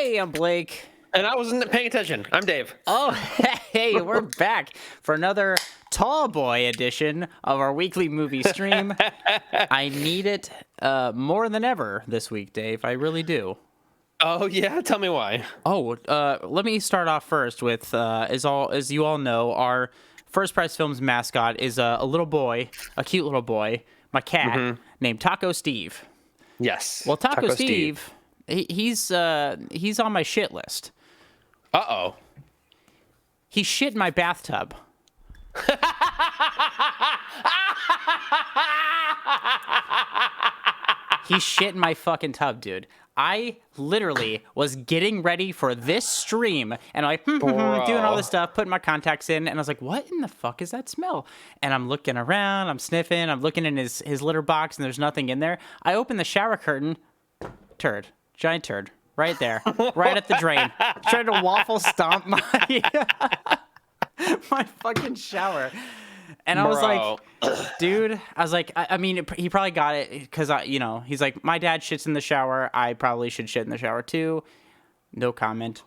Hey, I'm Blake. And I wasn't paying attention. I'm Dave. Oh, hey, we're back for another Tall Boy edition of our weekly movie stream. I need it more than ever this week, Dave. I really do. Oh, yeah? Tell me why. Oh, let me start off first with, as you all know, our First Prize Films mascot is a little boy, a cute little boy, my cat, named Taco Steve. Yes. Well, Taco Steve, he's on my shit list. Uh-oh. He shit in my bathtub. He shit in my fucking tub, dude. I literally was getting ready for this stream, and I'm like, doing all this stuff, putting my contacts in, and I was like, what in the fuck is that smell? And I'm looking around, I'm sniffing, I'm looking in his litter box, and there's nothing in there. I open the shower curtain, turd, giant turd, right there, right at the drain. Tried to waffle stomp my my fucking shower. And I was like, dude, I mean, he probably got it because, he's like, my dad shits in the shower. I probably should shit in the shower too. No comment.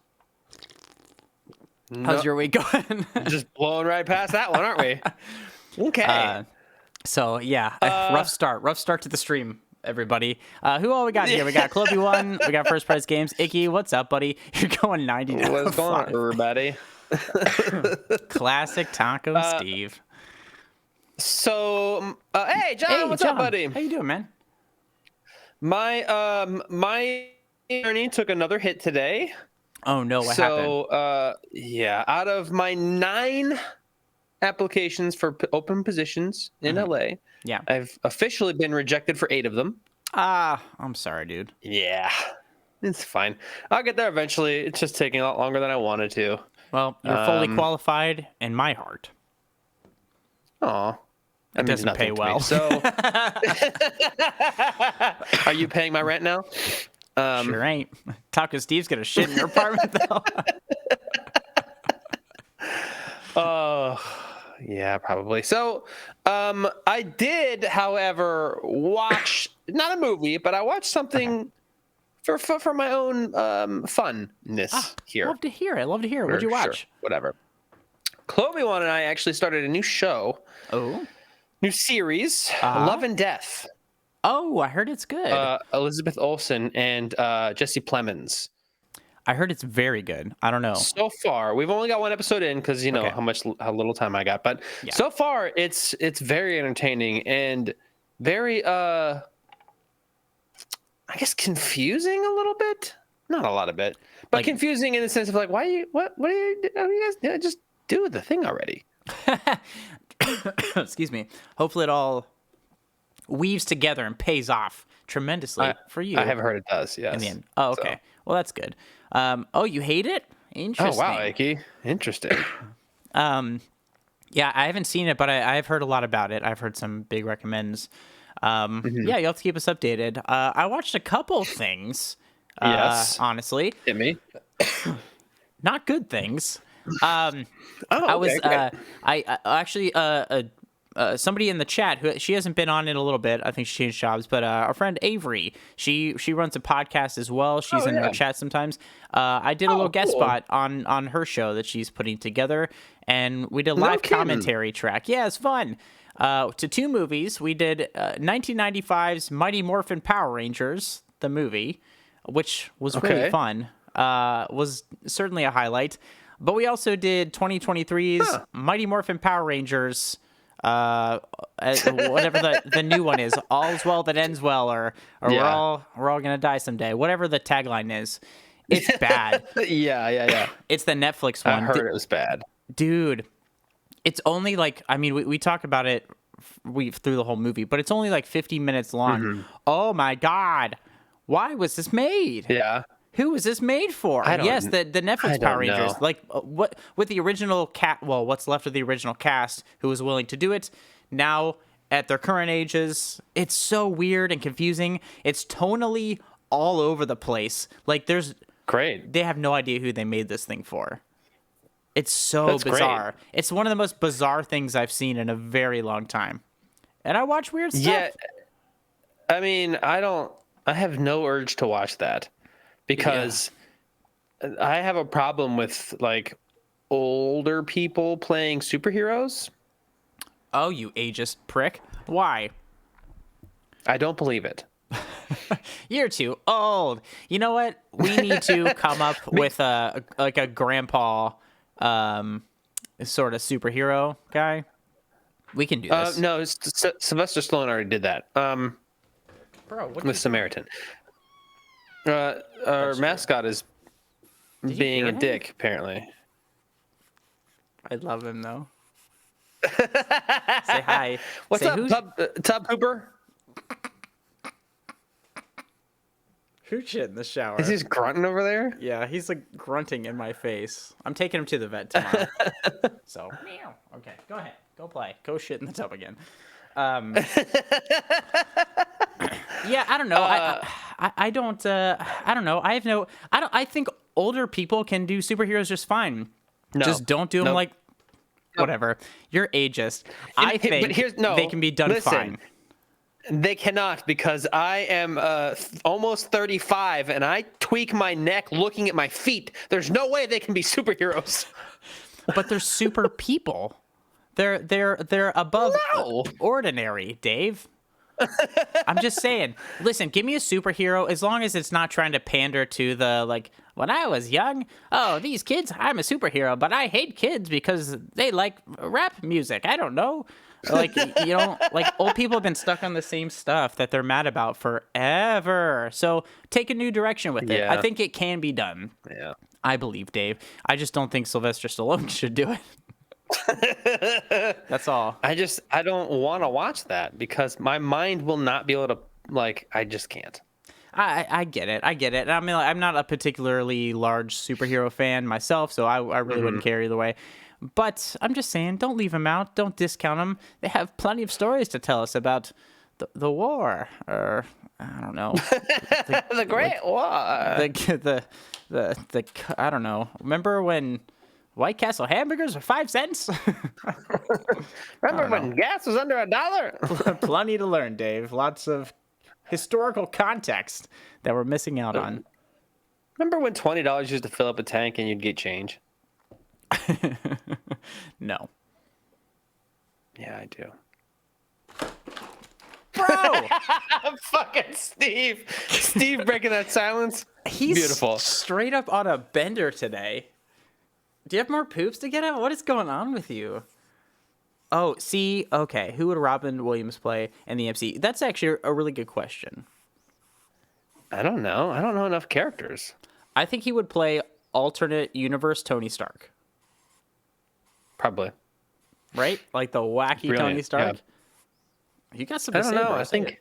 How's your week going? Just blowing right past that one, aren't we? Okay. So, yeah, rough start to the stream, everybody. Who all we got here? We got Clopey1, we got First Prize Games. Icky, what's up, buddy? You're going 90 to What's going on, everybody? Classic Taco Steve. So, hey, John, what's up, buddy? How you doing, man? My journey took another hit today. Oh, no, what happened? So, yeah, out of my 9 applications for open positions in LA, yeah, I've officially been rejected for 8 of them. I'm sorry, dude. Yeah, it's fine. I'll get there eventually. It's just taking a lot longer than I wanted to. Well, you're fully qualified in my heart. Aw. It doesn't pay well. So, are you paying my rent now? Sure ain't. Taco Steve's gonna shit in your apartment, though. Yeah, probably. So, I did, however, watch not a movie, but I watched something for my own funness here. Love to hear it. What'd you watch? Sure, whatever. Clopey1 and I actually started a new show. Oh. New series, Love and Death. Oh, I heard it's good. Elizabeth Olsen and Jesse Plemons. I heard it's very good. I don't know. So far, we've only got 1 episode in because you know how little time I got. But so far, it's very entertaining and very I guess confusing a little bit. Not a lot of it, but like, confusing in the sense of like, what are you guys doing? Just do the thing already. Excuse me. Hopefully it all weaves together and pays off tremendously for you. I have heard it does, yes. In the end. Oh, okay. So. Well, that's good. You hate it? Interesting. Oh, wow, Icky. Interesting. Yeah, I haven't seen it, but I've heard a lot about it. I've heard some big recommends. Yeah, you'll have to keep us updated. I watched a couple things, yes. Honestly. Hit me. Not good things. Okay, I actually somebody in the chat who she hasn't been on in a little bit. I think she changed jobs, but our friend Avery, she runs a podcast as well. She's in our chat sometimes. I did a little guest spot on her show that she's putting together, and we did a live commentary track. Yeah, it's fun. To 2 movies, we did 1995's Mighty Morphin Power Rangers, the movie, which was really fun. Was certainly a highlight. But we also did 2023's Mighty Morphin Power Rangers, whatever the new one is, All's Well That Ends Well, or we're all gonna die someday. Whatever the tagline is, it's bad. Yeah. It's the Netflix one. I heard it was bad, dude. It's only like, I mean, we talk about it through the whole movie, but it's only like 50 minutes long. Oh my god, why was this made? Yeah. Who was this made for? Yes, the Netflix Power Rangers. Like, what with the original what's left of the original cast who was willing to do it, now at their current ages, it's so weird and confusing. It's tonally all over the place. Like, they have no idea who they made this thing for. It's so bizarre. Great. It's one of the most bizarre things I've seen in a very long time. And I watch weird stuff. Yeah. I mean, I have no urge to watch that. Because I have a problem with like older people playing superheroes. Oh, you ageist prick. Why? I don't believe it. You're too old. You know what? We need to come up with a grandpa sort of superhero guy. We can do this. No, Sylvester Stallone already did that. Bro, what With Samaritan. Our mascot is being a dick, apparently. I love him though. Say hi. What's up, Tub Hooper? Who's shit in the shower? Is he grunting over there? Yeah, he's like grunting in my face. I'm taking him to the vet tomorrow. So, meow. Okay, go ahead. Go play. Go shit in the tub again. Yeah, I don't know. I don't know. I think older people can do superheroes just fine. No. Just don't do them like whatever. You're ageist. I think they can be done fine. They cannot, because I am almost 35 and I tweak my neck looking at my feet. There's no way they can be superheroes. But they're super people. They're above ordinary, Dave. I'm just saying. Listen, give me a superhero as long as it's not trying to pander to the like. When I was young, these kids, I'm a superhero, but I hate kids because they like rap music. I don't know. Like, like old people have been stuck on the same stuff that they're mad about forever. So take a new direction with it. I think it can be done. Yeah. I believe, Dave. I just don't think Sylvester Stallone should do it. That's all. I don't want to watch that because my mind will not be able to, like, I just can't. I get it. I mean, I'm not a particularly large superhero fan myself, so I really wouldn't care either way. But I'm just saying, don't leave them out. Don't discount them. They have plenty of stories to tell us about the war, or I don't know, the Great War. The I don't know. Remember when White Castle hamburgers were 5 cents? Remember when gas was under $1? Plenty to learn, Dave. Lots of historical context that we're missing out on. Remember when $20 used to fill up a tank and you'd get change? No. Yeah, I do. Bro! Fucking Steve. Steve breaking that silence. He's beautiful. Straight up on a bender today. Do you have more poops to get out? What is going on with you? Oh, see, okay. Who would Robin Williams play in the MC? That's actually a really good question. I don't know. I don't know enough characters. I think he would play alternate universe Tony Stark. Probably. Right? Like the wacky Brilliant. Tony Stark? Yeah. You got something to say, bro. I think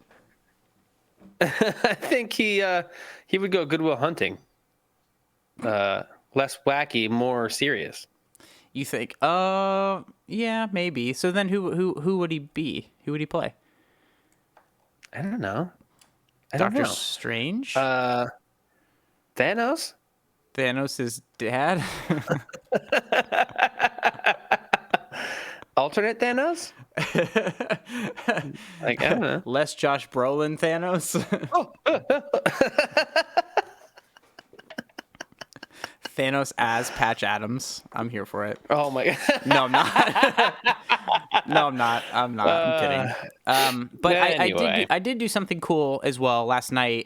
I think he would go Good Will Hunting. Less wacky, more serious. You think? Yeah, maybe. So then who would he be? Who would he play? I don't know. Doctor Strange? Thanos? Thanos' dad? Alternate Thanos? Like, I don't know. Less Josh Brolin Thanos? Thanos as Patch Adams. I'm here for it. Oh my god. No, I'm not. No, I'm not. I'm kidding. But anyway. I did do something cool as well last night.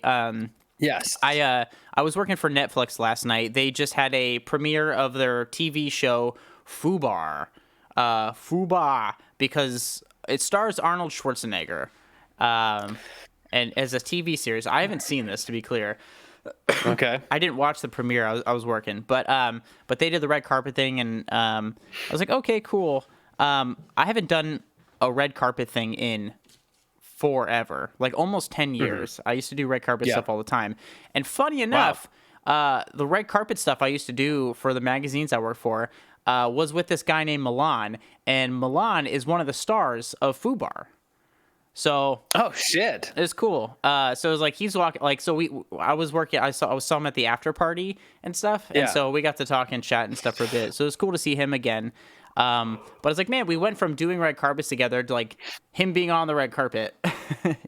Yes. I was working for Netflix last night. They just had a premiere of their TV show Fubar. Fubar, because it stars Arnold Schwarzenegger. And as a TV series, I haven't seen this, to be clear. Okay. I didn't watch the premiere. I was working, but they did the red carpet thing, and I was like, okay, cool. I haven't done a red carpet thing in forever, like almost 10 years. I used to do red carpet stuff all the time, and funny enough, the red carpet stuff I used to do for the magazines I worked for was with this guy named Milan, and Milan is one of the stars of Fubar. So oh shit, it's cool. So it was like he's walking, like, so I saw him at the after party and stuff, and so we got to talk and chat and stuff for a bit. So it was cool to see him again. But it's like, man, we went from doing red carpets together to like him being on the red carpet,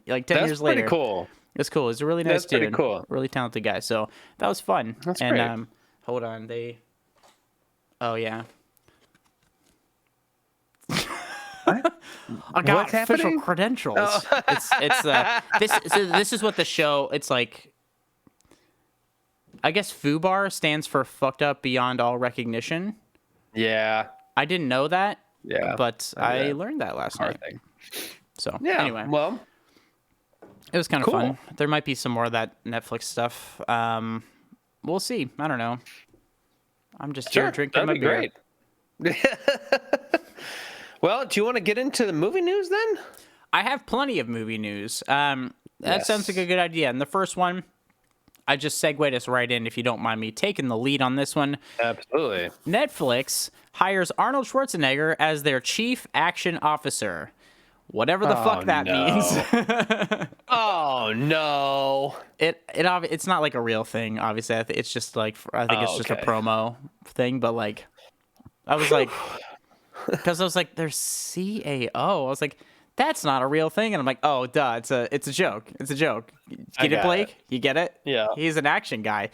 like 10 years later. That's pretty cool. It's cool. He's a really nice dude. Pretty cool. Really talented guy. So that was fun. That's and great. Hold on, they. Oh yeah. What? I got What's official happening? credentials. Oh. This is what the show. It's like. I guess FUBAR stands for fucked up beyond all recognition. Yeah. I didn't know that. Yeah. But I learned that last night. Thing. So Yeah. anyway, Well, it was kind of cool. fun. There might be some more of that Netflix stuff. We'll see. I don't know. I'm just here drinking my beer. Great. Well, do you want to get into the movie news then? I have plenty of movie news. That sounds like a good idea. And the first one, I just segued us right in, if you don't mind me taking the lead on this one. Absolutely. Netflix hires Arnold Schwarzenegger as their chief action officer. Whatever the fuck that means. Oh no! It's not like a real thing. Obviously, it's just like it's just a promo thing. But like, I was like, because I was like, there's CAO. I was like, that's not a real thing. And I'm like, oh, duh, it's a joke. It's a joke. Get it, Blake? You get it? Yeah. He's an action guy.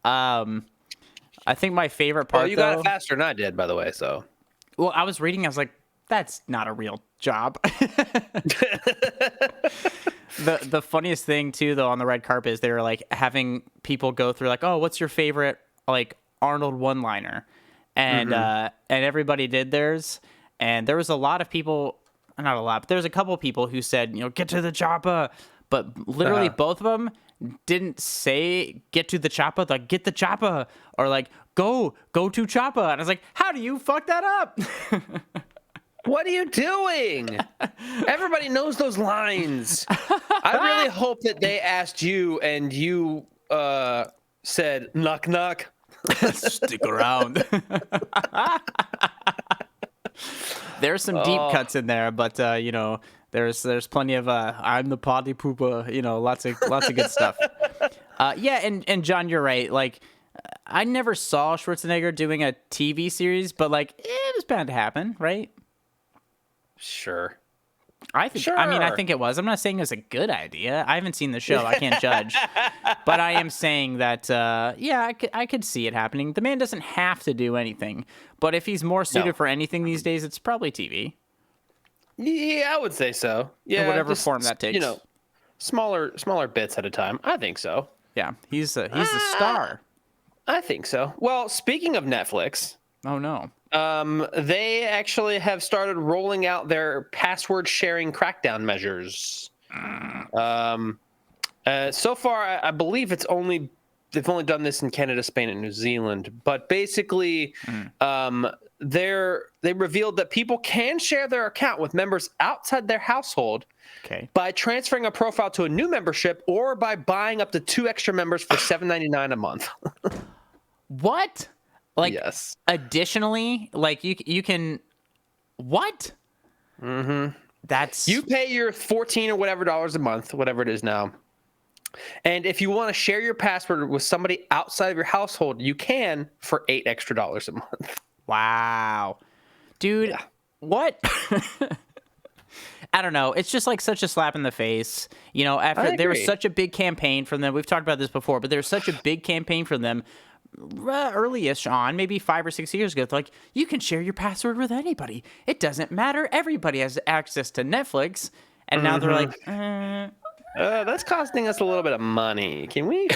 I think my favorite part. Well, you got it faster than I did, by the way. So. Well, I was reading. I was like, that's not a real job. The funniest thing too, though, on the red carpet is they were like having people go through like, oh, what's your favorite like Arnold one-liner, and everybody did theirs, and there was a lot of people, not a lot, but there was a couple people who said, get to the chopper, but literally both of them didn't say get to the chopper, like get the chopper, or like go to chopper, and I was like, how do you fuck that up? What are you doing? Everybody knows those lines. I really hope that they asked you and you said, knock, knock. Stick around. There's some deep cuts in there, but there's plenty of I'm the potty pooper, lots of good stuff. Yeah, and John, you're right. Like, I never saw Schwarzenegger doing a TV series, but like it was bound to happen, right? Sure. I think it was. I'm not saying it was a good idea. I haven't seen the show. I can't judge. But I am saying that, I could see it happening. The man doesn't have to do anything. But if he's more suited for anything these days, it's probably TV. Yeah, I would say so. Yeah, in whatever form that takes. Smaller bits at a time. I think so. Yeah, he's the star. I think so. Well, speaking of Netflix. Oh, no. They actually have started rolling out their password sharing crackdown measures. So far, I believe they've only done this in Canada, Spain, and New Zealand. But basically, they revealed that people can share their account with members outside their household by transferring a profile to a new membership or by buying up to 2 extra members for $7.99 a month. What? Like, yes. Additionally, like you can, what? Mm-hmm. That's, you pay your $14 or whatever dollars a month, whatever it is now. And if you want to share your password with somebody outside of your household, you can for $8 extra a month. Wow, dude, what? I don't know. It's just like such a slap in the face. After there was such a big campaign from them. We've talked about this before, but there's such a big campaign from them. Early-ish on, maybe 5 or 6 years ago, it's like, you can share your password with anybody. It doesn't matter. Everybody has access to Netflix. And now they're like, that's costing us a little bit of money. Can we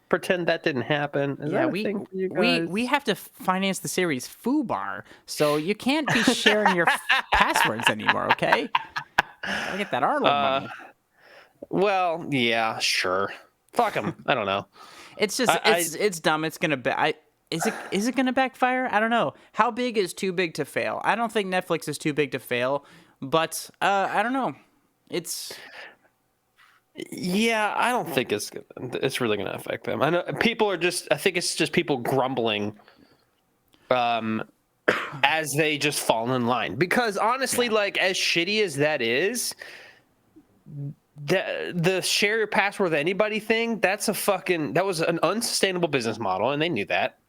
pretend that didn't happen? Is that a thing for you guys? We have to finance the series FUBAR, so you can't be sharing your passwords anymore, okay? I get that Arnold money. Well, yeah, sure. Fuck them. I don't know. It's just it's dumb. It's gonna be. Is it gonna backfire? I don't know. How big is too big to fail? I don't think Netflix is too big to fail, but I don't know. Yeah, I don't think it's really gonna affect them. I know people are just. I think it's just people grumbling, as they just fall in line. Because honestly, like as shitty as that is. The share your password with anybody thing, that was an unsustainable business model, and they knew that.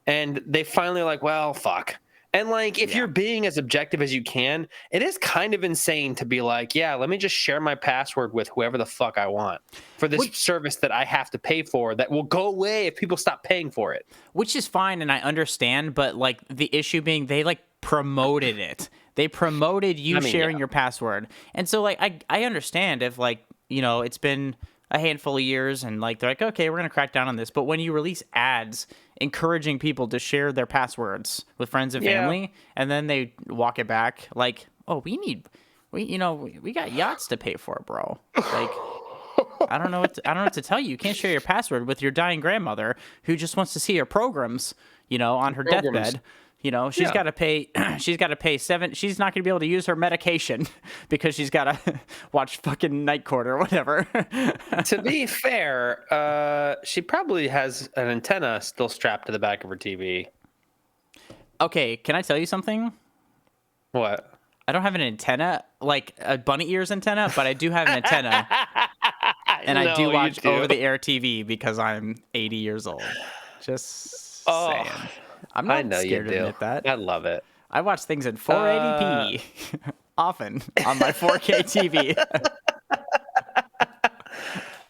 And they finally like, well, fuck. And like, if you're being as objective as you can, it is kind of insane to be like, yeah, let me just share my password with whoever the fuck I want for this service that I have to pay for that will go away if people stop paying for it. Which is fine, and I understand, but like the issue being they like promoted it. They promoted you sharing your password. And so like I understand if like, you know, it's been a handful of years and like they're like, okay, we're gonna crack down on this. But when you release ads encouraging people to share their passwords with friends and family, and then they walk it back, like, oh, we got yachts to pay for, bro. Like, I don't know what to tell you. You can't share your password with your dying grandmother who just wants to see her programs, you know, on her deathbed. You know, she's got to pay. She's got to pay $7. She's not going to be able to use her medication because she's got to watch fucking Night Court or whatever. To be fair, she probably has an antenna still strapped to the back of her TV. Okay, can I tell you something? What? I don't have an antenna, like a bunny ears antenna, but I do have an antenna, and I do watch over-the-air TV because I'm 80 years old. Just saying. I'm not scared to admit that. I love it. I watch things in 480p often on my 4K TV.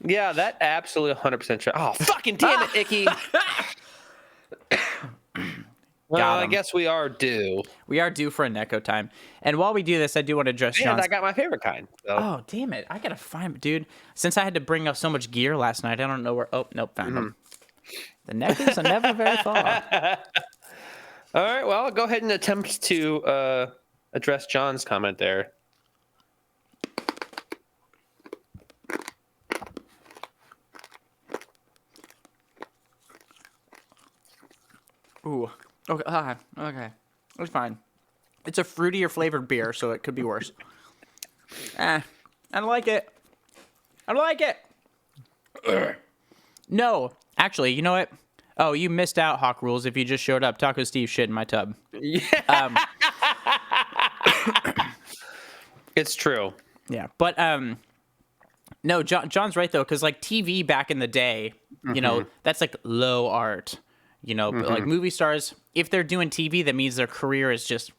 Yeah, that absolutely 100% true. Oh, fucking damn it, Icky. Well, I guess we are due. We are due for a Neko time. And while we do this, I do want to address John's... I got my favorite kind. So. Oh, damn it. I got to find... Dude, since I had to bring up so much gear last night, I don't know where... Oh, nope, found them. The Nekos are never very far. All right, well, go ahead and attempt to address John's comment there. Ooh. Okay. Okay. It's fine. It's a fruitier flavored beer, so it could be worse. I don't like it. I don't like it. No. Actually, you know what? Oh, you missed out, Hawk Rules, if you just showed up. Taco Steve shit in my tub. Yeah. It's true. Yeah. But, no, John's right, though, because, like, TV back in the day, you know, that's, like, low art. You know, but, like, movie stars, if they're doing TV, that means their career is just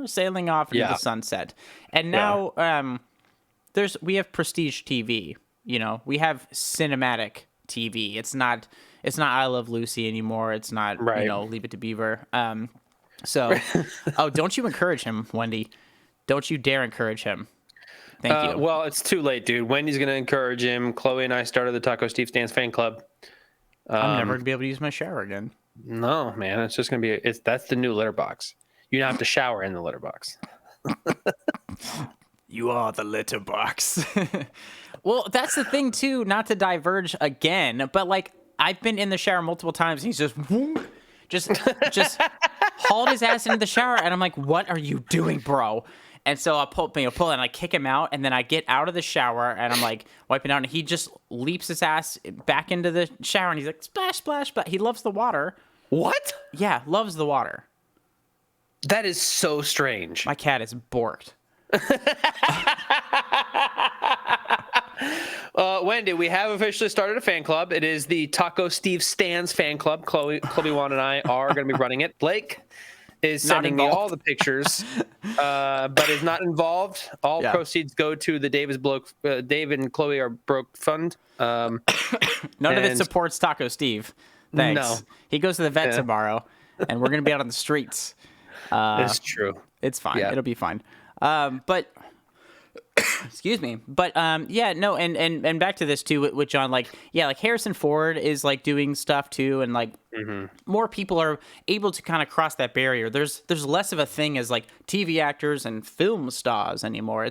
sailing off into the sunset. And now, we have prestige TV. You know, we have cinematic TV. It's not I Love Lucy anymore. It's not, you know, Leave It to Beaver. So, don't you encourage him, Wendy. Don't you dare encourage him. Thank you. Well, it's too late, dude. Wendy's going to encourage him. Chloe and I started the Taco Steve Stands fan club. I'm never going to be able to use my shower again. No, man. It's just going to be... That's the new litter box. You don't have to shower in the litter box. You are the litter box. Well, that's the thing, too, not to diverge again, but, like, I've been in the shower multiple times, and he's just hauled his ass into the shower, and I'm like, what are you doing, bro? And so I pull and I kick him out, and then I get out of the shower, and I'm like wiping out, and he just leaps his ass back into the shower, and he's like, splash, splash, splash. He loves the water. What? Yeah, loves the water. That is so strange. My cat is borked. Wendy, we have officially started a fan club. It is the Taco Steve Stands fan club. Chloe Juan and I are going to be running it. Blake is sending me all the pictures, but is not involved. All proceeds go to the Dave and Chloe are broke fund. None of it supports Taco Steve. Thanks. No. He goes to the vet tomorrow, and we're going to be out on the streets. It's true. It's fine. Yeah. It'll be fine. But excuse me. But and back to this too with John, like Harrison Ford is like doing stuff too, and like more people are able to kind of cross that barrier. There's less of a thing as like TV actors and film stars anymore.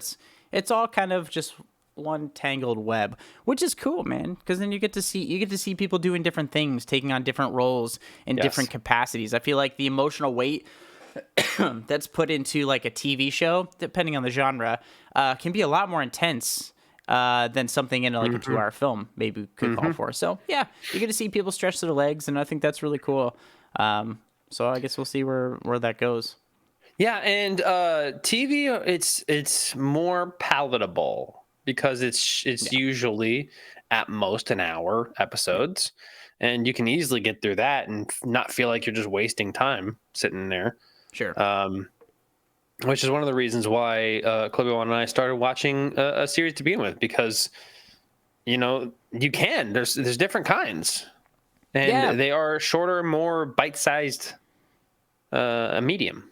It's all kind of just one tangled web, which is cool, man, because then you get to see people doing different things, taking on different roles in different capacities. I feel like the emotional weight that's put into like a TV show, depending on the genre, can be a lot more intense than something in like a 2-hour film maybe could call for. So yeah, you get to see people stretch their legs, and I think that's really cool. So I guess we'll see where that goes. Yeah, and TV, it's more palatable because it's usually at most an hour episodes, and you can easily get through that and not feel like you're just wasting time sitting there. Sure. Which is one of the reasons why Clip-On and I started watching a series to begin with, because you can. There's different kinds, and they are shorter, more bite-sized, medium.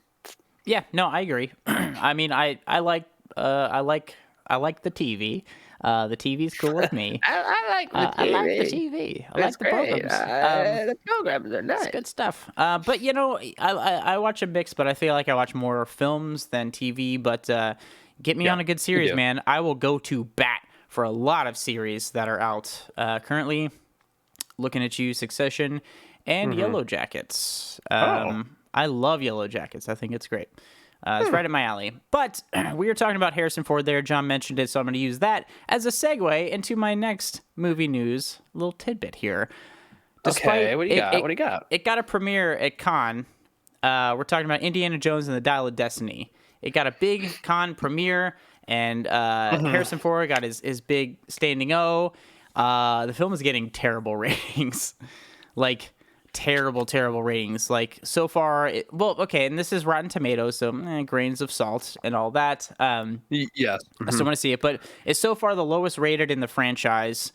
Yeah, no, I agree. I mean, I like the TV. The TV's cool with me. I like the TV. I like the TV. I like the great. programs. The programs are nice. It's good stuff. But I watch a mix, but I feel like I watch more films than TV. But get me on a good series, man. I will go to bat for a lot of series that are out currently. Looking at you, Succession, and Yellow Jackets. I love Yellow Jackets. I think it's great. It's right up my alley. But we were talking about Harrison Ford there. John mentioned it, so I'm going to use that as a segue into my next movie news little tidbit here. Okay, what do you got? It got a premiere at Cannes. We're talking about Indiana Jones and the Dial of Destiny. It got a big Cannes premiere, and Harrison Ford got his big standing O. The film is getting terrible ratings. Like, terrible ratings. Like, so far, and this is Rotten Tomatoes, so grains of salt and all that. Yes. I still want to see it, but it's so far the lowest rated in the franchise,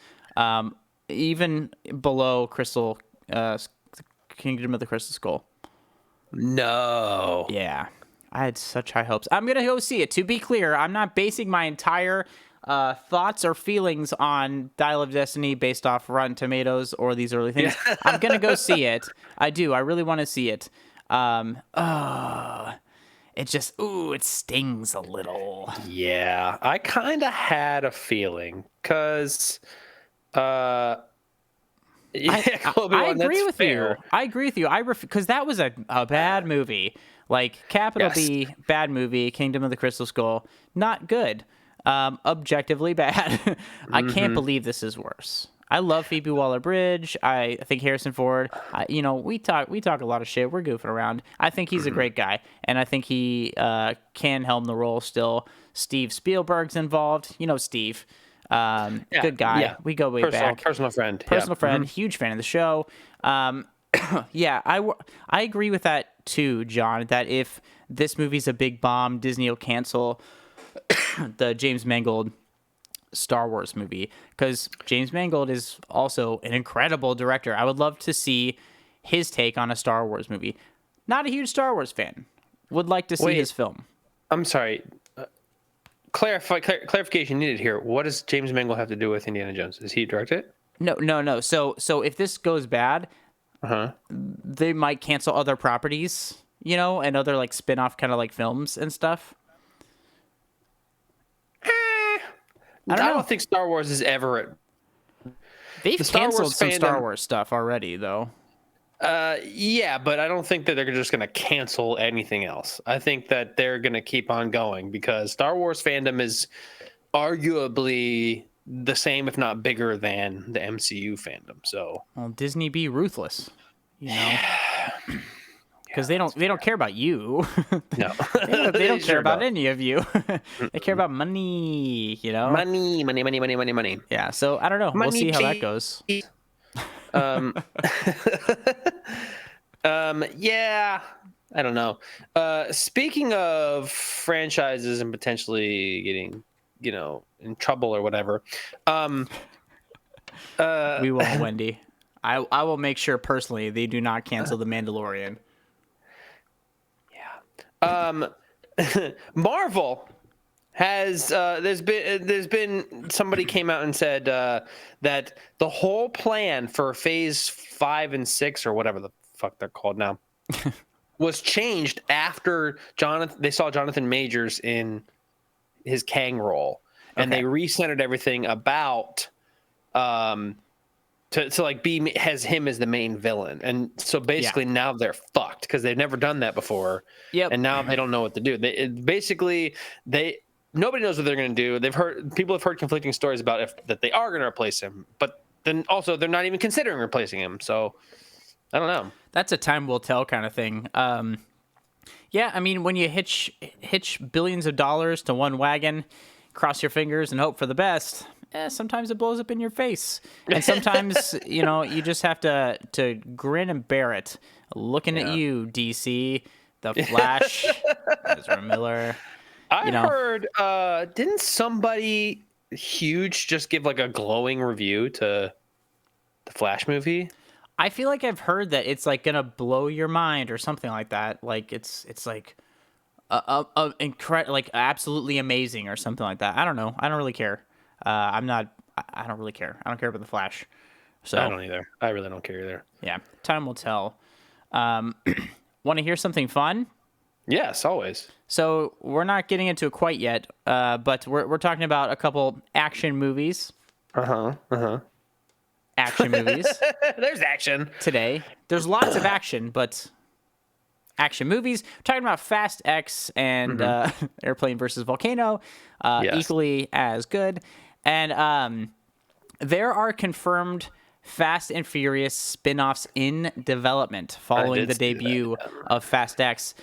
even below Kingdom of the Crystal Skull. No. Yeah, I had such high hopes. I'm gonna go see it. To be clear, I'm not basing my entire thoughts or feelings on Dial of Destiny based off Rotten Tomatoes or these early things. I'm gonna go see it. I do. I really want to see it. It just it stings a little. Yeah, I kind of had a feeling because I agree with you. I agree with you. Because that was a bad movie. Like, capital B, bad movie. Kingdom of the Crystal Skull, not good. Objectively bad. I can't believe this is worse. I love Phoebe Waller-Bridge. I think Harrison Ford. We talk a lot of shit. We're goofing around. I think he's a great guy, and I think he can helm the role still. Steve Spielberg's involved. Steve. Good guy. Yeah. We go way back. Personal friend. Huge fan of the show. Yeah, I agree with that too, John, that if this movie's a big bomb, Disney will cancel the James Mangold Star Wars movie, because James Mangold is also an incredible director. I would love to see his take on a Star Wars movie. Not a huge Star Wars fan. Would like to see his film. I'm sorry. Clarification needed here. What does James Mangold have to do with Indiana Jones? Does he direct it? No. So if this goes bad, they might cancel other properties, and other like spin-off kind of like films and stuff. I don't think Star Wars is ever. They've canceled some Star Wars stuff already, though. Yeah, but I don't think that they're just going to cancel anything else. I think that they're going to keep on going, because Star Wars fandom is arguably the same, if not bigger, than the MCU fandom. So, Disney be ruthless, because they don't care about you. No, they don't care about any of you. They care about money. Money. Yeah. So I don't know. We'll see how that goes. Yeah, I don't know. Speaking of franchises and potentially getting, in trouble or whatever. We will, Wendy. I will make sure personally they do not cancel The Mandalorian. Yeah. Marvel has there's been somebody came out and said that the whole plan for phase 5 and 6, or whatever the fuck they're called now, was changed after they saw Jonathan Majors in his Kang role, and they recentered everything about to like has him as the main villain. And so basically now they're fucked, because they've never done that before. Yep. And now they don't know what to do. Nobody knows what they're going to do. People have heard conflicting stories about that they are going to replace him, but then also they're not even considering replacing him. So I don't know. That's a time will tell kind of thing. Yeah, I mean, when you hitch billions of dollars to one wagon, cross your fingers and hope for the best, sometimes it blows up in your face. And sometimes, you just have to grin and bear it. Looking at you, DC. The Flash, Ezra Miller. I heard, didn't somebody huge just give like a glowing review to the Flash movie? I feel like I've heard that it's like gonna blow your mind or something like that. Like it's like like absolutely amazing or something like that. I don't know. I don't really care. I'm not. I don't really care. I don't care about the Flash. So I don't either. I really don't care either. Yeah, time will tell. Want to hear something fun? Yes, always. So we're not getting into it quite yet, but we're talking about a couple action movies. Action movies. There's action Today. There's lots of action, but action movies. We're talking about Fast X and Airplane versus Volcano, equally as good. And there are confirmed Fast and Furious spin-offs in development following the debut of Fast X.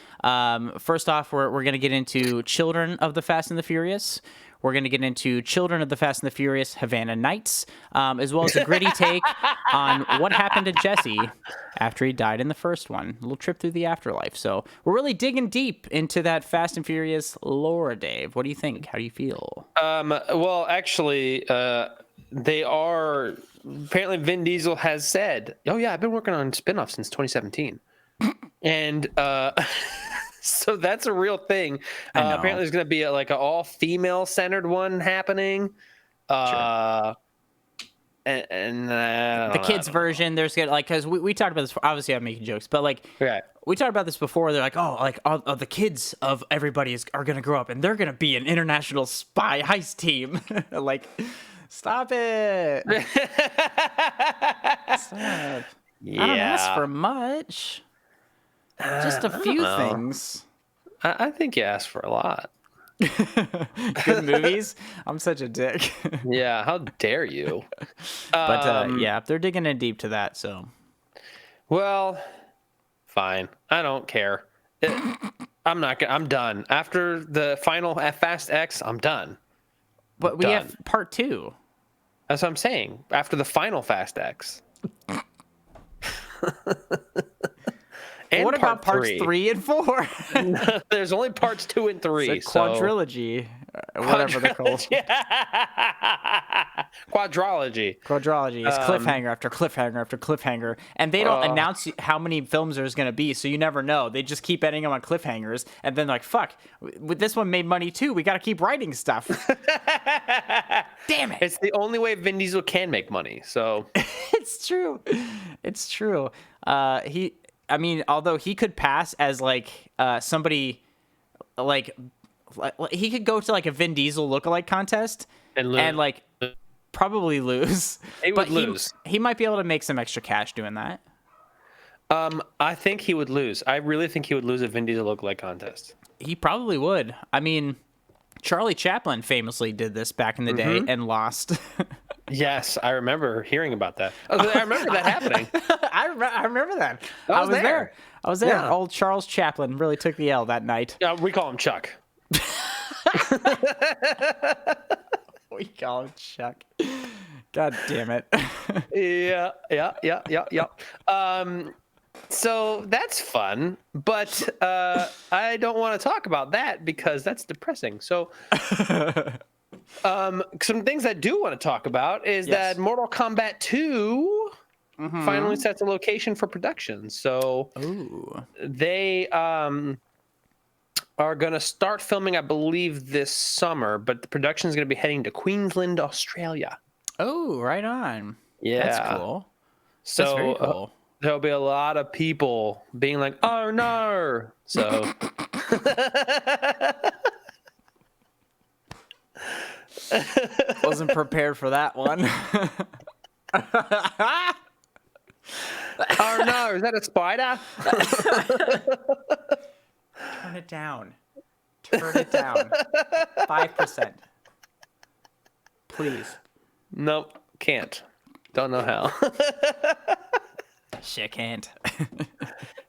First off, we're going to get into Children of the Fast and the Furious. We're going to get into Children of the Fast and the Furious Havana Nights, as well as a gritty take on what happened to Jesse after he died in the first one. A little trip through the afterlife. So we're really digging deep into that Fast and Furious lore, Dave. What do you think? How do you feel? Well, actually, they are... Apparently, Vin Diesel has said, oh, yeah, I've been working on spinoffs since 2017. And... so that's a real thing. Apparently, there's going to be like an all-female centered one happening. Sure. And the kids version, there's gonna like because we talked about this. Obviously, I'm making jokes, but like we talked about this before. They're like, oh, like all the kids of everybody are gonna grow up and they're gonna be an international spy heist team. Like, stop it. Stop. Yeah. I don't ask for much. Just a few things. I think you asked for a lot. Good movies. I'm such a dick. Yeah, how dare you? But yeah, they're digging in deep to that. So, well, fine. I don't care. I'm not. I'm done. After the final Fast X, I'm done. But we have part 2. That's what I'm saying. After the final Fast X. And what about parts 3 and 4? There's only parts 2 and 3. It's a quadrilogy, whatever they're called. Quadrology. Quadrology. It's cliffhanger after cliffhanger after cliffhanger, and they don't announce how many films there's going to be, so you never know. They just keep ending them on cliffhangers, and then like, fuck, this one made money too. We got to keep writing stuff. Damn it! It's the only way Vin Diesel can make money. So it's true. It's true. I mean, although he could pass as like somebody, like he could go to like a Vin Diesel lookalike contest and like probably lose. He would lose. He might be able to make some extra cash doing that. I think he would lose. I really think he would lose a Vin Diesel lookalike contest. He probably would. I mean, Charlie Chaplin famously did this back in the day and lost. Yes, I remember hearing about that. I remember that happening. I remember that. I was there. I was there. Yeah. Old Charles Chaplin really took the L that night. Yeah, we call him Chuck. We call him Chuck. God damn it. Yeah. So that's fun, but I don't want to talk about that because that's depressing. So some things I do want to talk about is that Mortal Kombat 2 finally sets a location for production. So they are going to start filming, I believe, this summer, but the production is going to be heading to Queensland, Australia. Oh, right on. Yeah. That's cool. So That's very cool. There'll be a lot of people being like, oh, no. So... Wasn't prepared for that one. Oh no, is that a spider? Turn it down. Turn it down. 5%. Please. Nope, can't. Don't know how. Shit can't.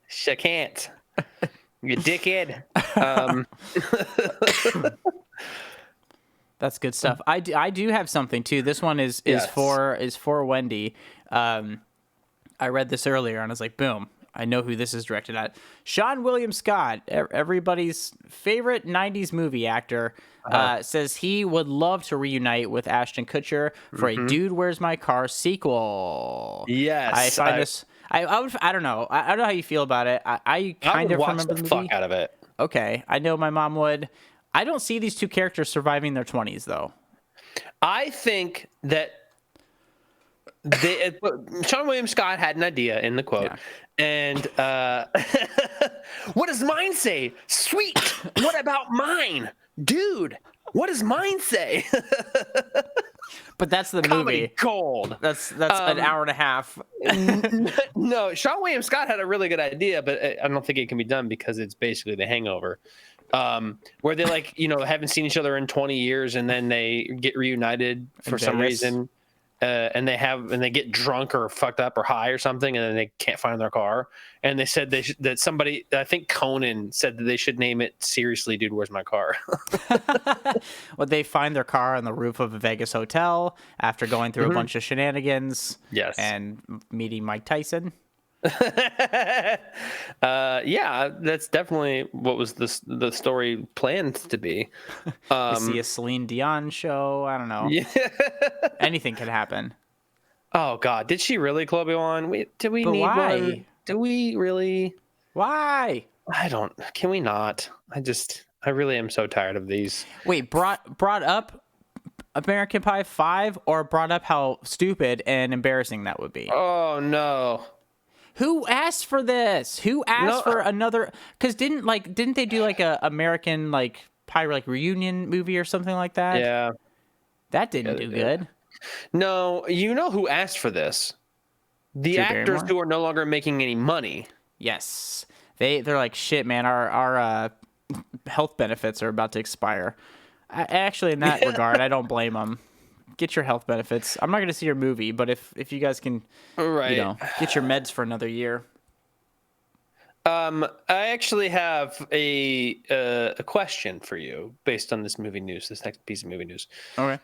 Shit can't. You dickhead. That's good stuff. I do have something too. This one is for Wendy. I read this earlier and I was like, boom. I know who this is directed at. Sean William Scott, everybody's favorite 90s movie actor, says he would love to reunite with Ashton Kutcher for a Dude, Where's My Car sequel. Yes. I find this... I don't know. I don't know how you feel about it. I kind of remember the movie. Fuck out of it. Okay. I know my mom would. I don't see these two characters surviving their 20s, though. I think that Sean William Scott had an idea in the quote, and what does mine say? Sweet. What about mine, dude? What does mine say? But that's the Comedy movie. Gold. That's an hour and a half. No, Sean William Scott had a really good idea, but I don't think it can be done because it's basically The Hangover. Where they haven't seen each other in 20 years and then they get reunited for some reason, and they get drunk or fucked up or high or something, and then they can't find their car, and they said that somebody, I think Conan, said that they should name it Seriously, Dude, Where's My Car? Well, they find their car on the roof of a Vegas hotel after going through a bunch of shenanigans. Yes. And meeting Mike Tyson. Yeah, that's definitely what was the story planned to be. You see a Celine Dion show. I don't know. Yeah. Anything could happen. Oh God, did she really, Chloe? Did we But need why? one? Do we really? Why? Can we not? I really am so tired of these. Wait, brought up American Pie 5, or brought up how stupid and embarrassing that would be? Oh no. Who asked for this? Who asked for another? Because didn't they do like a American Pie reunion movie or something like that? Yeah. That didn't do good. No, you know who asked for this? The Drew actors Barrymore? who are no longer making any money. Yes. They're like, shit, man, our health benefits are about to expire. Actually, in that regard, I don't blame them. Get your health benefits. I'm not going to see your movie, but if you guys can, get your meds for another year. I actually have a question for you based on this next piece of movie news. Okay.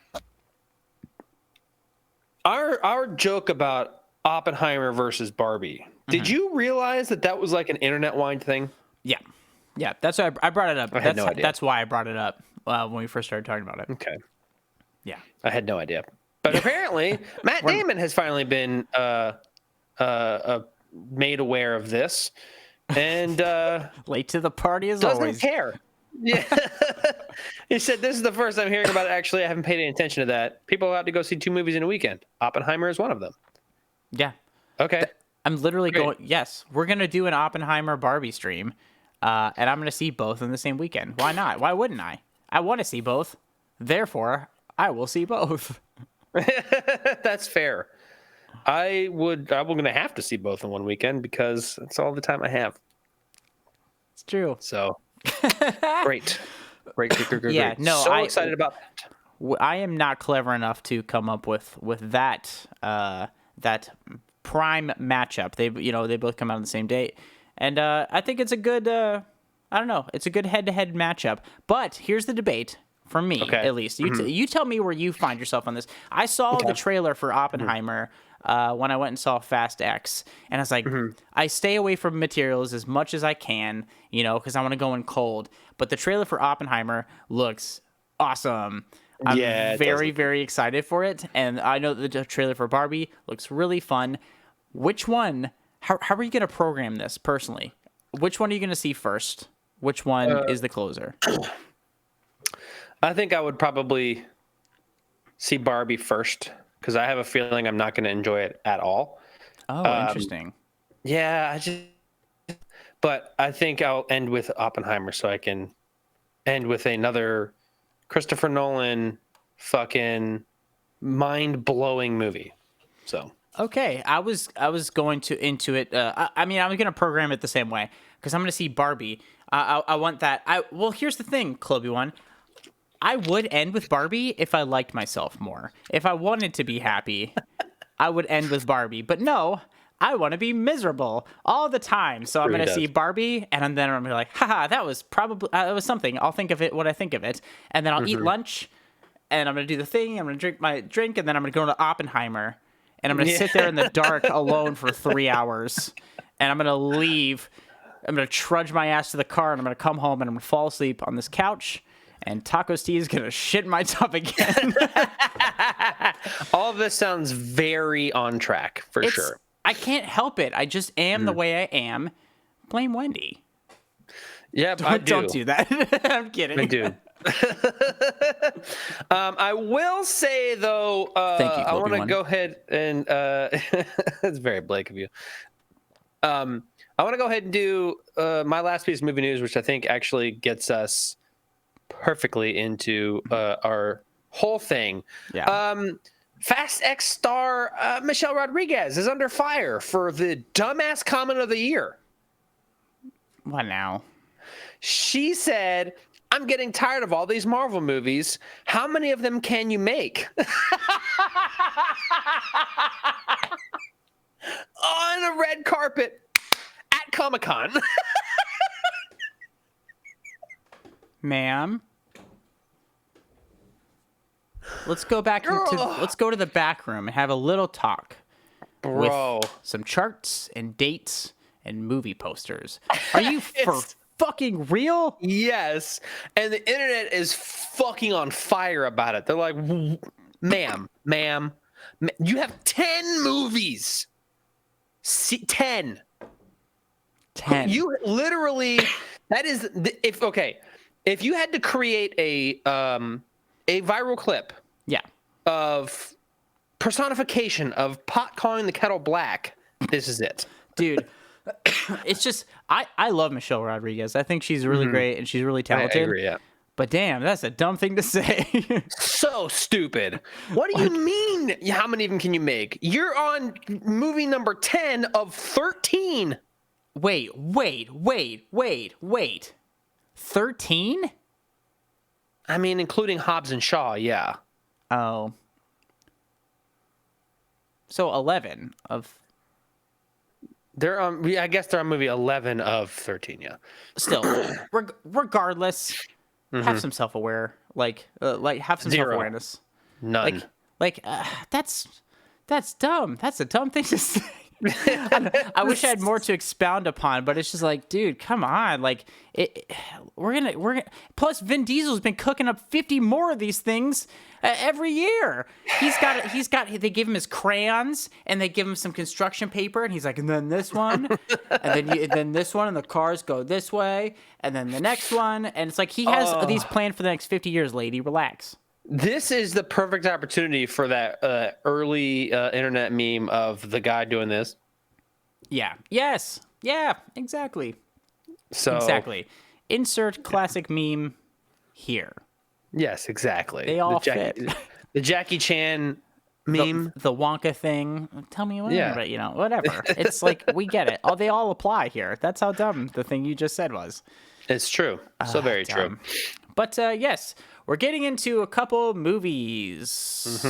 Our joke about Oppenheimer versus Barbie. Did you realize that was like an internet-wide thing? Yeah. Yeah, that's why I brought it up. I had no idea. That's why I brought it up when we first started talking about it. Okay. Yeah. I had no idea. But apparently, Matt Damon has finally been made aware of this. And late to the party as doesn't always. care. Yeah. He said, this is the first I'm hearing about it. Actually, I haven't paid any attention to that. People are allowed to go see 2 movies in a weekend. Oppenheimer is one of them. Yeah. Okay. I'm literally Great. going, yes, we're going to do an Oppenheimer Barbie stream. And I'm going to see both in the same weekend. Why not? Why wouldn't I? I want to see both. Therefore, I will see both. That's fair. I'm going to have to see both in one weekend because that's all the time I have. It's true. So, great. Yeah, great. no, so excited about that. I am not clever enough to come up with that prime matchup. They both come out on the same date, and I think it's a good it's a good head-to-head matchup. But here's the debate for me, at least. You tell me where you find yourself on this. I saw the trailer for Oppenheimer when I went and saw Fast X, and I was like, I stay away from materials as much as I can, because I want to go in cold. But the trailer for Oppenheimer looks awesome. I'm very, very excited for it. And I know the trailer for Barbie looks really fun. Which one, how are you going to program this personally? Which one are you going to see first? Which one is the closer? I think I would probably see Barbie first because I have a feeling I'm not going to enjoy it at all. Oh, interesting. Yeah, but I think I'll end with Oppenheimer so I can end with another Christopher Nolan fucking mind-blowing movie. So okay, I was going into it. I mean, I was going to program it the same way because I'm going to see Barbie. I want that. Well, here's the thing, Chloe One. I would end with Barbie if I liked myself more. If I wanted to be happy, I would end with Barbie. But no, I want to be miserable all the time. So I'm going to see Barbie, and then I'm going to be like, haha, that was something. I'll think of it when I think of it. And then I'll eat lunch, and I'm going to do the thing. I'm going to drink my drink, and then I'm going to go to Oppenheimer. And I'm going to sit there in the dark alone for 3 hours. and I'm gonna leave. I'm gonna trudge my ass to the car, and I'm gonna come home, and I'm gonna fall asleep on this couch. And Taco Steve is gonna shit in my tub again. All of this sounds very on track for sure. I can't help it. I just am the way I am. Blame Wendy. Yep, Don't do that. I'm kidding. I do. I will say though, Thank you, I want to One. go ahead and it's very Blake of you. I want to go ahead and do my last piece of movie news, which I think actually gets us perfectly into our whole thing. Yeah. Fast X star Michelle Rodriguez is under fire for the dumbass comment of the year. What now? She said, "I'm getting tired of all these Marvel movies. How many of them can you make?" On a red carpet at Comic-Con. Ma'am. Let's go back let's go to the back room and have a little talk. Bro. With some charts and dates and movie posters. Are you for fucking real? Yes. And the internet is fucking on fire about it. They're like, ma'am, you have 10 movies. 10. 10. You literally, that is, if you had to create a viral clip of personification of pot calling the kettle black, this is it. Dude, it's just, I love Michelle Rodriguez. I think she's really great and she's really talented. I agree, yeah. But damn, that's a dumb thing to say. So stupid. What do you mean? How many of them can you make? You're on movie number 10 of 13. Wait. 13? I mean, including Hobbs and Shaw, yeah. Oh. So 11 of... They're on. I guess they're on movie 11 of 13. Yeah. Still, regardless, have some self-aware. Have some self-awareness. None. That's dumb. That's a dumb thing to say. I wish I had more to expound upon, but it's just like, dude, come on. We're gonna. Plus, Vin Diesel's been cooking up 50 more of these things every year. He's got. They give him his crayons and they give him some construction paper, and he's like, and then this one, and then this one, and the cars go this way, and then the next one, and it's like he has these planned for the next 50 years. Lady, relax. This is the perfect opportunity for that early internet meme of the guy doing this. Yeah. Yes. Yeah. Exactly. So exactly. Insert classic meme here. Yes, exactly. They all fit. The Jackie Chan meme, the Wonka thing. Tell me whatever, Yeah. but whatever. It's like we get it. Oh, they all apply here. That's how dumb the thing you just said was. it's true. So very Dumb. true. But yes, we're getting into a couple movies.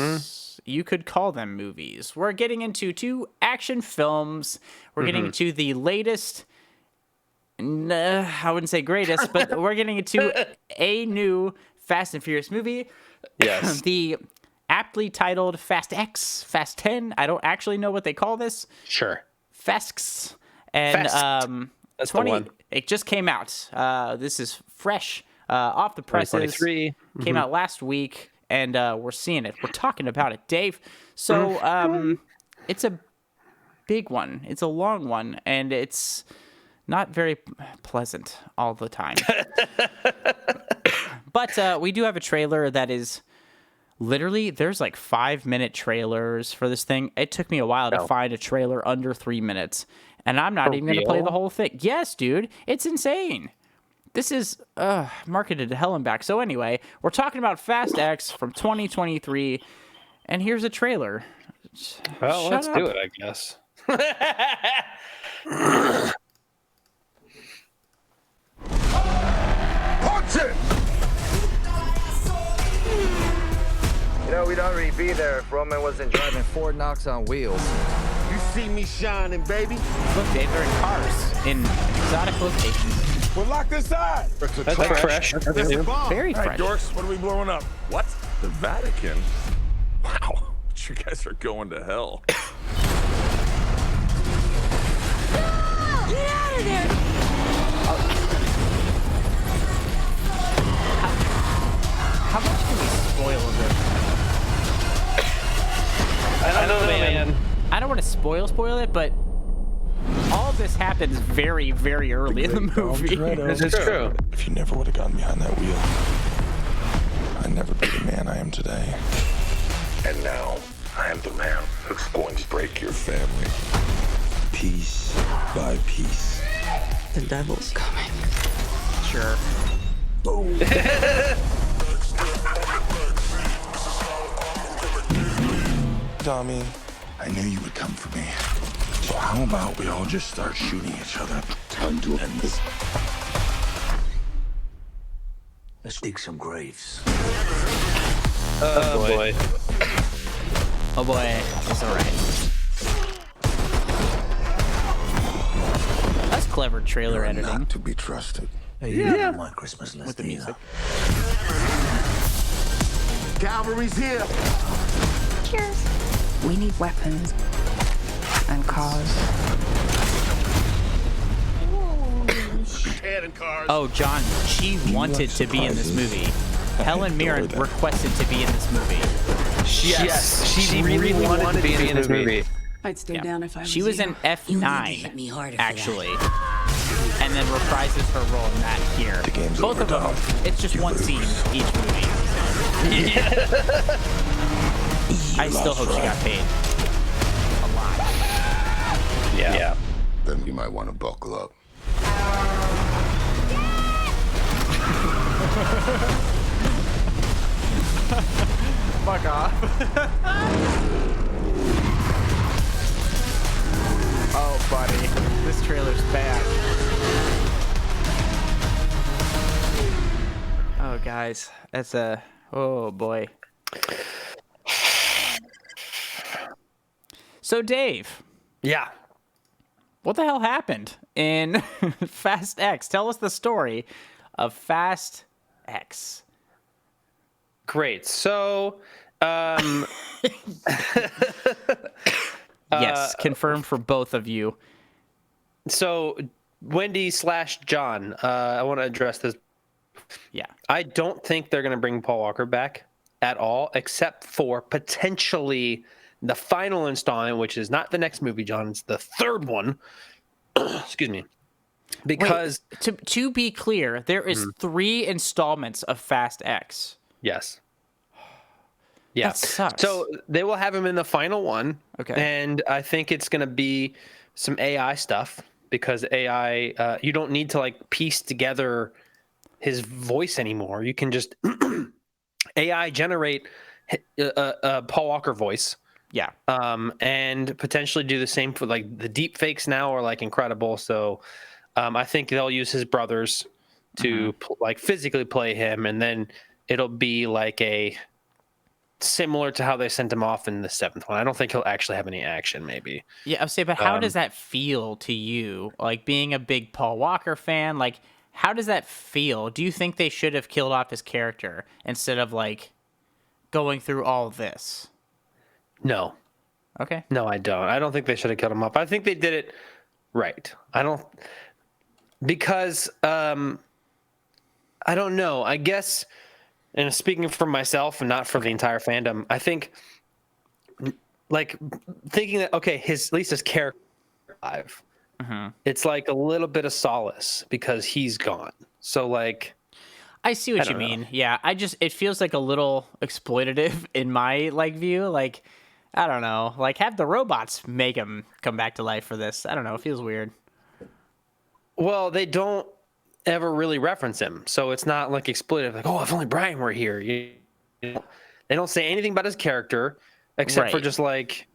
You could call them movies. We're getting into 2 action films. We're getting into the latest. I wouldn't say greatest, but we're getting into a new Fast and Furious movie. Yes. The aptly titled Fast X, Fast 10. I don't actually know what they call this. Sure. Fasks. And Fast. That's the one. It just came out. This is fresh off the presses. 2023. Came out last week, and we're seeing it. We're talking about it, Dave. So it's a big one. It's a long one, and it's not very pleasant all the time. But we do have a trailer that is literally, there's like 5-minute trailers for this thing. It took me a while to find a trailer under 3 minutes, and I'm not even going to play the whole thing. Yes, dude, it's insane. This is marketed to hell and back. So anyway, we're talking about Fast X from 2023, and here's a trailer. Well, let's do it, I guess. Punch it! You know, we'd already be there if Roman wasn't driving Ford Knox on wheels. You see me shining, baby? Look, Dave, they're in cars in exotic locations. We're locked inside. That's fresh. That's a bomb. Very All right, fresh. dorks, what are we blowing up? What? The Vatican? Wow, you guys are going to hell. Get out of there! How much can we spoil of this? I don't know, man. I don't want to spoil it, but all of this happens very, very early in the movie. This is true. If you never would have gotten behind that wheel, I'd never be the man I am today. And now, I am the man who's going to break your family. Piece by piece. The devil's coming. Sure. Tommy, I knew you would come for me. So how about we all just start shooting each other? Time to end this. Let's dig some graves. Oh boy. Oh boy, it's alright. That's clever trailer You're editing. not to be trusted. Hey, you Yeah. know my Christmas list With the either. music. Cavalry's here. Cheers. We need weapons and cars. Oh, John, she wanted to be in this movie. Helen Mirren requested to be in this movie. Yes, she really wanted to be in this movie. I'd stay down if I was She was in you. F9, me harder for actually, and then reprises her role in that here. The game's Both over, of them, Dom. it's just You one lose. scene each movie. I still hope she got paid a lot. Yeah. Then you might want to buckle up. Fuck off. Oh, buddy, this trailer's bad. Oh, guys, that's a... Oh, boy. So, Dave, Yeah. what the hell happened in Fast X? Tell us the story of Fast X. Great. So, Yes, confirmed for both of you. so Wendy / John, I want to address this. Yeah. I don't think they're going to bring Paul Walker back at all, except for potentially the final installment, which is not the next movie, John. It's the third one. Excuse me. Because, Wait, to be clear, there is 3 installments of Fast X. yes. Yeah. That sucks. So they will have him in the final one. Okay. And I think it's going to be some AI stuff because AI, you don't need to like piece together his voice anymore. You can just AI generate a Paul Walker voice. Yeah. And potentially do the same for like the deep fakes now are like incredible. So I think they'll use his brothers to like physically play him, and then it'll be like a similar to how they sent him off in the 7th one. I don't think he'll actually have any action, maybe. Yeah, I would say, but how does that feel to you? Like being a big Paul Walker fan, like how does that feel? Do you think they should have killed off his character instead of like going through all this? No, Okay. no, I don't. I don't think they should have killed him off. I think they did it right. I don't, because I don't know. I guess, and speaking for myself and not for the entire fandom, I think like thinking that, okay, at least his character is alive. It's like a little bit of solace because he's gone. So like, I see what you don't know. mean. Yeah, it feels like a little exploitative in my like view. Like, I don't know, like have the robots make him come back to life for this. I don't know. It feels weird. well, they don't ever really reference him, so it's not like exploitative. Like, oh, if only Brian were here. You know, they don't say anything about his character except for Right. just like,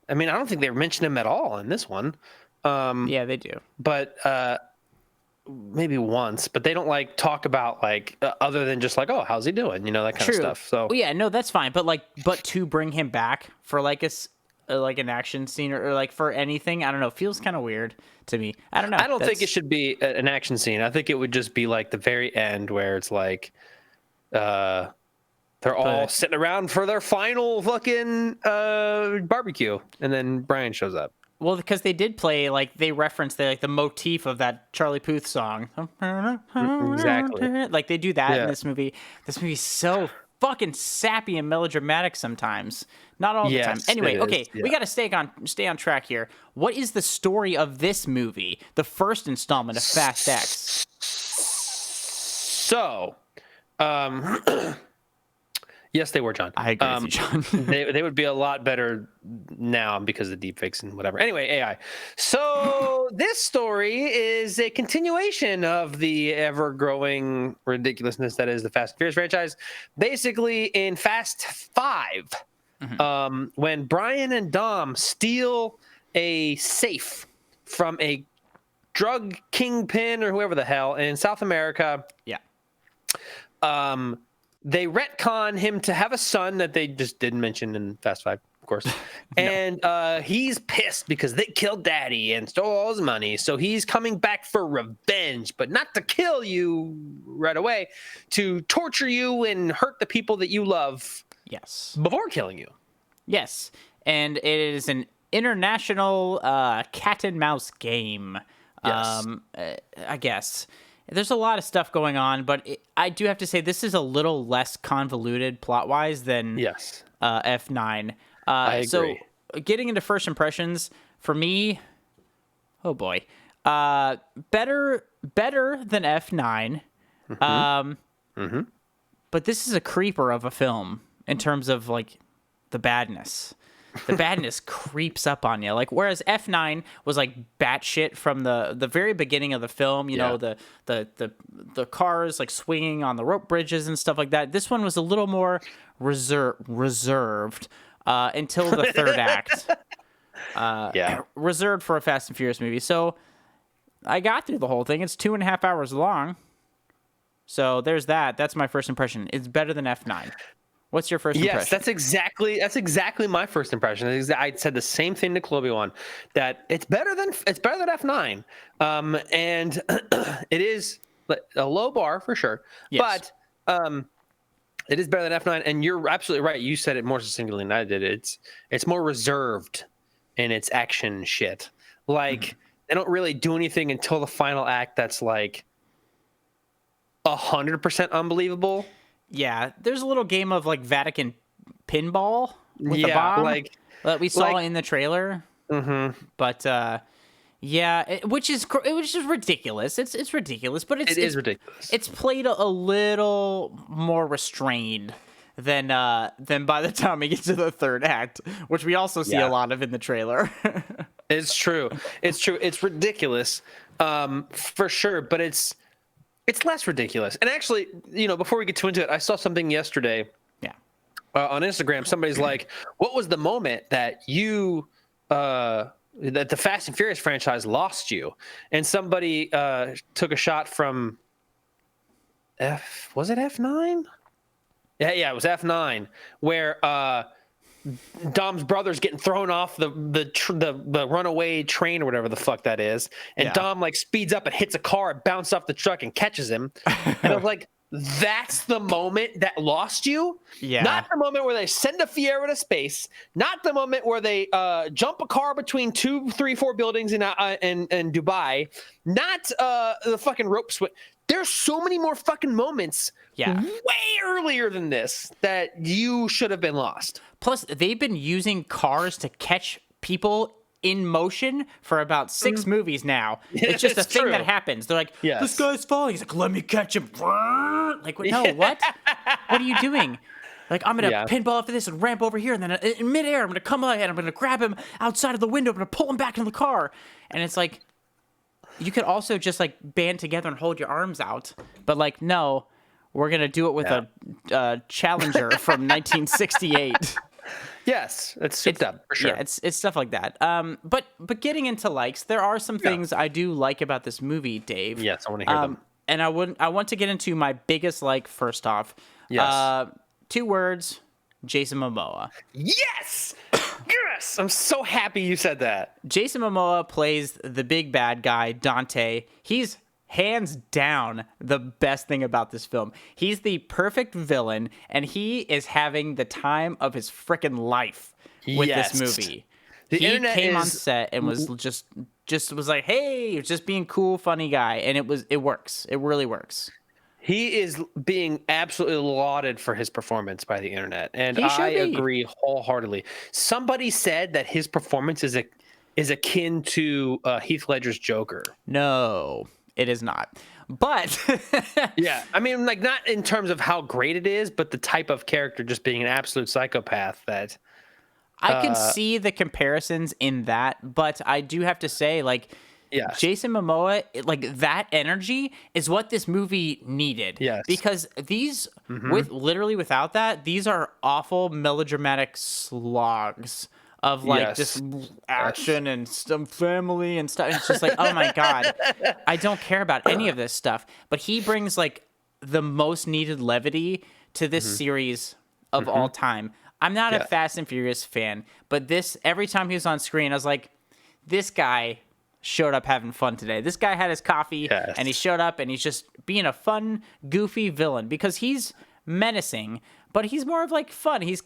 I mean, I don't think they mention him at all in this one. Yeah, they do. But maybe once, but they don't like talk about like other than just like, oh, how's he doing? You know, that kind True. of stuff. So Well, yeah, no, that's fine. But to bring him back for like like an action scene or like for anything, I don't know, feels kind of weird to me. I don't know. I don't think it That's- should be an action scene. I think it would just be like the very end where it's like they're all sitting around for their final fucking barbecue, and then Brian shows up. Well, because they did play, like, they referenced the motif of that Charlie Puth song. Exactly. Like, they do that in Yeah. this movie. This movie's so fucking sappy and melodramatic sometimes. Not all the time. Yes, Anyway, it is, okay, we yeah. got to stay on track here. What is the story of this movie, the first installment of Fast X? So, yes, they were, John. I agree with you, John. they would be a lot better now because of the deepfakes and whatever. Anyway, AI. So this story is a continuation of the ever-growing ridiculousness that is the Fast and Furious franchise. Basically, in Fast 5, when Brian and Dom steal a safe from a drug kingpin or whoever the hell in South America, Yeah. they retcon him to have a son that they just didn't mention in Fast 5, of course. And he's pissed because they killed Daddy and stole all his money. So he's coming back for revenge, but not to kill you right away, to torture you and hurt the people that you love Yes. before killing you. Yes. And it is an international cat and mouse game. Yes. I guess. There's a lot of stuff going on, but I do have to say this is a little less convoluted plot-wise than Yes. F9. I agree. So getting into first impressions, for me, oh boy, better than F9. But this is a creeper of a film in terms of like the badness. The badness creeps up on you. Like, whereas F9 was like batshit from the very beginning of the film, you know, the cars like swinging on the rope bridges and stuff like that. This one was a little more reserved until the third act. Reserved for a Fast and Furious movie. So I got through the whole thing. It's 2.5 hours long. So there's that. That's my first impression. It's better than F9. What's your first impression? Yes, that's exactly my first impression. I said the same thing to Clobiwan, that it's better than F9, and it is a low bar for sure. Yes. But it is better than F9, and you're absolutely right. You said it more succinctly than I did. It's more reserved in its action shit. Like they don't really do anything until the final act. That's like 100% unbelievable. Yeah, there's a little game of like Vatican pinball with a bomb like that we saw in the trailer. But which is ridiculous. It's ridiculous, but it is ridiculous. It's played a little more restrained than by the time we get to the third act, which we also see a lot of in the trailer. It's true. It's ridiculous, for sure. But it's less ridiculous. And actually, before we get too into it, I saw something yesterday. Yeah. On Instagram, somebody's like, "What was the moment that you that the Fast and Furious franchise lost you?" And somebody took a shot from was it F9? Yeah, it was F9, where Dom's brother's getting thrown off the runaway train or whatever the fuck that is, and Dom like speeds up and hits a car and bounces off the truck and catches him. And I was like, that's the moment that lost you? Yeah. Not the moment where they send a Fiero to space, not the moment where they jump a car between 2, 3, 4 buildings in Dubai, not the fucking rope swing. There's so many more fucking moments way earlier than this that you should have been lost. Plus, they've been using cars to catch people in motion for about 6 movies now. It's just a thing that happens. They're like, this guy's falling. He's like, let me catch him. Like, no, what? What are you doing? Like, I'm going to pinball after this and ramp over here. And then in midair, I'm going to come ahead. I'm going to grab him outside of the window. I'm going to pull him back into the car. And it's like, you could also just like band together and hold your arms out. But like, no, we're going to do it with a Challenger from 1968. Yes, it's souped up for sure. Yeah, it's stuff like that. But getting into likes, there are some things I do like about this movie, Dave. Yes, I want to hear them. And I want to get into my biggest like first off. Yes. 2 words: Jason Momoa. Yes, yes. I'm so happy you said that. Jason Momoa plays the big bad guy, Dante. He's hands down the best thing about this film. He's the perfect villain, and he is having the time of his frickin' life with this movie. He came on set and was just was like, hey, just being cool, funny guy, and it works. It really works. He is being absolutely lauded for his performance by the internet, and He should I be. agree wholeheartedly. Somebody said that his performance is akin to Heath Ledger's Joker. No, it is not. But Yeah, I mean, like, not in terms of how great it is, but the type of character just being an absolute psychopath that. I can see the comparisons in that, but I do have to say, like, Yes. Jason Momoa, like, that energy is what this movie needed. Yes. Because these, without that, these are awful melodramatic slogs of, like, Yes. just action and some family and stuff. It's just like, oh my God, I don't care about any of this stuff. But he brings, like, the most needed levity to this series of all time. I'm not a Fast and Furious fan, but this, every time he was on screen, I was like, this guy showed up having fun today. This guy had his coffee and he showed up and he's just being a fun, goofy villain because he's menacing, but he's more of like fun. He's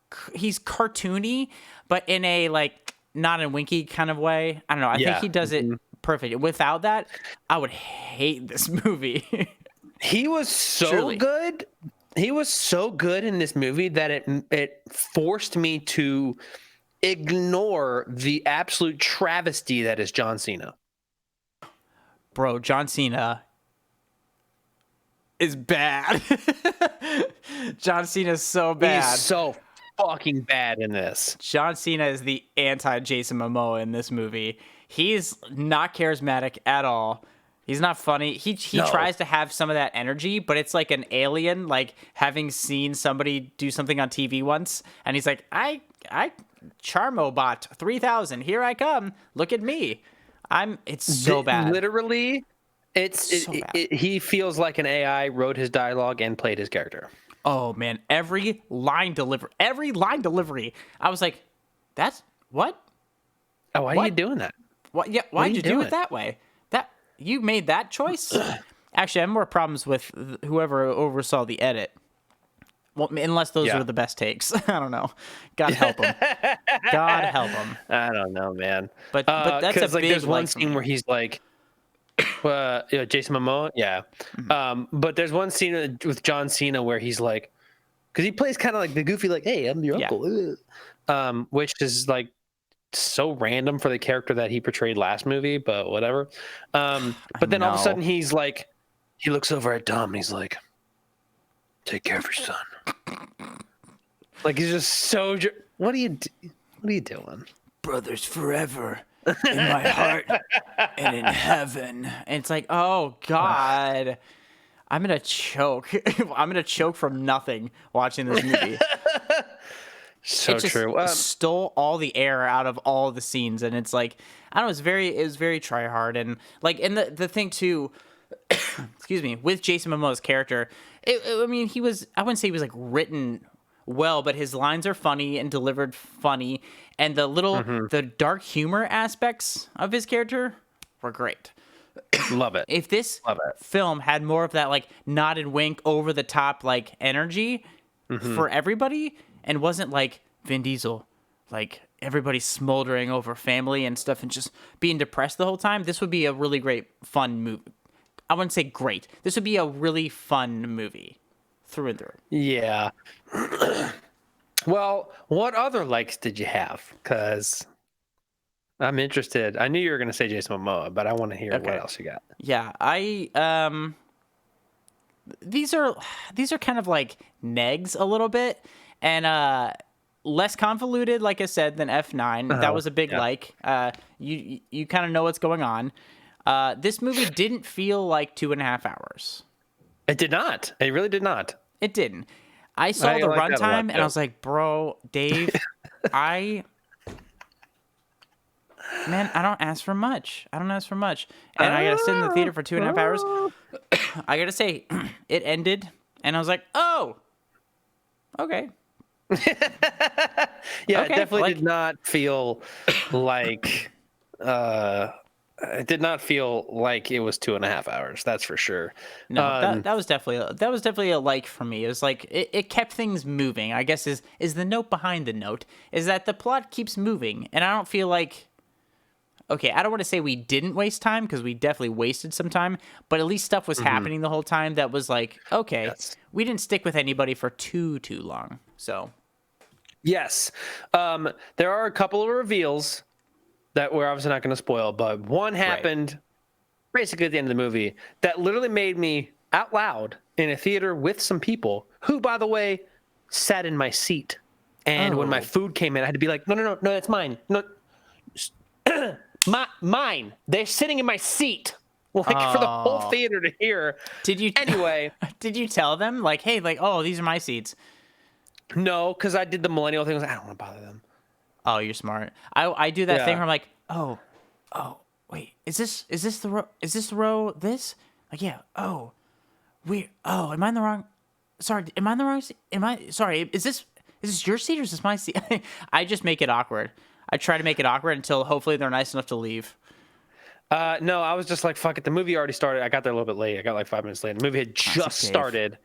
cartoony, but in a like not a winky kind of way. I don't know. I think he does it perfect. Without that, I would hate this movie. He was so Truly. good. He was so good in this movie that it forced me to ignore the absolute travesty that is John Cena. Bro, John Cena is bad. John Cena is so bad. He's so fucking bad in this. John Cena is the anti-Jason Momoa in this movie. He's not charismatic at all. He's not funny. He tries to have some of that energy, but it's like an alien, like having seen somebody do something on TV once, and he's like, I Charmobot 3000, here I come. Look at me. It's so bad. Literally, he feels like an AI wrote his dialogue and played his character. Oh man, every line delivery. I was like, that's what? Oh, why are you doing that? What? Yeah, why'd are you you do doing? it that way? That you made that choice? Actually, I have more problems with whoever oversaw the edit. Well, unless those were the best takes. I don't know. God help him. God help him. I don't know, man. But that's a like, big there's one like for scene me. where he's like, Jason Momoa, yeah. But there's one scene with John Cena where he's like, because he plays kind of like the goofy, like, hey, I'm your uncle, which is like so random for the character that he portrayed last movie, but whatever. But then all of a sudden he's like, he looks over at Dom and he's like, take care of your son. Like, he's just so. What are you doing? Brothers forever in my heart and in heaven. And it's like, oh God, I'm gonna choke. I'm gonna choke from nothing watching this movie. So it just true. Stole all the air out of all the scenes, and it's like, I don't know. It was very try hard, and like, and the thing too. Excuse me, with Jason Momoa's character, I mean, I wouldn't say he was like written well, but his lines are funny and delivered funny, and the dark humor aspects of his character were great. Love it. If this film had more of that like nod and wink over the top like energy for everybody, and wasn't like Vin Diesel, like everybody smoldering over family and stuff and just being depressed the whole time, this would be a really great fun movie. I wouldn't say great. This would be a really fun movie through and through. Yeah. Well, what other likes did you have? Because I'm interested. I knew you were going to say Jason Momoa, but I want to hear what else you got. Yeah, these are kind of like negs a little bit, and less convoluted, like I said, than F9. That was a big like. You kind of know what's going on. This movie didn't feel like 2.5 hours. It did not. It really did not. It didn't. I saw the like that a lot, runtime and too. I was like, bro, Dave, I don't ask for much. And I got to sit in the theater for 2.5 hours. I got to say, it ended and I was like, oh, okay. Yeah, Okay, it definitely like- did not feel like it did not feel like it was 2.5 hours. That's for sure. No, that was definitely a like for me. It was like it kept things moving. I guess is the note behind the note is that the plot keeps moving, and I don't feel like. Okay, I don't want to say we didn't waste time because we definitely wasted some time, but at least stuff was happening the whole time that was like, okay, we didn't stick with anybody for too long. So, yes, there are a couple of reveals that we're obviously not going to spoil, but one happened basically at the end of the movie that literally made me out loud in a theater with some people who, by the way, sat in my seat. And when my food came in, I had to be like, no, that's mine. No, mine. They're sitting in my seat, like for the whole theater to hear. Did you anyway? Did you tell them like, hey, like, oh, these are my seats? No, because I did the millennial thing. I was like, I don't want to bother them. Oh, you're smart. I do that thing where I'm like, oh, wait, is this the row? Is this the row? This? Like, yeah. Oh, am I in the wrong? Sorry, am I in the wrong seat? Sorry? Is this your seat or is this my seat? I just make it awkward. I try to make it awkward until hopefully they're nice enough to leave. No, I was just like, fuck it. The movie already started. I got there a little bit late. I got like 5 minutes late. The movie had just started.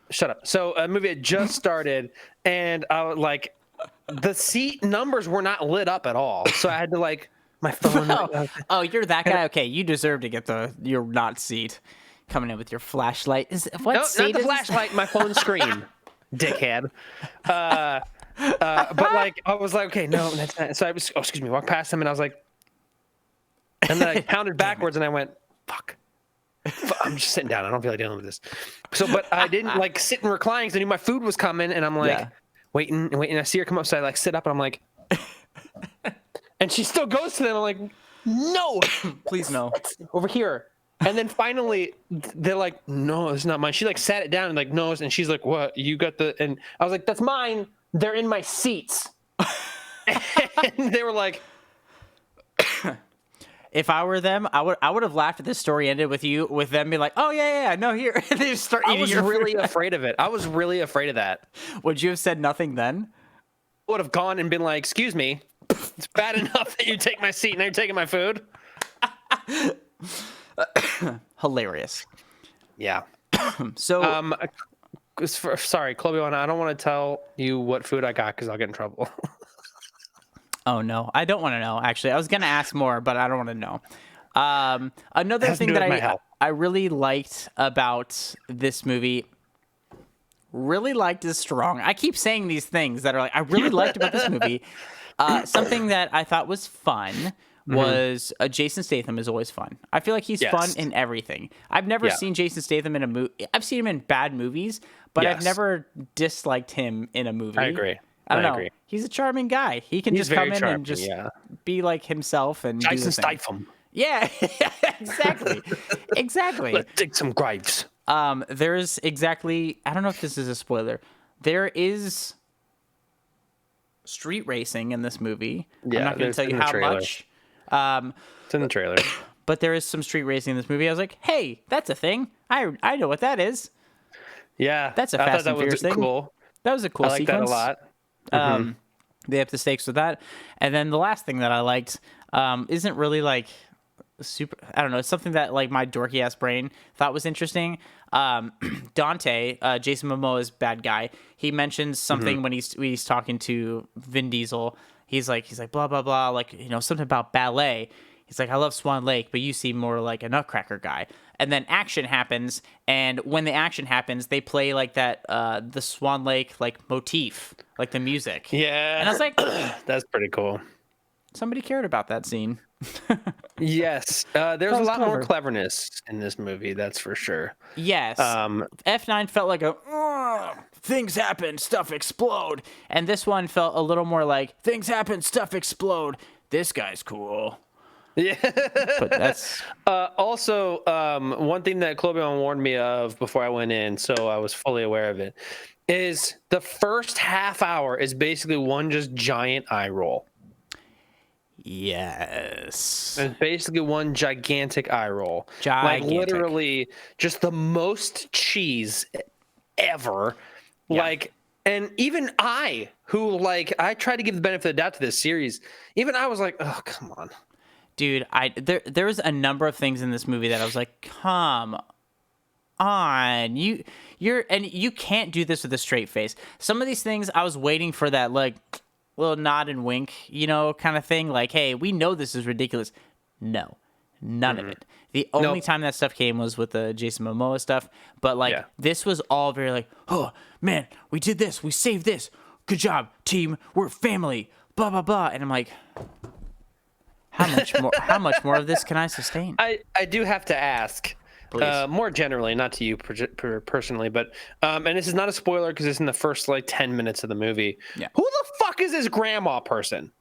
Shut up. So a movie had just started, and I was like, the seat numbers were not lit up at all. So I had to like my phone. Oh, you're that guy. Okay, you deserve to get your not seat. Coming in with your flashlight. Not the flashlight. My phone screen, dickhead. But like I was like, okay, no, that's not. So I was, excuse me, walked past him, and I was like, and then I pounded backwards, and I went, fuck. I'm just sitting down. I don't feel like dealing with this. So, but I didn't like sit and recline because I knew my food was coming, and I'm like waiting. I see her come up, so I like sit up, and I'm like, and she still goes to them. I'm like, no, please no, over here. And then finally, they're like, no, it's not mine. She like sat it down and like, no, and she's like, what? You got the? And I was like, that's mine. They're in my seats. And they were like. If I were them, I would have laughed if this story ended with them being like, "Oh yeah, no, here." They just start eating. I was really afraid of it. I was really afraid of that. Would you have said nothing then? I would have gone and been like, "Excuse me, it's bad enough that you take my seat and now you're taking my food." Hilarious. Yeah. So, sorry, Chloe, I don't want to tell you what food I got because I'll get in trouble. Oh, no. I don't want to know, actually. I was going to ask more, but I don't want to know. Another thing that I really liked about this movie, really liked is strong. I keep saying these things that are like, I really liked about this movie. Something that I thought was fun was Jason Statham is always fun. I feel like he's fun in everything. I've never seen Jason Statham in a movie. I've seen him in bad movies, but I've never disliked him in a movie. I agree. I don't know. He's a charming guy. He can just come in and just be like himself and Jason Statham. Yeah, exactly. Exactly. Let's dig some graves. There's exactly, I don't know if this is a spoiler. There is street racing in this movie. Yeah, I'm not going to tell you how much. It's in the trailer. But there is some street racing in this movie. I was like, hey, that's a thing. I know what that is. Yeah. That's a Fast and Furious thing. Cool. That was a cool sequence. I like that a lot. They up the stakes with that. And then the last thing that I liked isn't really like super, I don't know, it's something that like my dorky ass brain thought was interesting. Dante, Jason Momoa's bad guy, he mentions something when he's talking to Vin Diesel. He's like blah blah blah, like, you know, something about ballet. He's like, I love Swan Lake, but you seem more like a Nutcracker guy. And then action happens, and when the action happens, they play like that, the Swan Lake like motif, like the music. Yeah. And I was like, that's pretty cool. Somebody cared about that scene. Yes. There's a lot more cleverness in this movie, that's for sure. Yes. F9 felt like things happen, stuff explode. And this one felt a little more like things happen, stuff explode. This guy's cool. Yeah. But that's also one thing that Clobion warned me of before I went in, so I was fully aware of it, is the first half hour is basically one just giant eye roll. Yes. It's basically one gigantic eye roll. Gigantic. Like literally just the most cheese ever. Yeah. Like, and even I, who like, I try to give the benefit of the doubt to this series, even I was like, oh, come on. Dude, there was a number of things in this movie that I was like, come on, you can't do this with a straight face. Some of these things I was waiting for that like little nod and wink, kind of thing. Like, hey, we know this is ridiculous. No, none of it. The only time that stuff came was with the Jason Momoa stuff. But like, this was all very like, oh man, we did this, we saved this, good job, team, we're family, blah blah blah. And I'm like, how much more of this can I sustain? I do have to ask. More generally, not to you personally, but and this is not a spoiler because it's in the first like 10 minutes of the movie. Yeah. Who the fuck is this grandma person?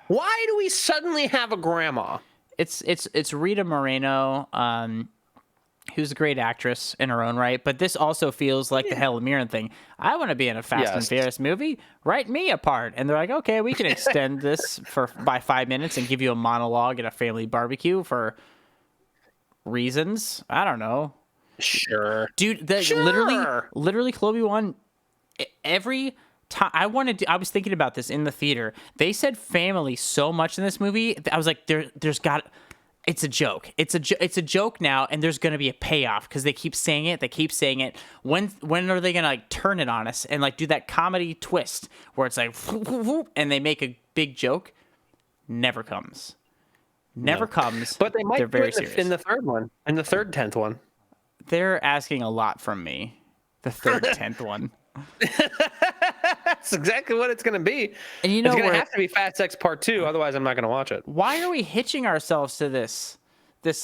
Why do we suddenly have a grandma? It's Rita Moreno, who's a great actress in her own right, but this also feels like the Helen Mirren thing. I want to be in a Fast and Furious movie. Write me a part. And they're like, okay, we can extend this by 5 minutes and give you a monologue at a family barbecue for reasons. I don't know. Sure. Dude, literally Chloe won every time. I was thinking about this in the theater. They said family so much in this movie. I was like, it's a joke. It's a joke now, and there's gonna be a payoff because they keep saying it. When are they gonna like turn it on us and like do that comedy twist where it's like and they make a big joke? Never comes. Never comes. But they might They're do very it serious. in the third one, in the third 10th one. They're asking a lot from me. The third 10th one. That's exactly what it's going to be. And it's going to have to be Fast X Part 2, otherwise I'm not going to watch it. Why are we hitching ourselves to this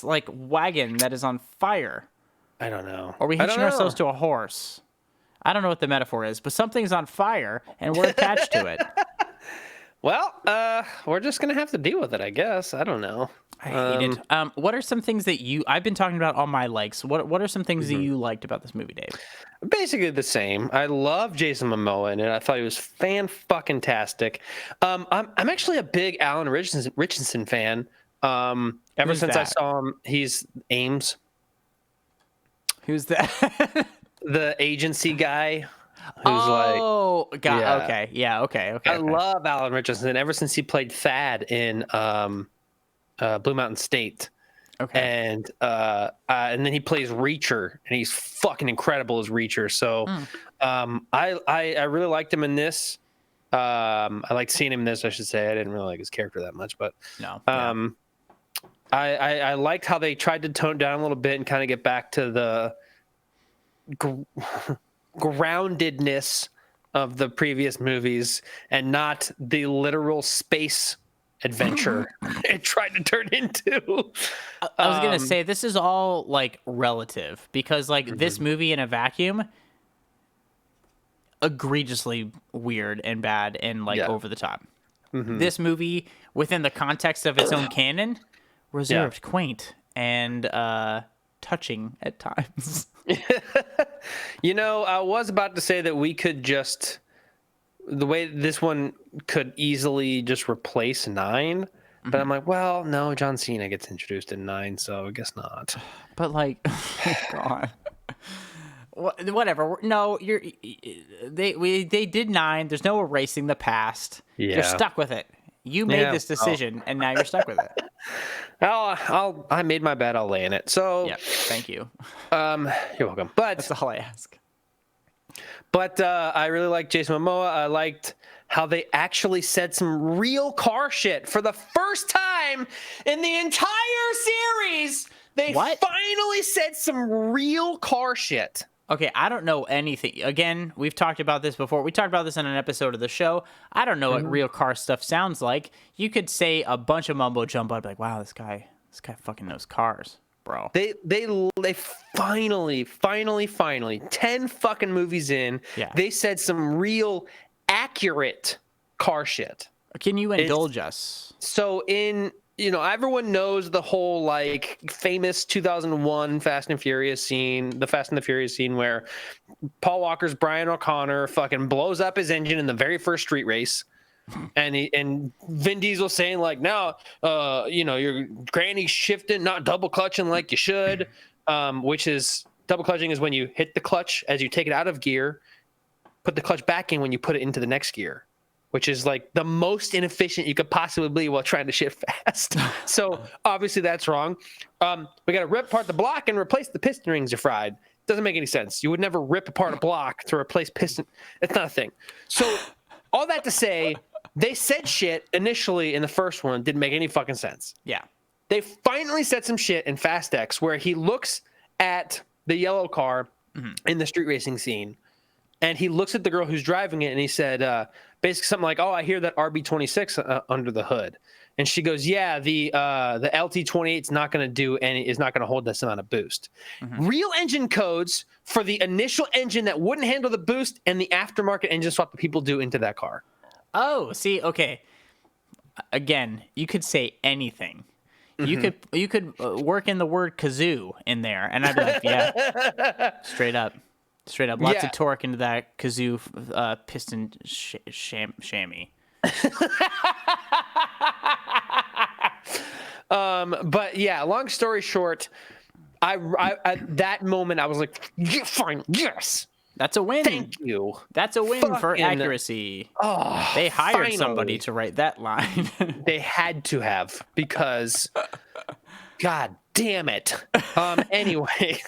like wagon that is on fire? I don't know. Or are we hitching ourselves to a horse? I don't know what the metaphor is, but something's on fire and we're attached to it. Well, we're just going to have to deal with it, I guess. I don't know. I hate it. What are some things that I've been talking about all my likes. What are some things that you liked about this movie, Dave? Basically the same. I love Jason Momoa in it. I thought he was fan-fucking-tastic. I'm actually a big Alan Richardson fan. Ever since I saw him, he's Ames. Who's that? The agency guy. Okay. Yeah, okay. I love Alan Richardson ever since he played Thad in Blue Mountain State. Okay. And then he plays Reacher, and he's fucking incredible as Reacher. So I really liked him in this. I liked seeing him in this, I should say. I didn't really like his character that much, but no. I liked how they tried to tone down a little bit and kind of get back to the groundedness of the previous movies and not the literal space adventure it tried to turn into. I was gonna say this is all like relative because like this movie in a vacuum, egregiously weird and bad and like over the top. This movie within the context of its own canon, reserved, quaint, and touching at times. I was about to say that we could just, the way this one could easily just replace 9, but I'm like, well, no, John Cena gets introduced in 9, so I guess not. But like, God, whatever. No, they did 9. There's no erasing the past. Yeah. You're stuck with it. You made this decision, and now you're stuck with it. I made my bed. I'll lay in it. So yeah, thank you. You're welcome. But that's all I ask. But I really liked Jason Momoa. I liked how they actually said some real car shit for the first time in the entire series. They finally said some real car shit. Okay, I don't know anything. Again, we've talked about this before. We talked about this in an episode of the show. I don't know what real car stuff sounds like. You could say a bunch of mumbo jumbo. I'd be like, wow, this guy fucking knows cars, bro. They finally 10 fucking movies in. Yeah. They said some real accurate car shit. Can you indulge us? So everyone knows the whole like famous 2001 Fast and Furious scene, the Fast and the Furious scene where Paul Walker's Brian O'Connor fucking blows up his engine in the very first street race. And Vin Diesel saying like, now, your granny's shifting, not double clutching like you should, which is double clutching is when you hit the clutch as you take it out of gear, put the clutch back in when you put it into the next gear. which is like the most inefficient you could possibly be while trying to shit fast. So obviously that's wrong. We got to rip apart the block and replace the piston rings are fried. Doesn't make any sense. You would never rip apart a block to replace piston. It's not a thing. So all that to say, they said shit initially in the first one. Didn't make any fucking sense. Yeah. They finally said some shit in Fast X where he looks at the yellow car in the street racing scene, and he looks at the girl who's driving it, and he said basically something like, "Oh, I hear that RB26 under the hood," and she goes, "Yeah, the LT28 is not going to hold this amount of boost." Real engine codes for the initial engine that wouldn't handle the boost and the aftermarket engine swap that people do into that car. Oh, see, okay. Again, you could say anything. You could work in the word kazoo in there, and I'd be like, yeah, straight up, lots of torque into that kazoo piston chamois. But yeah, long story short, I at that moment I was like, yeah, fine, yes, That's a win. thank you. That's a win for accuracy. Oh, They hired finally. somebody to write that line. They had to have, because God damn it. Anyway,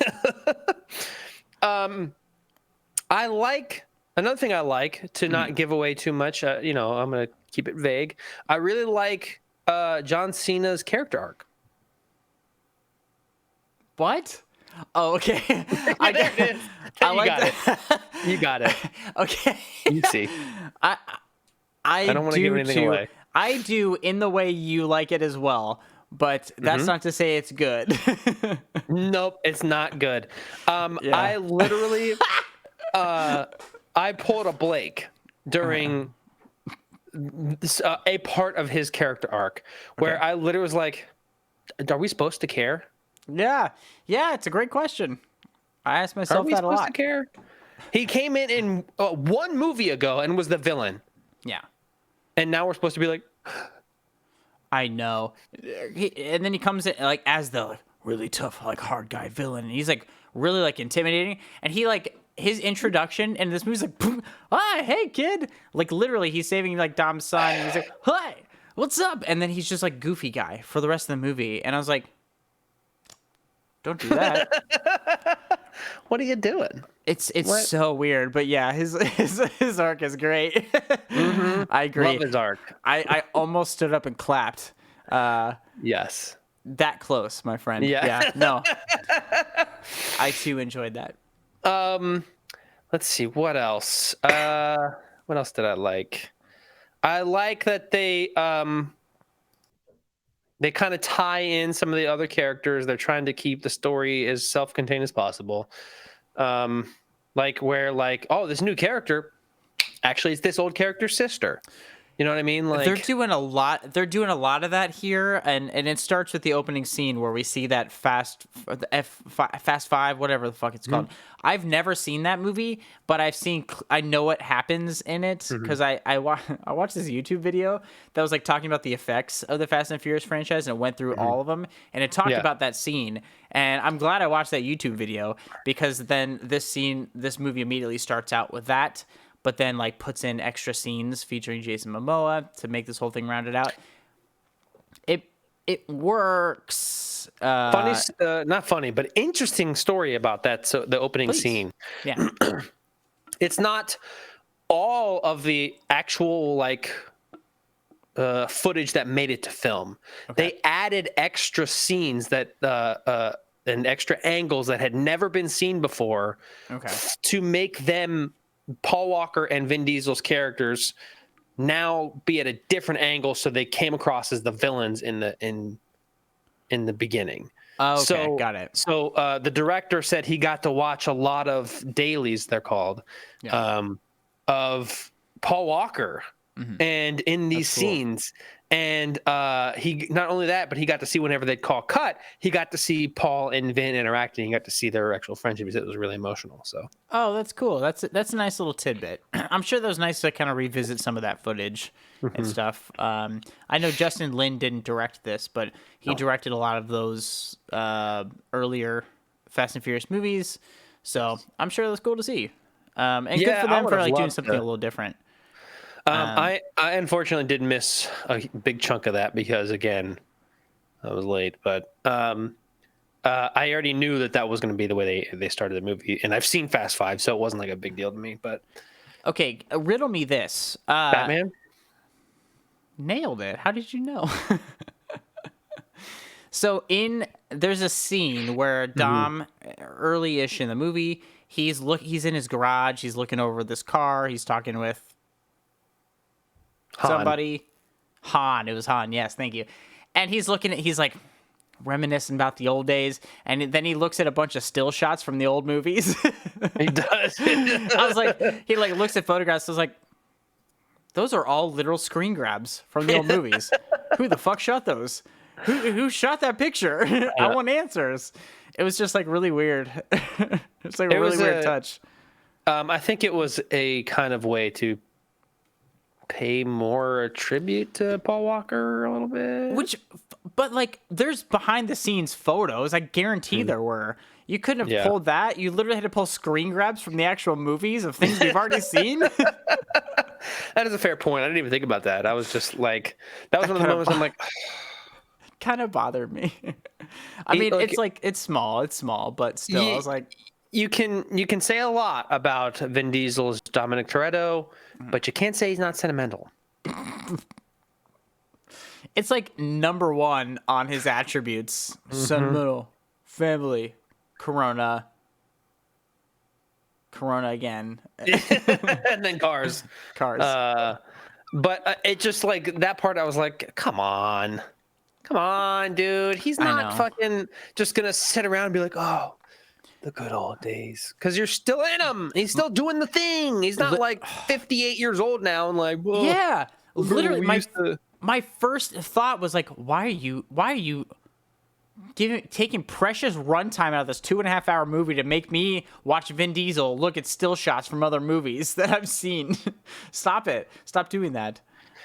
I like another thing I like to not give away too much. I'm gonna keep it vague. I really like John Cena's character arc. What? Oh, okay. I got it. You got it. Okay. You see. I don't want to give anything away. I do in the way you like it as well, but that's not to say it's good. Nope, it's not good. I literally, I pulled a Blake during a part of his character arc where I literally was like, "Are we supposed to care? Yeah, it's a great question. I ask Are myself we that a supposed lot. to care?" He came in one movie ago and was the villain, Yeah. and now we're supposed to be like, I know. And then he comes in like as the really tough, like hard guy villain, and he's like really like intimidating. And he like his introduction in this movie's like, "Hi, hey kid!" Like literally, he's saving like Dom's son, and he's like, "Hi, what's up?" And then he's just like goofy guy for the rest of the movie. And I was like, "Don't do that." "What are you doing?" It's so weird, but yeah, his arc is great. I agree. Love his arc. I almost stood up and clapped. Yes. That close, my friend. Yeah. No. I too enjoyed that. Let's see, what else? What else did I like? I like that they kind of tie in some of the other characters. They're trying to keep the story as self-contained as possible. Oh, this new character, actually it's this old character's sister. You know what I mean? Like They're doing a lot of that here, and it starts with the opening scene where we see that Fast Five, whatever the fuck it's called. I've never seen that movie, but I know what happens in it because I watched this YouTube video that was like talking about the effects of the Fast and Furious franchise, and it went through all of them, and it talked about that scene. And I'm glad I watched that YouTube video, because then this movie immediately starts out with that, but then like puts in extra scenes featuring Jason Momoa to make this whole thing rounded out. It works. funny, not funny, but interesting story about that. So the opening scene. Yeah. It's not all of the actual like footage that made it to film. Okay. They added extra scenes that and extra angles that had never been seen before to make them, Paul Walker and Vin Diesel's characters, now be at a different angle, so they came across as the villains in the beginning. Oh, okay, so, got it. So the director said he got to watch a lot of dailies, they're called, of Paul Walker, and in these scenes. And he not only that, but he got to see whenever they'd call cut, he got to see Paul and Vin interacting. He got to see their actual friendship. He said it was really emotional. So that's cool. That's a nice little tidbit. I'm sure that was nice to kind of revisit some of that footage and stuff. I know Justin Lin didn't direct this, but he directed a lot of those earlier Fast and Furious movies. So I'm sure that's cool to see. And good for them for like doing something a little different. I unfortunately did miss a big chunk of that because again, I was late. But I already knew that was going to be the way they started the movie, and I've seen Fast Five, so it wasn't like a big deal to me. But Okay, riddle me this. Batman. Nailed it. How did you know? So there's a scene where Dom, early-ish in the movie, he's in his garage, he's looking over this car, he's talking with somebody. Han. It was Han. Yes, thank you. And he's like reminiscing about the old days, and then he looks at a bunch of still shots from the old movies. He does. I was like, he like looks at photographs. I was like, those are all literal screen grabs from the old movies. Who the fuck shot those? Who shot that picture? I want answers. It was just like really weird. It's like a really weird touch. I think it was a kind of way to pay more tribute to Paul Walker a little bit. But like, there's behind the scenes photos. I guarantee there were. You couldn't have pulled that. You literally had to pull screen grabs from the actual movies of things we've already seen. That is a fair point. I didn't even think about that. I was just like, that was one of the moments I'm like, kind of bothered me. I mean, it's small, but still, I was like, you can say a lot about Vin Diesel's Dominic Toretto, but you can't say he's not sentimental. It's like number one on his attributes: sentimental, family, Corona again, and then cars. But it just like that part, I was like, come on, dude. He's not fucking just gonna sit around and be like, oh, the good old days, because you're still in him. He's still doing the thing. He's not like 58 years old now and like, whoa, yeah. Literally, my first thought was like, why are you taking precious runtime out of this 2.5 hour movie to make me watch Vin Diesel look at still shots from other movies that I've seen? Stop it. Stop doing that.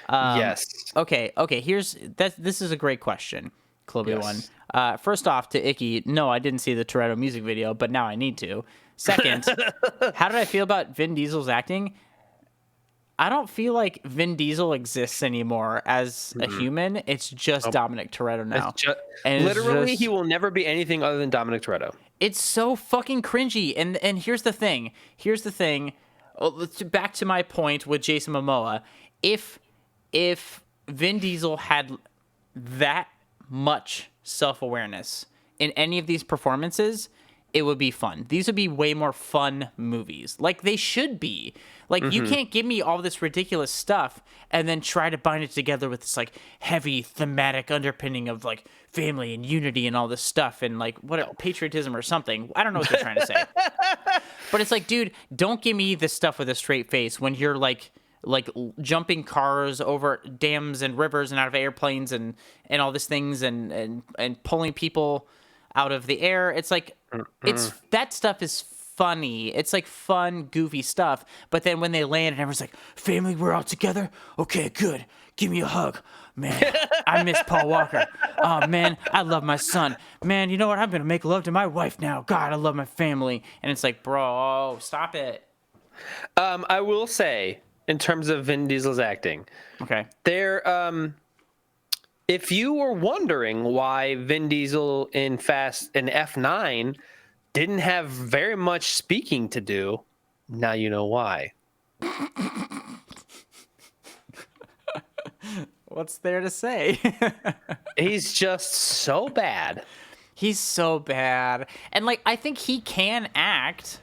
Yes. Okay. This is a great question, Clovey one. First off, to Icky, no, I didn't see the Toretto music video, but now I need to. Second, how did I feel about Vin Diesel's acting? I don't feel like Vin Diesel exists anymore as a human. It's just Dominic Toretto now. Literally, he will never be anything other than Dominic Toretto. It's so fucking cringy. And here's the thing. Back to my point with Jason Momoa. If Vin Diesel had that much self-awareness in any of these performances, it would be fun. These would be way more fun movies. Like they should be. Like you can't give me all this ridiculous stuff and then try to bind it together with this like heavy thematic underpinning of like family and unity and all this stuff and like patriotism or something. I don't know what they're trying to say. But it's like, dude, don't give me this stuff with a straight face when you're like jumping cars over dams and rivers and out of airplanes and all these things and pulling people out of the air. It's like that stuff is funny. It's like fun, goofy stuff. But then when they land and everyone's like, family, we're all together? Okay, good. Give me a hug. Man, I miss Paul Walker. Oh, man, I love my son. Man, you know what? I'm going to make love to my wife now. God, I love my family. And it's like, bro, stop it. I will say, in terms of Vin Diesel's acting, okay, if you were wondering why Vin Diesel in F9 didn't have very much speaking to do, now you know why. What's there to say? He's just so bad. He's so bad. And like, I think he can act.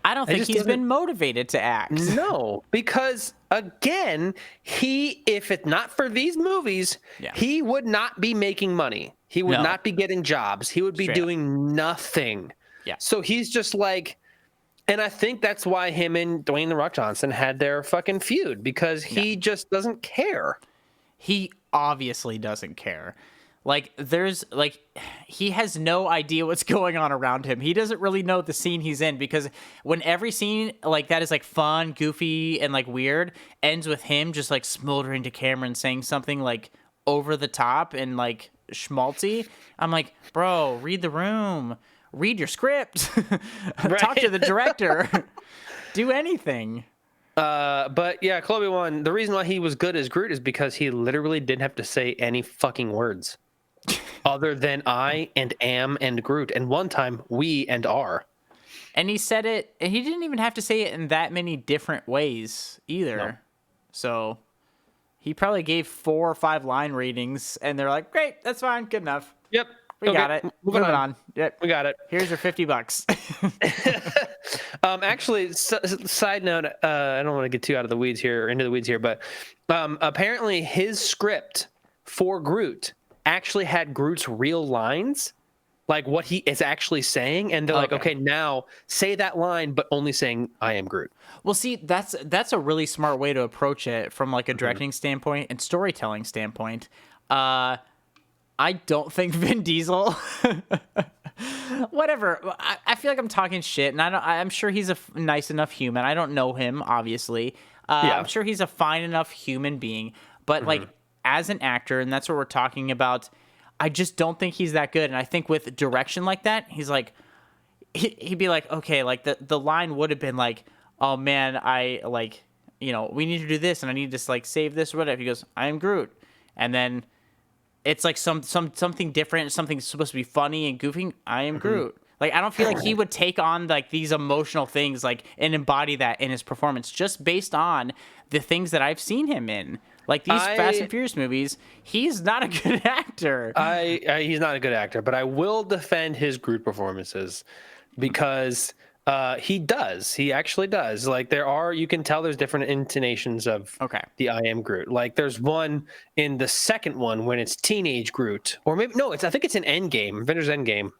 I don't think he's been motivated to act. No, because again, if it's not for these movies, he would not be making money. He would not be getting jobs. He would be doing nothing. Yeah. So he's just like, and I think that's why him and Dwayne The Rock Johnson had their fucking feud, because he just doesn't care. He obviously doesn't care. Like, he has no idea what's going on around him. He doesn't really know the scene he's in, because when every scene like that is like fun, goofy, and like weird, ends with him just like smoldering to camera and saying something like over the top and like schmaltzy, I'm like, bro, read the room. Read your script. Talk to the director. Do anything. But yeah, Chloe one. The reason why he was good as Groot is because he literally didn't have to say any fucking words, other than I and am and Groot, and one time we and are. And he said it, and he didn't even have to say it in that many different ways either. No. So he probably gave 4 or 5 line ratings, and they're like, "Great, that's fine, good enough. Yep. We got it. Moving on. Yep, We got it. Here's your $50." Actually, side note, I don't want to get too out of the weeds here or into the weeds here, but apparently his script for Groot actually had Groot's real lines, like what he is actually saying, and they're like, okay, now say that line, but only saying "I am Groot." Well, see, that's a really smart way to approach it from like a directing standpoint and storytelling standpoint. I don't think Vin Diesel. Whatever. I feel like I'm talking shit, and I'm sure he's a nice enough human. I don't know him, obviously. I'm sure he's a fine enough human being, but like as an actor, and that's what we're talking about. I just don't think he's that good. And I think with direction like that, he's like, he'd be like, okay, like the line would have been like, oh man, I like, we need to do this, and I need to like save this or whatever. He goes, "I am Groot," and then it's like something different, something supposed to be funny and goofy. "I am Groot." Like, I don't feel like he would take on like these emotional things like and embody that in his performance just based on the things that I've seen him in. Like these Fast and Furious movies, he's not a good actor. He's not a good actor, but I will defend his Groot performances because he does. He actually does. Like you can tell there's different intonations of the "I am Groot." Like there's one in the second one when it's teenage Groot, or maybe no, I think it's an Endgame, Avengers Endgame,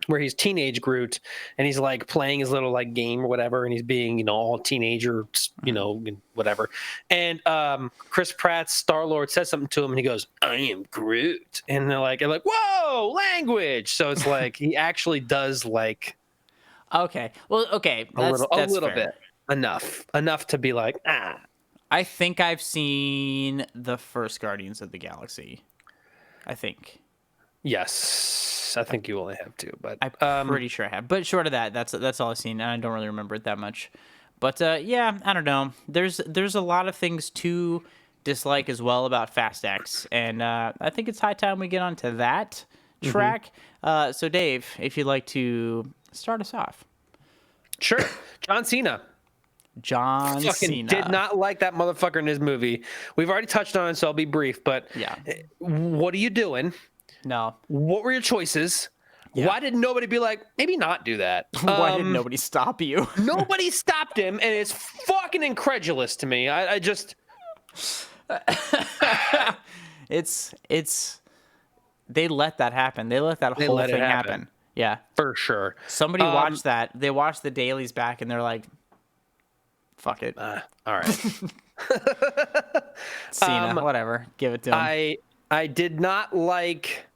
where he's teenage Groot and he's like playing his little like game or whatever, and he's being all teenager, whatever. And Chris Pratt's Star-Lord says something to him, and he goes, "I am Groot," and they're like, "Whoa, language!" So it's like he actually does like. Okay. Well, okay. That's a little fair. bit. Enough to be like, ah. I think I've seen the first Guardians of the Galaxy. I think. Yes, I think you only have 2, but I'm pretty sure I have. But short of that, that's all I've seen, and I don't really remember it that much. But yeah, I don't know. There's a lot of things to dislike as well about Fast X, and I think it's high time we get onto that track. So Dave, if you'd like to start us off. Sure. John Cena. Cena did not like that motherfucker in his movie. We've already touched on it, so I'll be brief. But yeah, what are you doing? No. What were your choices? Yeah. Why did nobody be like, maybe not do that? Why did nobody stop you? Nobody stopped him, and it's fucking incredulous to me. I just. It's. They let that happen. They let that whole thing happen. Yeah, for sure. Somebody watched that. They watched the dailies back, and they're like, "Fuck it." All right. Cena, whatever. Give it to him. I did not like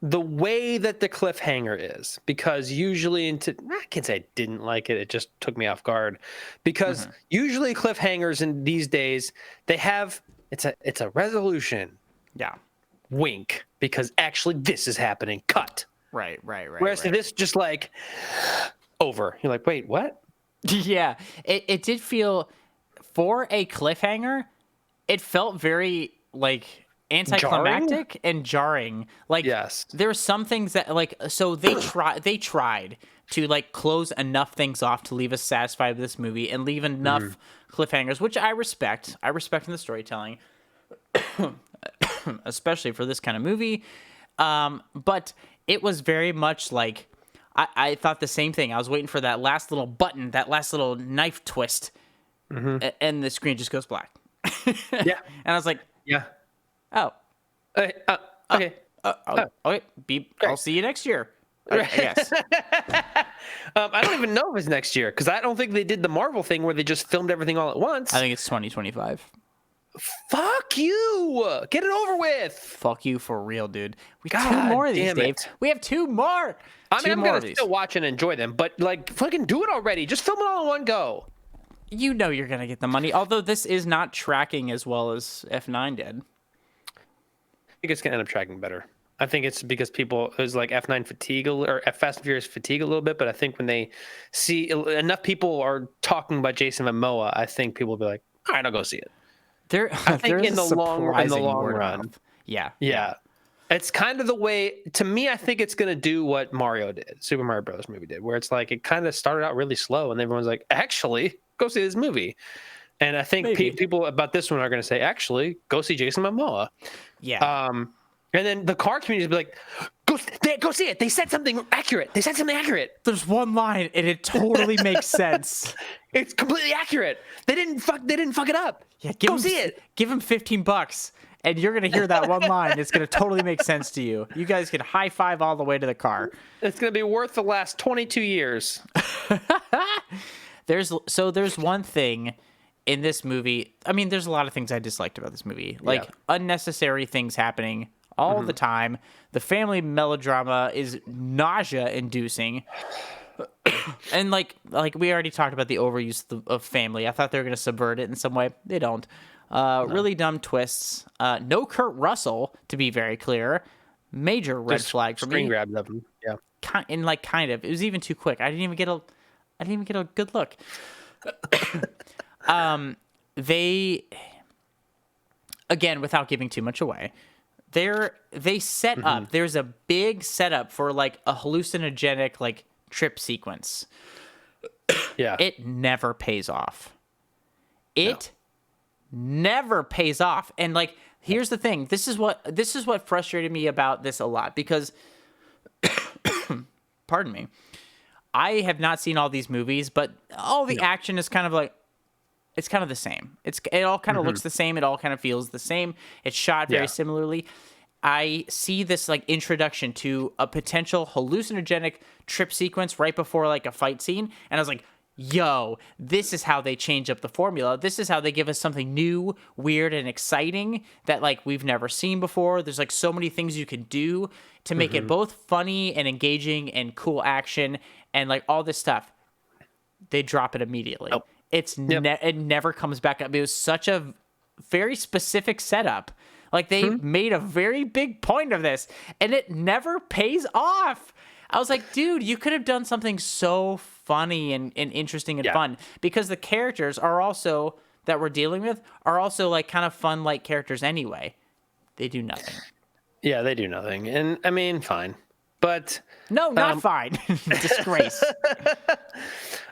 the way that the cliffhanger is, because usually I can't say I didn't like it. It just took me off guard, because usually cliffhangers in these days, they have it's a resolution. Yeah. Wink, because actually this is happening. Cut. Right. Whereas this just like over. You're like, wait, what? Yeah, it did feel, for a cliffhanger, it felt very like anticlimactic and jarring. Like, yes, there were some things that like, so they tried to like close enough things off to leave us satisfied with this movie and leave enough cliffhangers, which I respect. I respect in the storytelling, especially for this kind of movie. But it was very much like, I thought the same thing. I was waiting for that last little button, that last little knife twist, and the screen just goes black. Yeah. And I was like, yeah. Oh. Okay. Okay. Beep. I'll see you next year. I guess. I don't even know if it's next year, because I don't think they did the Marvel thing where they just filmed everything all at once. I think it's 2025. Fuck you! Get it over with. Fuck you for real, dude. We God have 2 more of these, damn Dave. it. We have 2 more. I mean, I'm gonna still watch and enjoy them, but like, fucking do it already. Just film it all in one go. You know you're gonna get the money. Although this is not tracking as well as F9 did. I think it's gonna end up tracking better. I think it's because it was like F9 fatigue or Fast and Furious fatigue a little bit. But I think when they see enough people are talking about Jason Momoa, I think people will be like, all right, I'll go see it. I think in the long run, yeah. It's kind of the way, to me, I think it's going to do what Mario did, Super Mario Bros. Movie did, where it's like it kind of started out really slow and everyone's like, actually, go see this movie. And I think people about this one are going to say, actually, go see Jason Momoa. Yeah. And then the car community will be like, go see it. They said something accurate. There's one line and it totally makes sense. It's completely accurate. They didn't fuck it up. Yeah, go see it. Give him $15 and you're going to hear that one line. It's going to totally make sense to you. You guys can high five all the way to the car. It's going to be worth the last 22 years. There's one thing in this movie. I mean, there's a lot of things I disliked about this movie. Like unnecessary things happening all the time. The family melodrama is nausea-inducing. And like we already talked about the overuse of family. I thought they were going to subvert it in some way. They don't. Really dumb twists. No Kurt Russell, to be very clear. Major red flag for me. Screen grabs of him. Yeah. Kind of. It was even too quick. I didn't even get a good look. They, again, without giving too much away, they set up. There's a big setup for like a hallucinogenic like trip sequence. Yeah. It never pays off. It never pays off. And like, here's the thing. This is what frustrated me about this a lot because, pardon me, I have not seen all these movies, but all the action is kind of like, it's kind of the same. It all kind of looks the same. It all kind of feels the same. It's shot very similarly. I see this like introduction to a potential hallucinogenic trip sequence right before like a fight scene. And I was like, yo, this is how they change up the formula. This is how they give us something new, weird, and exciting that like we've never seen before. There's like so many things you can do to make it both funny and engaging and cool action and like all this stuff. They drop it immediately. Oh. It never comes back up. It was such a very specific setup. Like they made a very big point of this and it never pays off. I was like, dude, you could have done something so funny and interesting and fun because the characters are also that we're dealing with are also like kind of fun like characters anyway. They do nothing. Yeah, they do nothing. And I mean, fine. But no, not fine. Disgrace.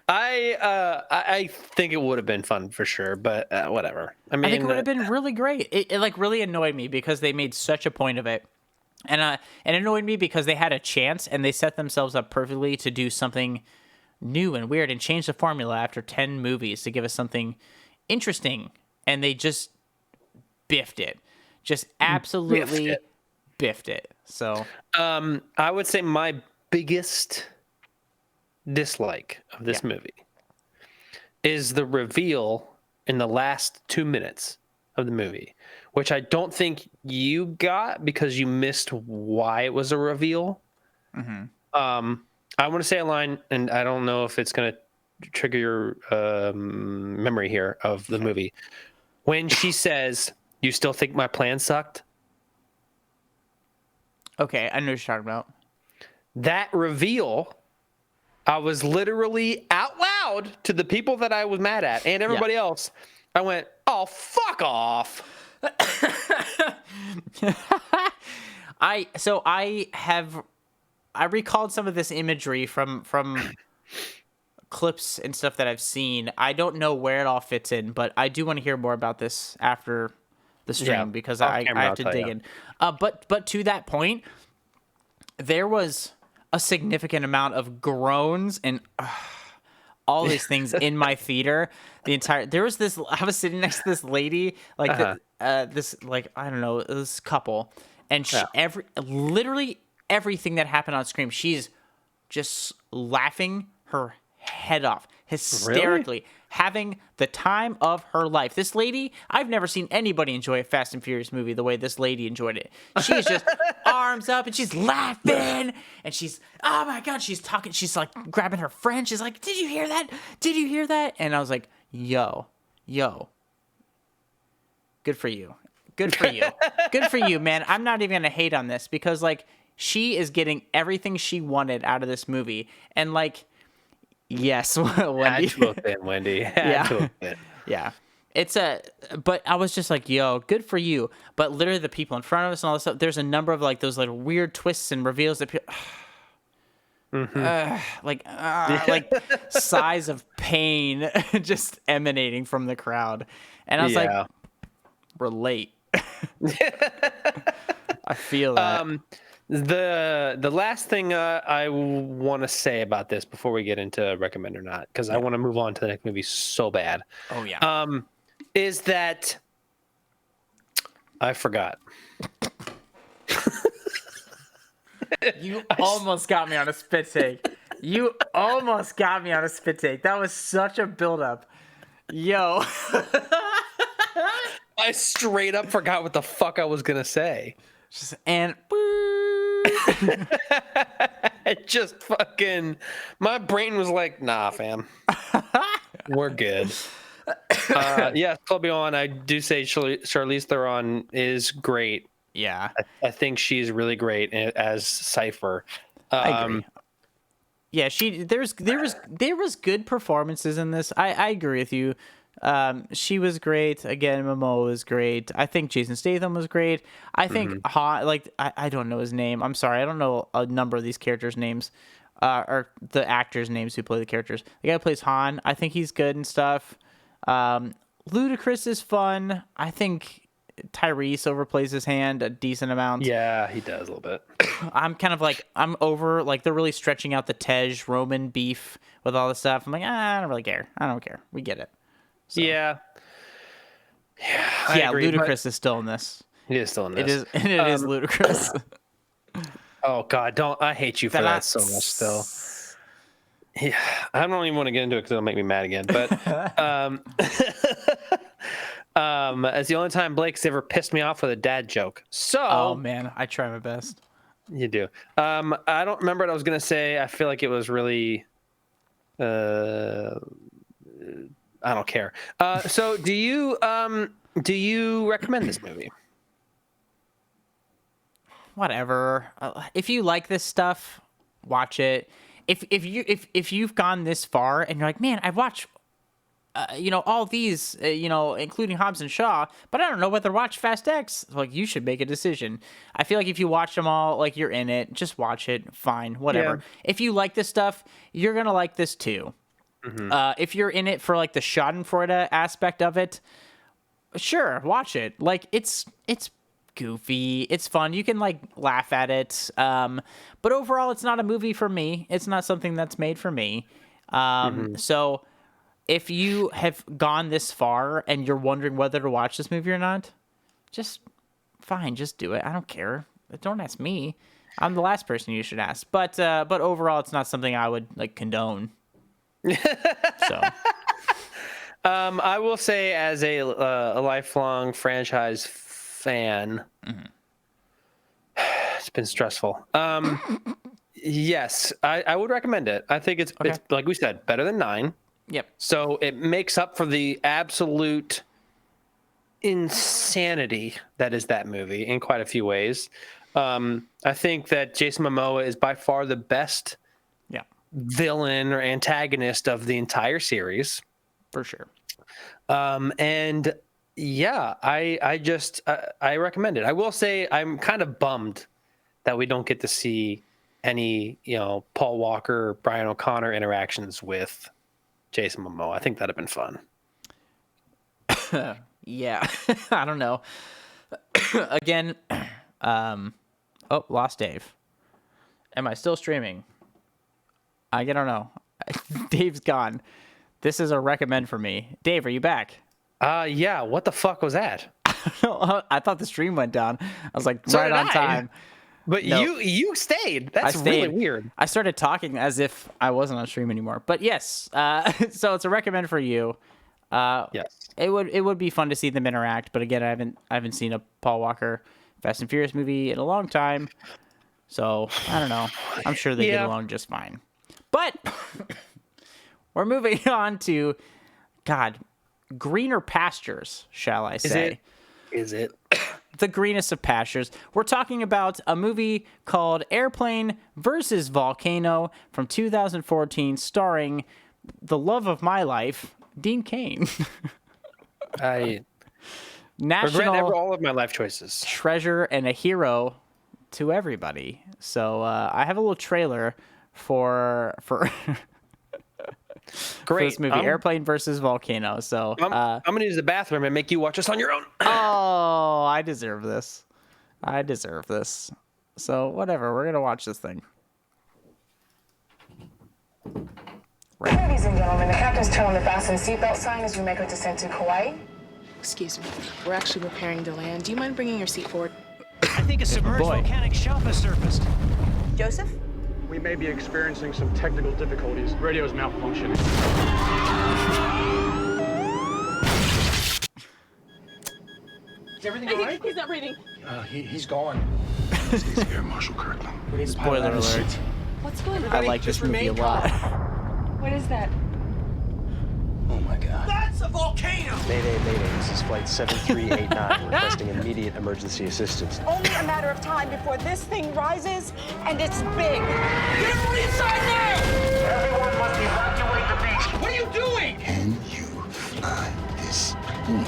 I think it would have been fun for sure, but whatever. I mean, I think it would have been really great. It like really annoyed me because they made such a point of it. And it annoyed me because they had a chance and they set themselves up perfectly to do something new and weird and change the formula after 10 movies to give us something interesting. And they just biffed it. Just absolutely biffed it. So I would say my biggest dislike of this movie is the reveal in the last 2 minutes of the movie, which I don't think you got because you missed why it was a reveal. I want to say a line, and I don't know if it's going to trigger your memory here of the movie. When she says, "You still think my plan sucked?" Okay, I know what you're talking about. That reveal, I was literally out loud to the people that I was mad at and everybody else. I went, "Oh, fuck off." I recalled some of this imagery from clips and stuff that I've seen. I don't know where it all fits in, but I do want to hear more about this after the stream because I have to dig in. But to that point, there was a significant amount of groans and all these things in my theater. There was this. I was sitting next to this lady, like this, like I don't know, this couple, and she, literally everything that happened on screen, she's just laughing her head off, hysterically, having the time of her life. This lady, I've never seen anybody enjoy a Fast and Furious movie the way this lady enjoyed it. She's just arms up and she's laughing and she's, oh my God, she's talking. She's like grabbing her friend. She's like, did you hear that? Did you hear that? And I was like, yo, good for you. Good for you. Good for you, man. I'm not even gonna hate on this because like she is getting everything she wanted out of this movie, and like, yes, Wendy. Had to have been Wendy. Had to have been. Yeah. But I was just like, yo, good for you. But literally the people in front of us and all this stuff, there's a number of like those little weird twists and reveals that people, like sighs of pain just emanating from the crowd. And I was like, relate. I feel that. The last thing I want to say about this before we get into recommend or not, because I want to move on to the next movie so bad. Oh yeah. Is that I forgot. You almost got me on a spit take. That was such a buildup. Yo. I straight up forgot what the fuck I was gonna say. And just fucking my brain was like, nah, fam. We're good. Yeah, Chloe on. I do say Charlize Theron is great. Yeah. I think she's really great as Cypher. I agree. Yeah, there was good performances in this. I agree with you. She was great. Again, Momoa was great. I think Jason Statham was great. I think I don't know his name. I'm sorry. I don't know a number of these characters' names. Or the actors' names who play the characters. The guy who plays Han, I think he's good and stuff. Ludacris is fun. I think Tyrese overplays his hand a decent amount. Yeah, he does a little bit. I'm kind of like, I'm over, like, they're really stretching out the Tej Roman beef with all this stuff. I'm like, I don't really care. I don't care. We get it. So. Yeah. Yeah, agree, Ludacris is still in this. He is still in this. It is Ludacris. Oh, God, I hate you for that so much still. Yeah, I don't even want to get into it because it'll make me mad again. But it's the only time Blake's ever pissed me off with a dad joke. So, oh man, I try my best. You do. I don't remember what I was gonna say. I feel like it was really. I don't care. So, do you recommend this movie? Whatever. If you like this stuff, watch it. If you've gone this far and you're like, man, I've watched, all these, including Hobbs and Shaw, but I don't know whether to watch Fast X. Like, you should make a decision. I feel like if you watch them all, like you're in it, just watch it. Fine, whatever. Yeah. If you like this stuff, you're gonna like this too. Mm-hmm. If you're in it for like the Schadenfreude aspect of it, sure, watch it. Like it's goofy, it's fun, you can like laugh at it, but overall it's not a movie for me. It's not something that's made for me. So if you have gone this far and you're wondering whether to watch this movie or not, just do it. I don't care. Don't ask me. I'm the last person you should ask. But overall it's not something I would like condone. So I will say, as a lifelong franchise fan, it's been stressful. Yes, I would recommend it. I think it's like we said, better than 9. Yep. So it makes up for the absolute insanity that is that movie in quite a few ways. I think that Jason Momoa is by far the best villain or antagonist of the entire series. For sure. And yeah, I recommend it. I will say I'm kind of bummed that we don't get to see any, Paul Walker, Brian O'Connor interactions with Jason Momoa. I think that'd have been fun. Yeah. I don't know. Again, lost Dave. Am I still streaming? I don't know. Dave's gone. This is a recommend for me. Dave, are you back? Yeah. What the fuck was that? I thought the stream went down. I was like, so right on time. But no. you stayed. That's really weird. I started talking as if I wasn't on stream anymore. But yes, so it's a recommend for you. Yes. It would be fun to see them interact. But again, I haven't seen a Paul Walker Fast and Furious movie in a long time. So I don't know. I'm sure they get along just fine. But we're moving on to, God, greener pastures, shall I say? Is it? the greenest of pastures. We're talking about a movie called Airplane versus Volcano from 2014, starring the love of my life, Dean Cain. I National regret all of my life choices. treasure and a hero to everybody. So I have a little trailer for Great. this movie, Airplane versus Volcano. So I'm gonna use the bathroom and make you watch this on your own. oh, I deserve this. So whatever, we're gonna watch this thing. Ladies and gentlemen, the captain's telling the fasten seatbelt sign as we make our descent to Kauai. Excuse me. We're actually preparing to land. Do you mind bringing your seat forward? I think a submerged volcanic shelf has surfaced. Joseph? We may be experiencing some technical difficulties. Radio's malfunctioning. Is everything all right? He's not breathing. He's gone. He's Air Marshal Kirkland. We need to Spoiler pilot out of the alert. seat. What's going on? I like this movie a lot. What is that? Oh my God. That's a volcano! Mayday, mayday. This is flight 7389 requesting immediate emergency assistance. Only a matter of time before this thing rises, and it's big. Get everybody inside now! Everyone must evacuate the beach. What are you doing? Can you fly this plane?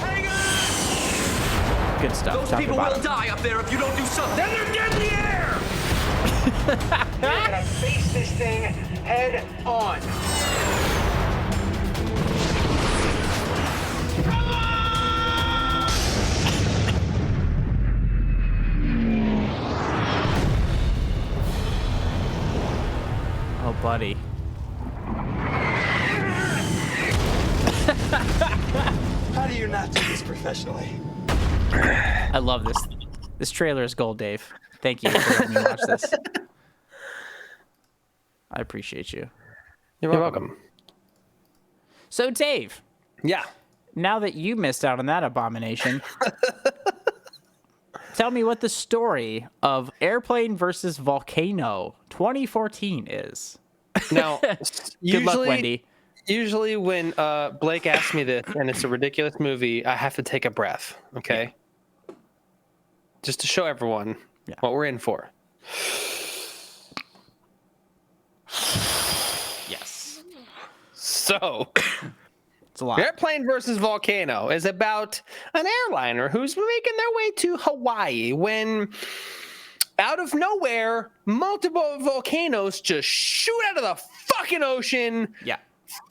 Hang on! Good stuff. Those Top to people will bottom. die up there if you don't do something. Then they're dead in the air! We're gonna face this thing head on. Oh, buddy. How do you not do this professionally? I love this. This trailer is gold, Dave. Thank you for letting me watch this. I appreciate you. You're welcome. So, Dave, Yeah. now that you missed out on that abomination, tell me what the story of Airplane versus Volcano 2014 is. Now, Good luck, Wendy. Usually when Blake asks me this and it's a ridiculous movie, I have to take a breath, okay? Just to show everyone what we're in for. Yes. So, It's a lot. Airplane versus Volcano is about an airliner who's making their way to Hawaii when out of nowhere, multiple volcanoes just shoot out of the fucking ocean. Yeah.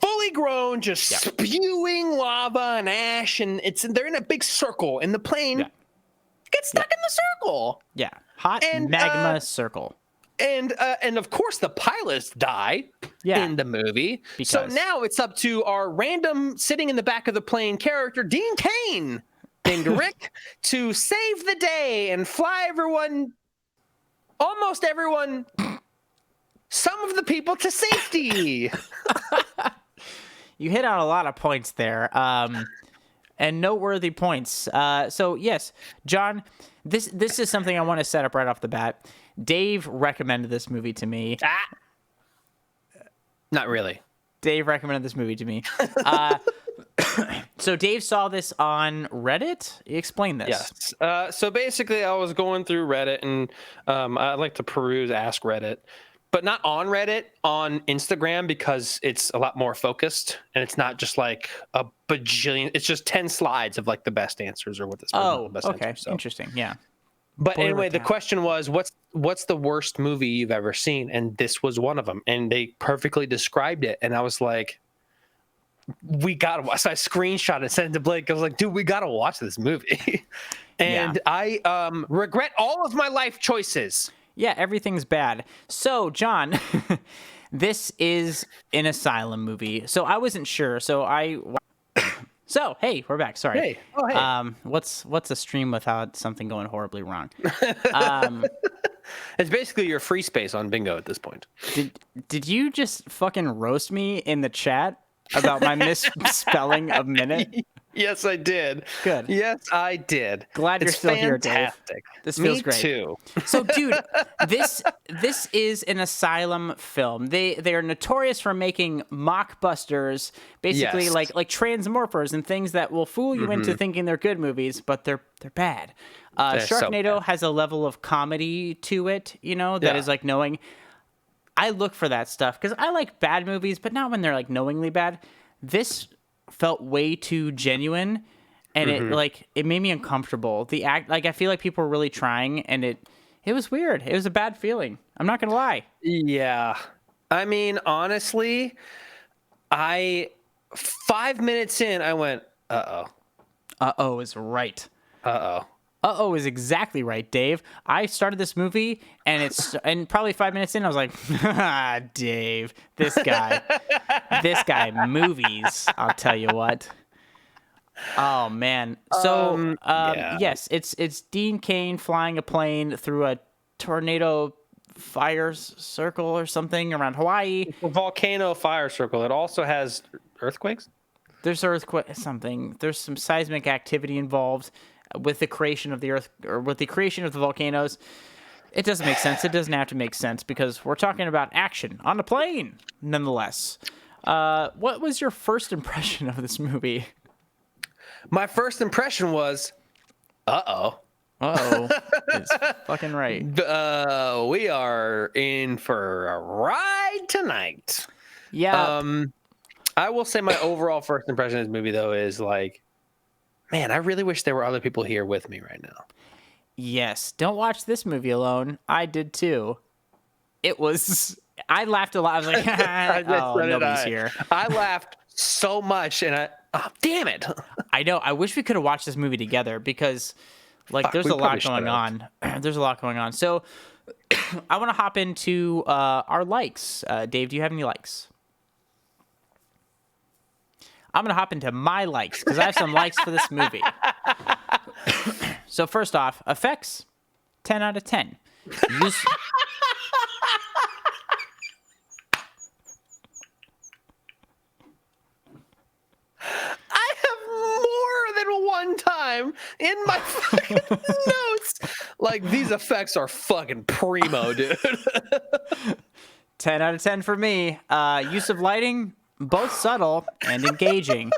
Fully grown, just spewing lava and ash, and they're in a big circle, and the plane gets stuck in the circle. Yeah. Hot And, magma circle. And of course the pilots die in the movie. So Because- now it's up to our random sitting in the back of the plane character, Dean Cain, named Rick, to save the day and fly almost everyone, some of the people to safety. You hit on a lot of points there, and noteworthy points. So yes, John, this is something I want to set up right off the bat. Dave recommended this movie to me. Not really. Dave recommended this movie to me. So Dave saw this on Reddit. Explain this. Yes. So basically, I was going through Reddit, and I like to peruse Ask Reddit, but not on Reddit, on Instagram, because it's a lot more focused, and it's not just like a bajillion. It's just 10 slides of like the best answers or what this. Oh, best okay, answers, so. interesting. Yeah. But Boiler anyway, the count. question was, what's the worst movie you've ever seen? And this was one of them, and they perfectly described it. And I was like, we gotta watch. So I screenshot it, sent it to Blake. I was like, dude, we gotta watch this movie. And I regret all of my life choices. Yeah, everything's bad. So, John, this is an asylum movie. So I wasn't sure. So hey, we're back. Sorry. Hey. Oh, hey. What's a stream without something going horribly wrong? It's basically your free space on Bingo at this point. Did you just fucking roast me in the chat about my misspelling of minute? Yes, I did. Good. Yes, I did. Glad you're still here, Dave. Fantastic. This feels Me great. too. So, dude, this is an asylum film. They are notorious for making mockbusters, basically Yes. like Transmorphers and things that will fool you into thinking they're good movies, but they're bad. They're so Sharknado bad. has a level of comedy to it, that is like knowing. I look for that stuff because I like bad movies, but not when they're like knowingly bad. This felt way too genuine, and it made me uncomfortable. The act, like I feel like people were really trying, and it was weird. It was a bad feeling. I'm not gonna lie. Yeah. I mean, honestly, 5 minutes in, I went, Uh-oh is right. uh-oh. Uh-oh is exactly right, Dave. I started this movie, and probably 5 minutes in, I was like, Dave, this guy movies, I'll tell you what. Oh, man. So, yeah. yes, it's Dean Cain flying a plane through a tornado fire circle or something around Hawaii. The volcano fire circle. It also has earthquakes? There's something. There's some seismic activity involved with the creation of the earth, or with the creation of the volcanoes. It doesn't make sense. It doesn't have to make sense because we're talking about action on a plane, nonetheless. What was your first impression of this movie? My first impression was, uh-oh. Uh-oh. It's fucking right. We are in for a ride tonight. Yeah. I will say my overall first impression of this movie, though, is like, man, I really wish there were other people here with me right now. Yes. Don't watch this movie alone. I did too. I laughed a lot. I was like, oh, nobody's here. I laughed so much, and damn it. I know. I wish we could have watched this movie together because, like, there's a lot going on. There's a lot going on. So I want to hop into our likes. Dave, do you have any likes? I'm going to hop into my likes because I have some likes for this movie. So first off, effects, 10 out of 10. I have more than one time in my fucking notes. Like, these effects are fucking primo, dude. 10 out of 10 for me. Use of lighting, both subtle and engaging.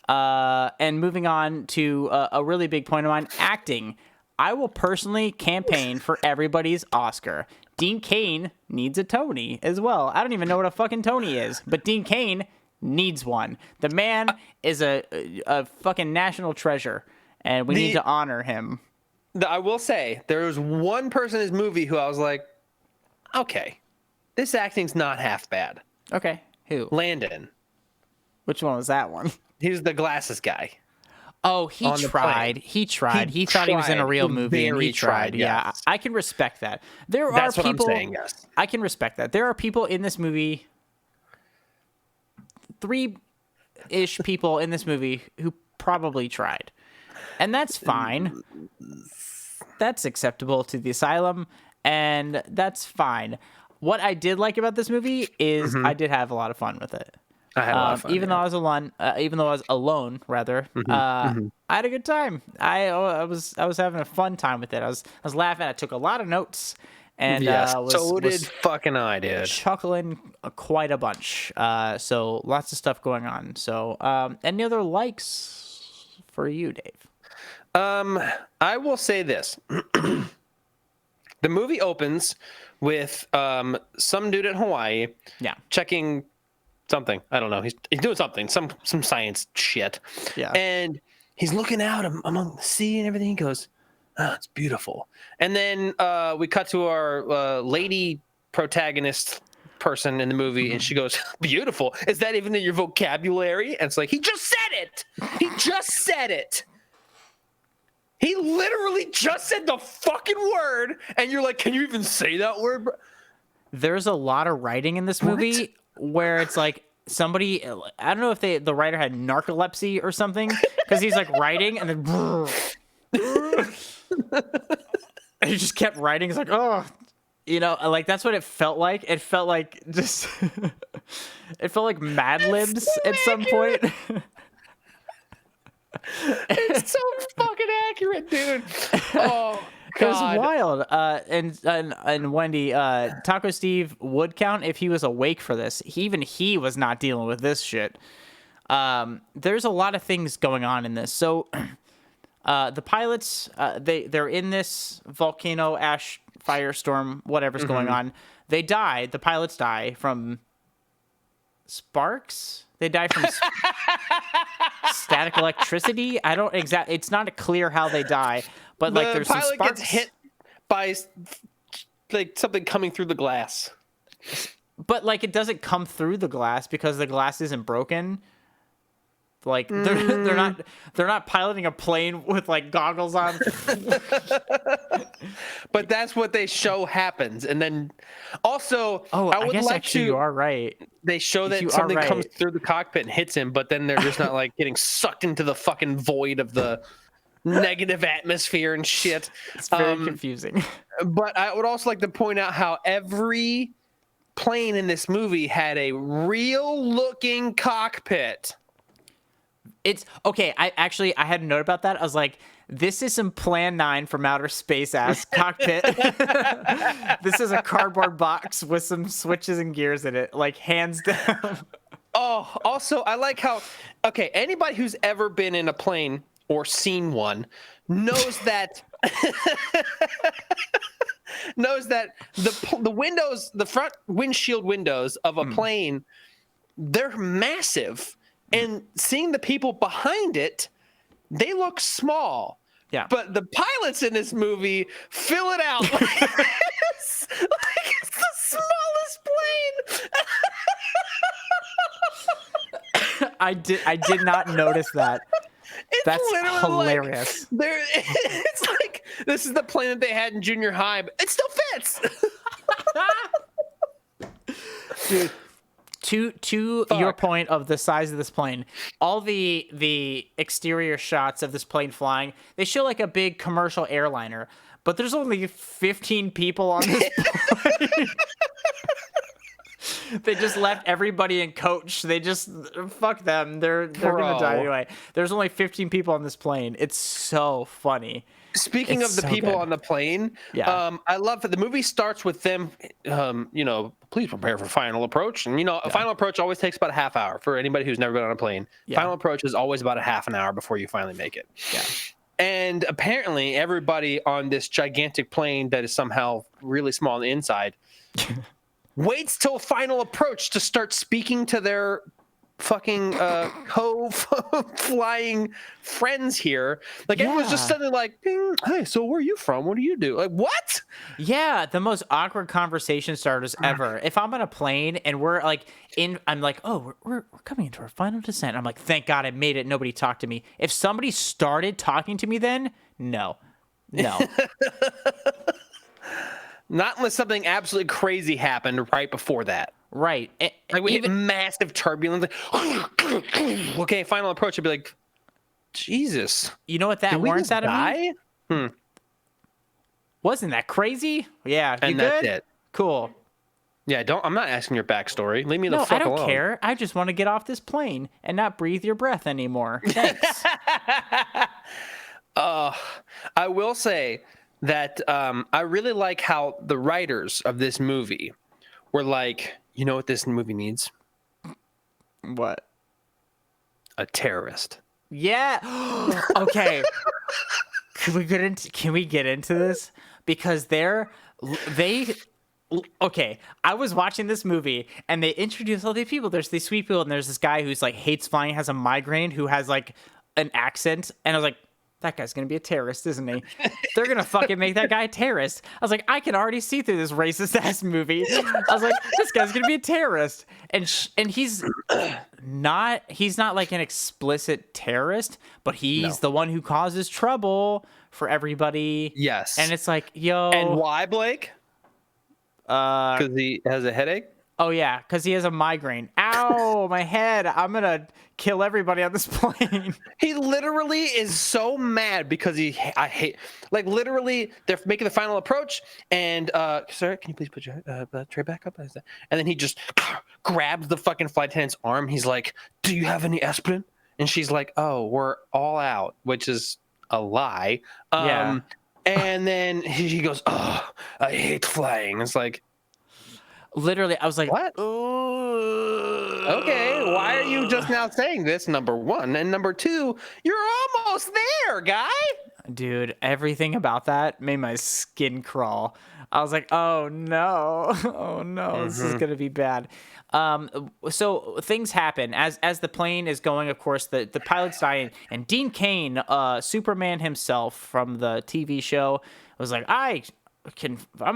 And moving on to a really big point of mine, acting. I will personally campaign for everybody's Oscar. Dean Cain needs a Tony as well. I don't even know what a fucking Tony is, but Dean Cain needs one. The man is a fucking national treasure, and we need to honor him. I will say, there was one person in this movie who I was like, okay, this acting's not half bad. Okay, who? Landon. Which one was that one? He was the glasses guy. Oh, he tried. He tried. He thought he was in a real movie, and he tried. Yeah, yes. I can respect that. That's what I'm saying, yes. I can respect that. There are people in this movie, 3-ish people in this movie who probably tried. And that's fine. That's acceptable to the asylum, and that's fine. What I did like about this movie is I did have a lot of fun with it. I had a lot of fun. Even though I was alone, I had a good time. I was having a fun time with it. I was laughing. I took a lot of notes, and was fucking I did. Chuckling quite a bunch. So lots of stuff going on. So any other likes for you, Dave? I will say this: the movie opens with some dude in Hawaii, checking something. I don't know. He's doing something, some science shit. Yeah. And he's looking out among the sea and everything. He goes, "Oh, it's beautiful." And then we cut to our lady protagonist person in the movie, and she goes, "Beautiful? Is that even in your vocabulary?" And it's like, he just said it. He just said it. He literally just said the fucking word, and you're like, can you even say that word, bro? There's a lot of writing in this movie where it's like somebody, I don't know if the writer had narcolepsy or something, because he's like writing and then and he just kept writing. It's like, oh, like that's what it felt like. It felt like just it felt like Mad Libs at some point. It's so fucking accurate, dude. Oh, God. It was wild. And Wendy, Taco Steve would count if he was awake for this. Even he was not dealing with this shit. There's a lot of things going on in this. So the pilots, they're in this volcano ash firestorm, whatever's going on. They die. The pilots die from sparks. They die from static electricity. I don't exactly. It's not clear how they die, but like there's some pilot sparks. gets hit by like something coming through the glass. But like it doesn't come through the glass because the glass isn't broken. Like they're not piloting a plane with like goggles on. But that's what they show happens, and then also I guess actually you are right. They show that something comes through the cockpit and hits him, but then they're just not like getting sucked into the fucking void of the negative atmosphere and shit. It's very confusing. But I would also like to point out how every plane in this movie had a real looking cockpit. It's okay. I had a note about that. I was like, this is some Plan 9 from outer space ass cockpit. This is a cardboard box with some switches and gears in it, like hands down. Oh, also, I like how, okay, anybody who's ever been in a plane or seen one knows that the windows, the front windshield windows of a plane, they're massive. And seeing the people behind it, they look small. Yeah. But the pilots in this movie fill it out like this. Like it's the smallest plane. I did not notice that. That's hilarious. Like, it's like this is the plane that they had in junior high, but it still fits. Dude. To your point of the size of this plane, all the exterior shots of this plane flying, they show like a big commercial airliner, but there's only 15 people on this plane. They just left everybody in coach. They just fuck them. They're gonna die anyway. There's only 15 people on this plane. It's so funny. Speaking of the people on the plane, I love that the movie starts with them, please prepare for final approach. And, a final approach always takes about a half hour for anybody who's never been on a plane. Yeah. Final approach is always about a half an hour before you finally make it. Yeah. And apparently everybody on this gigantic plane that is somehow really small on the inside waits till final approach to start speaking to their fucking co-flying friends here. Like everyone's just suddenly like, hey, so where are you from? What do you do? Like, what? Yeah, the most awkward conversation starters ever. If I'm on a plane and we're like I'm like, oh, we're coming into our final descent. I'm like, thank God I made it. Nobody talked to me. If somebody started talking to me, then no. Not unless something absolutely crazy happened right before that. Right. Like we hit massive turbulence. Like, okay, final approach. I'd be like, Jesus. You know what that warrants out of me? Wasn't that crazy? Yeah. And that's it. Cool. Yeah, I'm not asking your backstory. Leave me the fuck alone. I don't care. I just want to get off this plane and not breathe your breath anymore. Thanks. I will say that I really like how the writers of this movie were like, you know what this movie needs? What? A terrorist. Yeah. Okay. Can we get into this? Because okay, I was watching this movie and they introduced all these people. There's these sweet people and there's this guy who's like hates flying, has a migraine, who has like an accent, and I was like, that guy's gonna be a terrorist, isn't he? They're gonna fucking make that guy a terrorist. I was like, I can already see through this racist ass movie. I was like, this guy's gonna be a terrorist, and he's not like an explicit terrorist, but he's the one who causes trouble for everybody. Yes, and it's like, yo, and why, Blake? Because he has a headache. Oh yeah, because he has a migraine. Ow, my head! I'm gonna kill everybody on this plane. He literally is so mad because I hate, like, literally they're making the final approach and sir, can you please put your tray back up? And then he just grabs the fucking flight attendant's arm. He's like, do you have any aspirin? And she's like, oh, we're all out, which is a lie. Yeah. And then he goes, oh, I hate flying. It's like, literally, I was like, what? Okay, why are you just now saying this, number one? And number two, you're almost there, guy. Dude, everything about that made my skin crawl. I was like, oh no, oh no, this is gonna be bad. So things happen as the plane is going. Of course, the pilot's dying, and Dean Cain, Superman himself from the TV show, was like, I'm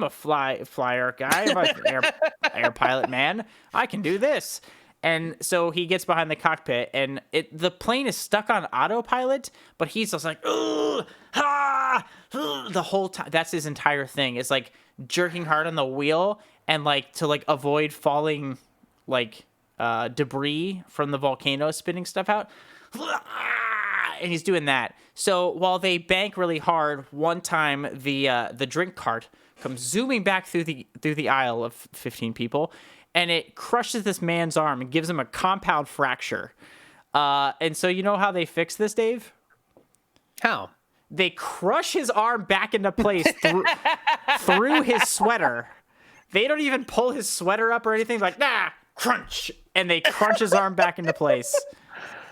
a flyer guy, I'm an air pilot man. I can do this. And so he gets behind the cockpit, and the plane is stuck on autopilot, but he's just like, ugh, ah, ugh, the whole time. That's his entire thing. It's like jerking hard on the wheel and like to like avoid falling like debris from the volcano spitting stuff out. And he's doing that. So while they bank really hard, one time the drink cart comes zooming back through the aisle of 15 people, and it crushes this man's arm and gives him a compound fracture. And so you know how they fix this, Dave? How? They crush his arm back into place through his sweater. They don't even pull his sweater up or anything. Like, nah, crunch. And they crunch his arm back into place.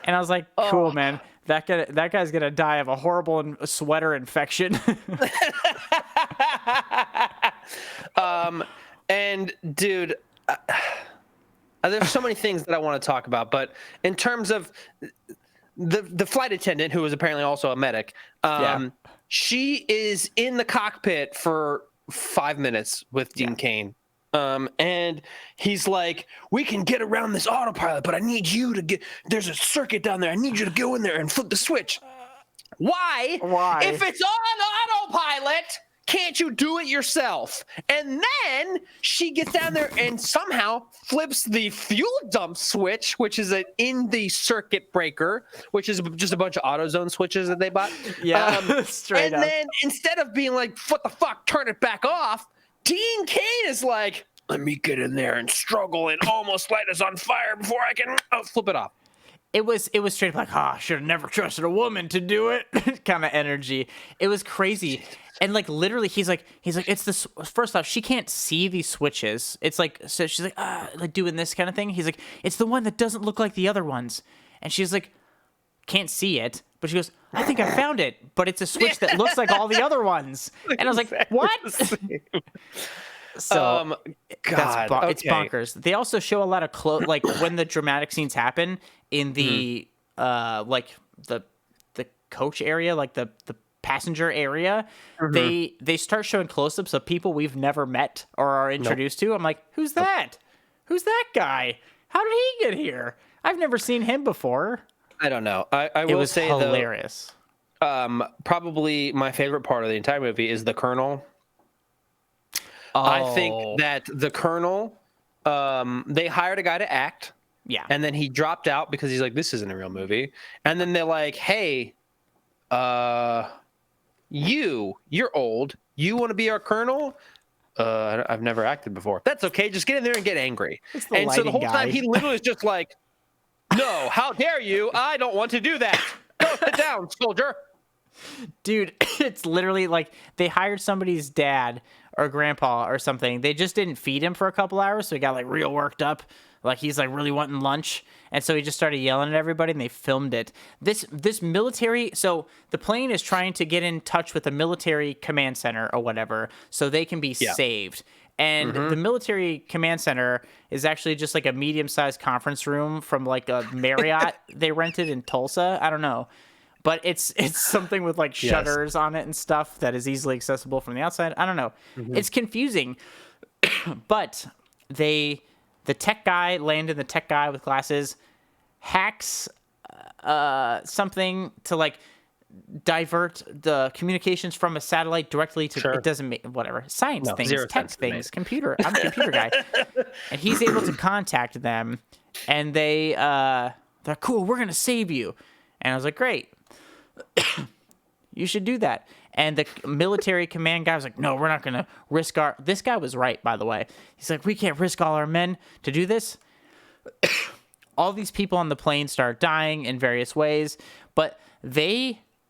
And I was like, cool, man. That guy's going to die of a horrible sweater infection. And dude, there's so many things that I want to talk about, but in terms of the flight attendant, who was apparently also a medic, she is in the cockpit for 5 minutes with Dean Cain. And he's like, we can get around this autopilot, but I need you to there's a circuit down there. I need you to go in there and flip the switch. Why? If it's on autopilot, can't you do it yourself? And then she gets down there and somehow flips the fuel dump switch, which is in the circuit breaker, which is just a bunch of AutoZone switches that they bought. Yeah, straight up. And then instead of being like, what the fuck, turn it back off, Dean Cain is like, let me get in there and struggle and almost light us on fire before I can flip it off. It was straight up like, I should have never trusted a woman to do it kind of energy. It was crazy. And like literally he's like, it's this, first off, she can't see these switches. It's like, so she's like doing this kind of thing. He's like, it's the one that doesn't look like the other ones. And she's like, can't see it. But she goes, I think I found it, but it's a switch that looks like all the other ones. And I was like, what? So God, it's bonkers. They also show a lot of like when the dramatic scenes happen in the like the coach area, like the passenger area. They start showing close-ups of people we've never met or are introduced to. I'm like, who's that? Who's that guy? How did he get here? I've never seen him before. I don't know. I will say hilarious. Probably my favorite part of the entire movie is the Colonel. I think that the Colonel, they hired a guy to act. Yeah. And then he dropped out because he's like, this isn't a real movie. And then they're like, hey, you're old. You want to be our Colonel? I've never acted before. That's okay. Just get in there and get angry. And so the whole time he literally is just like, no, how dare you? I don't want to do that. Go sit down, soldier. Dude, it's literally like they hired somebody's dad or grandpa or something. They just didn't feed him for a couple hours, so he got like real worked up. Like he's like really wanting lunch, and so he just started yelling at everybody, and they filmed it. This military, so the plane is trying to get in touch with the military command center or whatever, so they can be saved. And the military command center is actually just like a medium-sized conference room from like a Marriott they rented in Tulsa. I don't know. But it's something with like shutters on it and stuff that is easily accessible from the outside. I don't know. It's confusing. But the tech guy, Landon, the tech guy with glasses, hacks something to like divert the communications from a satellite directly to it doesn't make whatever science things, tech things, computer. I'm a computer guy, and he's able to contact them, and they're cool. We're gonna save you, and I was like, great. You should do that. And the military command guy was like, no, we're not going to risk this guy was right, by the way. He's like, we can't risk all our men to do this. all these people on the plane start dying in various ways, but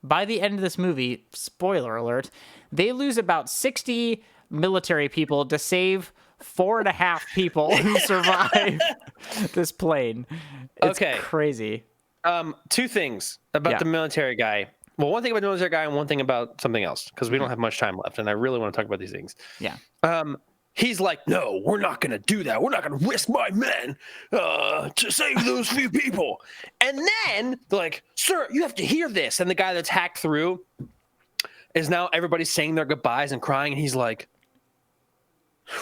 by the end of this movie, spoiler alert, they lose about 60 military people to save 4.5 people who survive this plane. It's crazy. Two things about the military guy. Well, one thing about the military guy and one thing about something else, because we don't have much time left, and I really want to talk about these things. Yeah. He's like, no, we're not going to do that. We're not going to risk my men to save those few people. And then they're like, sir, you have to hear this. And the guy that's hacked through is now everybody's saying their goodbyes and crying. And he's like,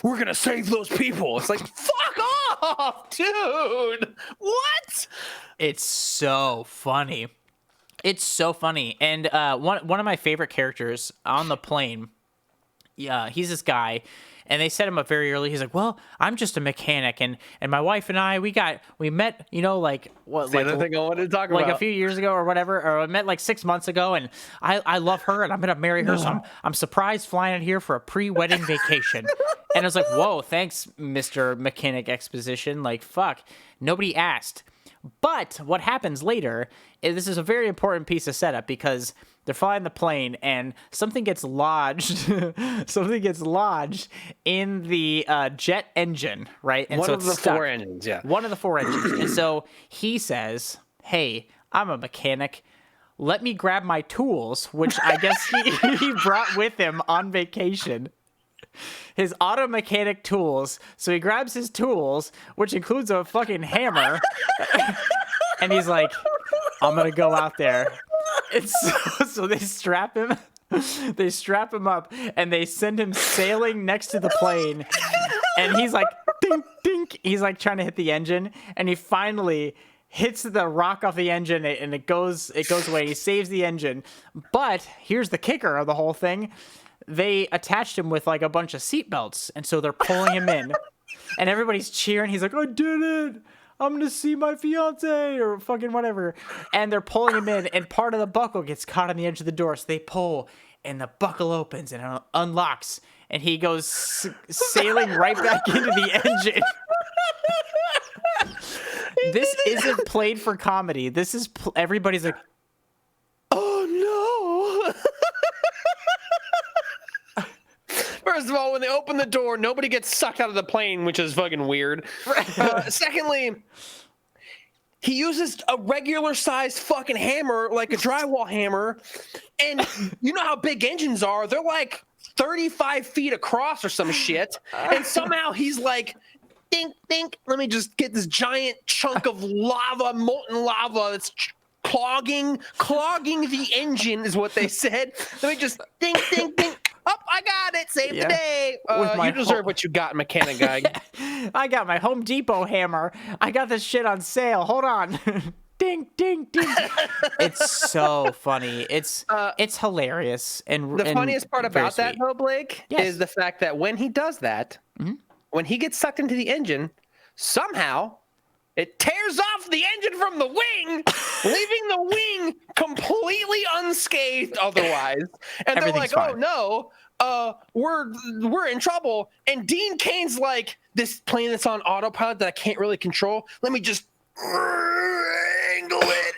we're going to save those people. It's like, fuck off, dude. What? It's so funny. It's so funny. And one of my favorite characters on the plane, he's this guy. And they set him up very early. He's like, well, I'm just a mechanic. And my wife and I, we met, like, what, the other thing I wanted to talk like about. a few years ago or whatever, or I met like 6 months ago, and I love her and I'm going to marry her. So I'm surprised flying out here for a pre-wedding vacation. And I was like, whoa, thanks, Mr. Mechanic Exposition. Like, fuck, nobody asked. But what happens later is this is a very important piece of setup because they're flying the plane and something gets lodged. Something gets lodged in the jet engine, right? And one so of the four engines, yeah. One of the four engines. And so he says, hey, I'm a mechanic. Let me grab my tools, which I guess he brought with him on vacation. His auto mechanic tools. So he grabs his tools, which includes a fucking hammer. And he's like, I'm going to go out there. So they strap him. They strap him up and they send him sailing next to the plane. And he's like, dink, dink. He's like trying to hit the engine. And he finally hits the rock off the engine and it goes away. He saves the engine. But here's the kicker of the whole thing. They attached him with like a bunch of seatbelts. And so they're pulling him in. And everybody's cheering. He's like, I did it. I'm going to see my fiance or fucking whatever. And they're pulling him in. And part of the buckle gets caught on the edge of the door. So they pull and the buckle opens and it unlocks. And he goes sailing right back into the engine. This isn't played for comedy. This is everybody's like, oh no. First of all, when they open the door, nobody gets sucked out of the plane, which is fucking weird. Secondly, he uses a regular sized fucking hammer, like a drywall hammer. And you know how big engines are. They're like 35 feet across or some shit. And somehow he's like, dink, dink. Let me just get this giant chunk of lava, molten lava that's clogging the engine is what they said. Let me just dink, dink, dink. Oh, I got it. Save the day. You deserve what you got, mechanic guy. I got my Home Depot hammer. I got this shit on sale. Hold on. Ding, ding, ding. It's so funny. It's hilarious. And the funniest part about that, though, Blake, is the fact that when he does that, when he gets sucked into the engine, somehow it tears off the engine from the wing, leaving the wing completely unscathed otherwise. And they're like, fine. Oh no, we're in trouble. And Dean Cain's like, this plane that's on autopilot that I can't really control, let me just angle it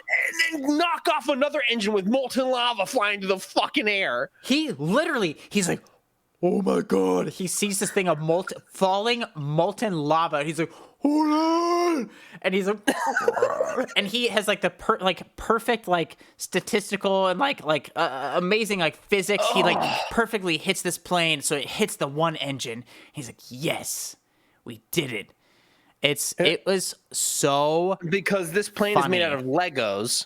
and then knock off another engine with molten lava flying to the fucking air. He's like, oh my God. He sees this thing of falling molten lava. He's like, hold on. And he's like, and he has like the perfect like statistical and like amazing like physics. He like perfectly hits this plane. So it hits the one engine. He's like, yes, we did it. It was so because this plane is made out of Legos.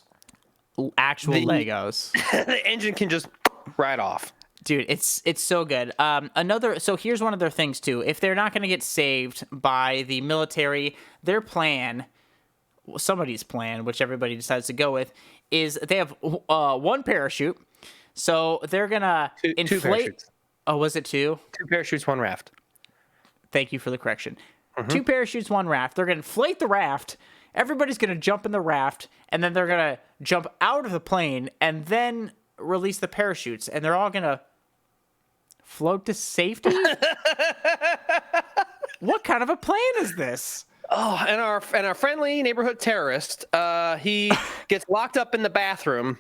Actual Legos. The engine can just ride off. Dude, it's so good. So here's one of their things too. If they're not going to get saved by the military, their plan, somebody's plan, which everybody decides to go with, is they have one parachute. So they're gonna inflate. 2 parachutes. Oh, was it 2? 2 parachutes, 1 raft. Thank you for the correction. 2 parachutes, 1 raft. They're gonna inflate the raft. Everybody's gonna jump in the raft, and then they're gonna jump out of the plane, and then release the parachutes, and they're all gonna float to safety? What kind of a plan is this? Oh, and our friendly neighborhood terrorist, he gets locked up in the bathroom.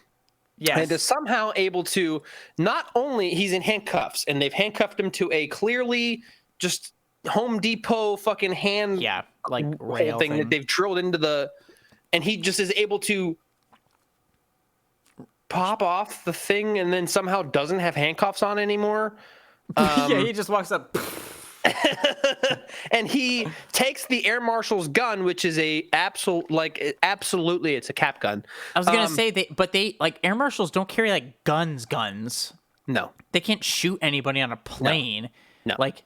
Yes. And is somehow able to, not only he's in handcuffs, and they've handcuffed him to a clearly just Home Depot fucking hand like hole rail thing that they've drilled into the, and he just is able to pop off the thing and then somehow doesn't have handcuffs on anymore. Yeah, he just walks up. And he takes the air marshal's gun, which is absolutely it's a cap gun. I was gonna say they like air marshals don't carry like guns. No, they can't shoot anybody on a plane. No. Like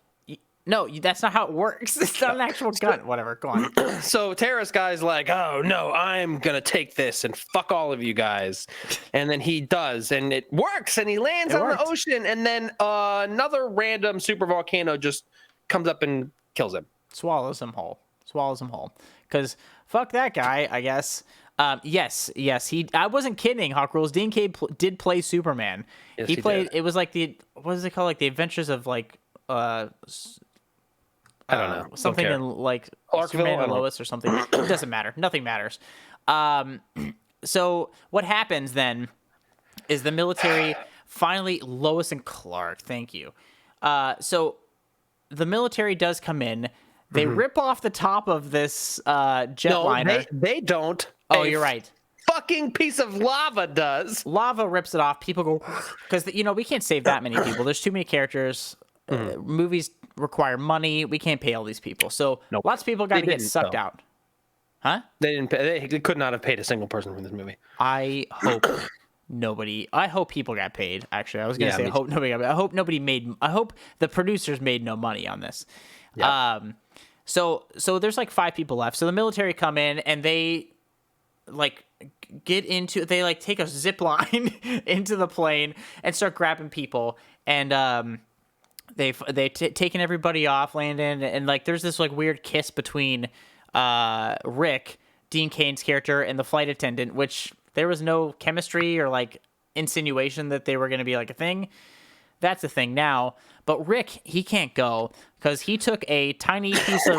no, that's not how it works. It's not an actual gun. Whatever, go on. So terrorist guy's like, oh no, I'm gonna take this and fuck all of you guys, and then he does, and it works, and he lands on the ocean, and then another random super volcano just comes up and kills him. Swallows him whole. Because fuck that guy, I guess. Yes. I wasn't kidding. Hawk Rules. Dean Cain did play Superman. Yes, he played. did. It was like what is it called? Like the Adventures of like I don't know. Something in like Superman and Lois or something. It doesn't matter. Nothing matters. So what happens then is the military finally Lois and Clark. Thank you. So the military does come in. They rip off the top of this jetliner. They don't. Oh, you're right. Fucking piece of lava does. Lava rips it off. People go because we can't save that many people. There's too many characters. Movies require money. We can't pay all these people. So lots of people got to get sucked out. Huh? They didn't pay. They could not have paid a single person from this movie. I hope nobody. I hope people got paid. Actually, I was gonna say I hope nobody got paid. I hope nobody made. I hope the producers made no money on this. Yeah. So there's like 5 people left. So the military come in and they like get into. They like take a zip line into the plane and start grabbing people. And they've taken everybody off, landing, and like there's this like weird kiss between Rick, Dean Cain's character, and the flight attendant, which there was no chemistry or like insinuation that they were going to be like a thing. That's a thing now. But Rick, he can't go because he took a tiny piece of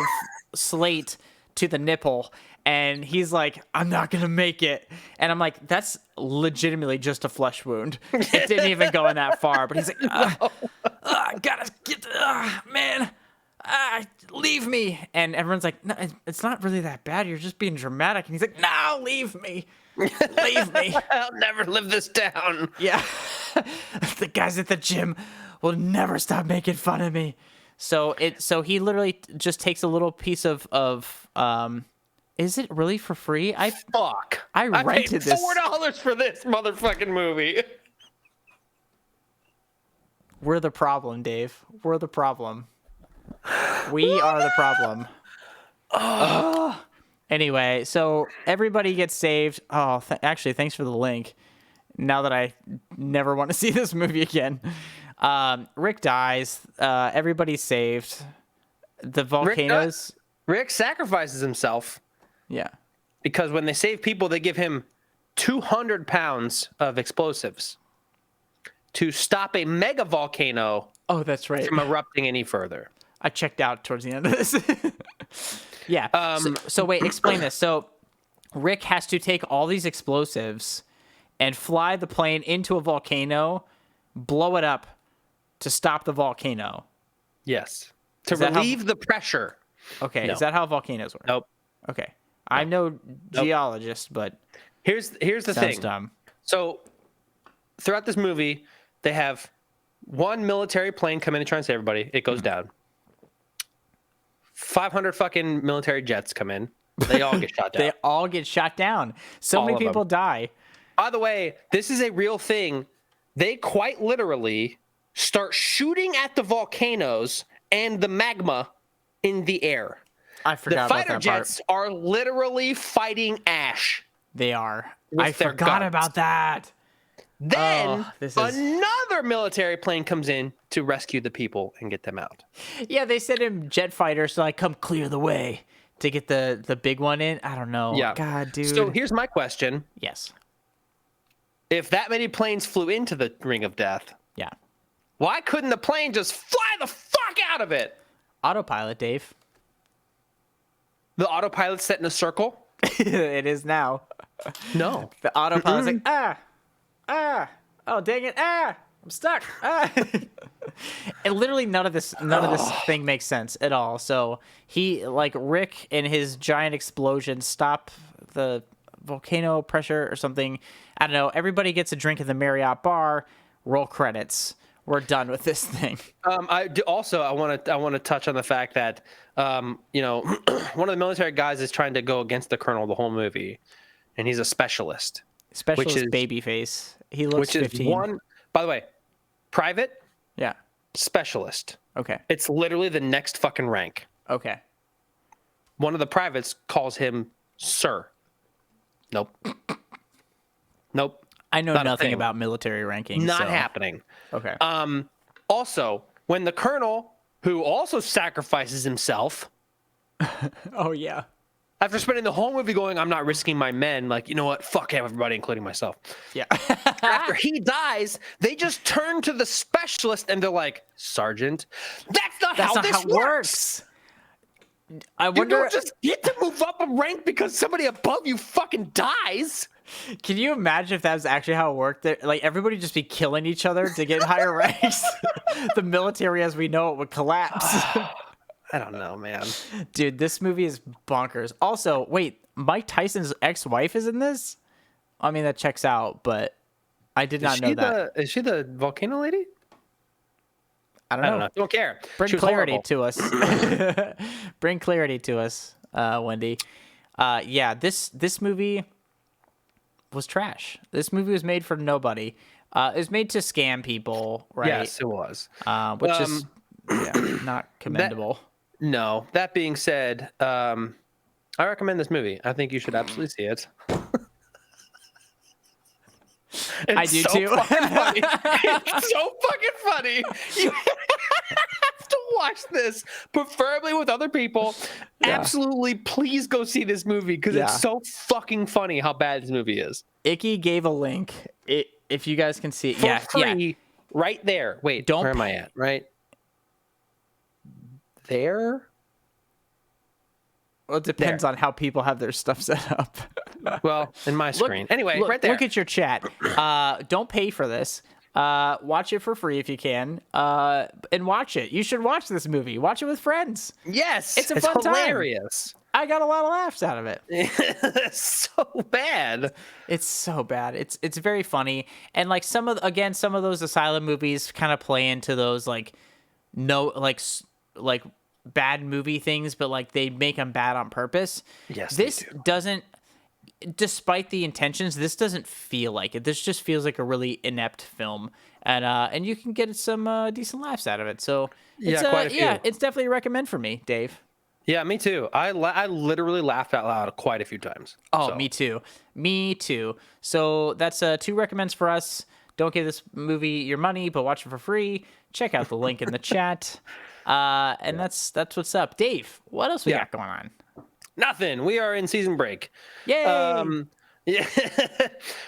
slate to the nipple and he's like, I'm not going to make it. And I'm like, that's legitimately just a flesh wound. It didn't even go in that far. But he's like, I gotta get, man. Leave me. And everyone's like, no, it's not really that bad. You're just being dramatic. And he's like, no, leave me. Leave me. I'll never live this down. Yeah. The guys at the gym will never stop making fun of me. So he literally just takes a little piece of is it really for free? I rented paid $4 for this motherfucking movie. We're the problem, Dave. We're the problem. We are the problem. Anyway, so everybody gets saved. Oh, actually, thanks for the link. Now that I never want to see this movie again. Rick dies. Everybody's saved. The volcanoes. Rick sacrifices himself. Yeah. Because when they save people, they give him 200 pounds of explosives to stop a mega volcano. Oh, that's right. From erupting any further. I checked out towards the end of this. Yeah. So wait, explain this. So Rick has to take all these explosives and fly the plane into a volcano, blow it up to stop the volcano. Yes. To relieve the pressure. Okay. No. Is that how volcanoes work? Nope. Okay. No. I'm no geologist, but here's the thing. Dumb. So throughout this movie, they have one military plane come in and try and save everybody. It goes down. 500 fucking military jets come in. They all get shot down. They all get shot down. So many people die. By the way, this is a real thing. They quite literally start shooting at the volcanoes and the magma in the air. I forgot about that part. The fighter jets are literally fighting ash. They are. I forgot about that. Then another military plane comes in to rescue the people and get them out. Yeah, they sent him jet fighters to like come clear the way to get the big one in. I don't know. Yeah. God, dude. So here's my question. Yes. If that many planes flew into the Ring of Death, yeah, why couldn't the plane just fly the fuck out of it? Autopilot, Dave. The autopilot's set in a circle. It is now. No. The autopilot's like, oh dang it, I'm stuck. And literally none of this thing makes sense at all. So he, like, Rick and his giant explosion stop the volcano pressure or something. I don't know. Everybody gets a drink at the Marriott bar. Roll credits. We're done with this thing. I want to touch on the fact that one of the military guys is trying to go against the colonel the whole movie, and he's a specialist. Specialist babyface. He looks 15. By the way, private. Yeah. Specialist. Okay. It's literally the next fucking rank. Okay. One of the privates calls him sir. Nope. I know nothing about military rankings. Not happening. Okay. Also, when the colonel, who also sacrifices himself. Oh, yeah. After spending the whole movie going, I'm not risking my men. Like, you know what? Fuck everybody, including myself. Yeah. After he dies, they just turn to the specialist and they're like, Sergeant, that's not how this works. I wonder. You don't just get to move up a rank because somebody above you fucking dies. Can you imagine if that was actually how it worked? Like, everybody just be killing each other to get higher ranks. The military, as we know it, would collapse. I don't know, man. Dude, this movie is bonkers. Also, wait, Mike Tyson's ex-wife is in this? I mean, that checks out, but I did not know that. Is she the volcano lady? I don't know. Don't care. Bring clarity to us. Bring clarity to us, Wendy. Yeah, this movie was trash. This movie was made for nobody. It was made to scam people, right? Yes, it was. Which is not commendable. No. That being said, I recommend this movie. I think you should absolutely see it. I do too. Funny. It's so fucking funny. You have to watch this, preferably with other people. Yeah. Absolutely, please go see this movie because it's so fucking funny how bad this movie is. Icky gave a link. If you guys can see it, For free, right there. Wait, where am I at? Right there. Well, it depends on how people have their stuff set up. Well, in my screen. Anyway, right there. Look at your chat. Don't pay for this. Watch it for free if you can. And watch it. You should watch this movie. Watch it with friends. Yes. It's a fun hilarious. Time. I got a lot of laughs out of it. It's so bad. It's so bad. It's very funny. And like some of those asylum movies kind of play into those like bad movie things, but like they make them bad on purpose. Yes, this doesn't. Despite the intentions, this doesn't feel like it. This just feels like a really inept film, and you can get some decent laughs out of it. So it's, quite a few. It's definitely a recommend for me, Dave. Yeah, me too. I literally laughed out loud quite a few times. Oh, so. Me too. So that's 2 recommends for us. Don't give this movie your money, but watch it for free. Check out the link in the chat. And that's what's up. Dave, what else we got going on? Nothing. We are in season break. Yay! Yeah.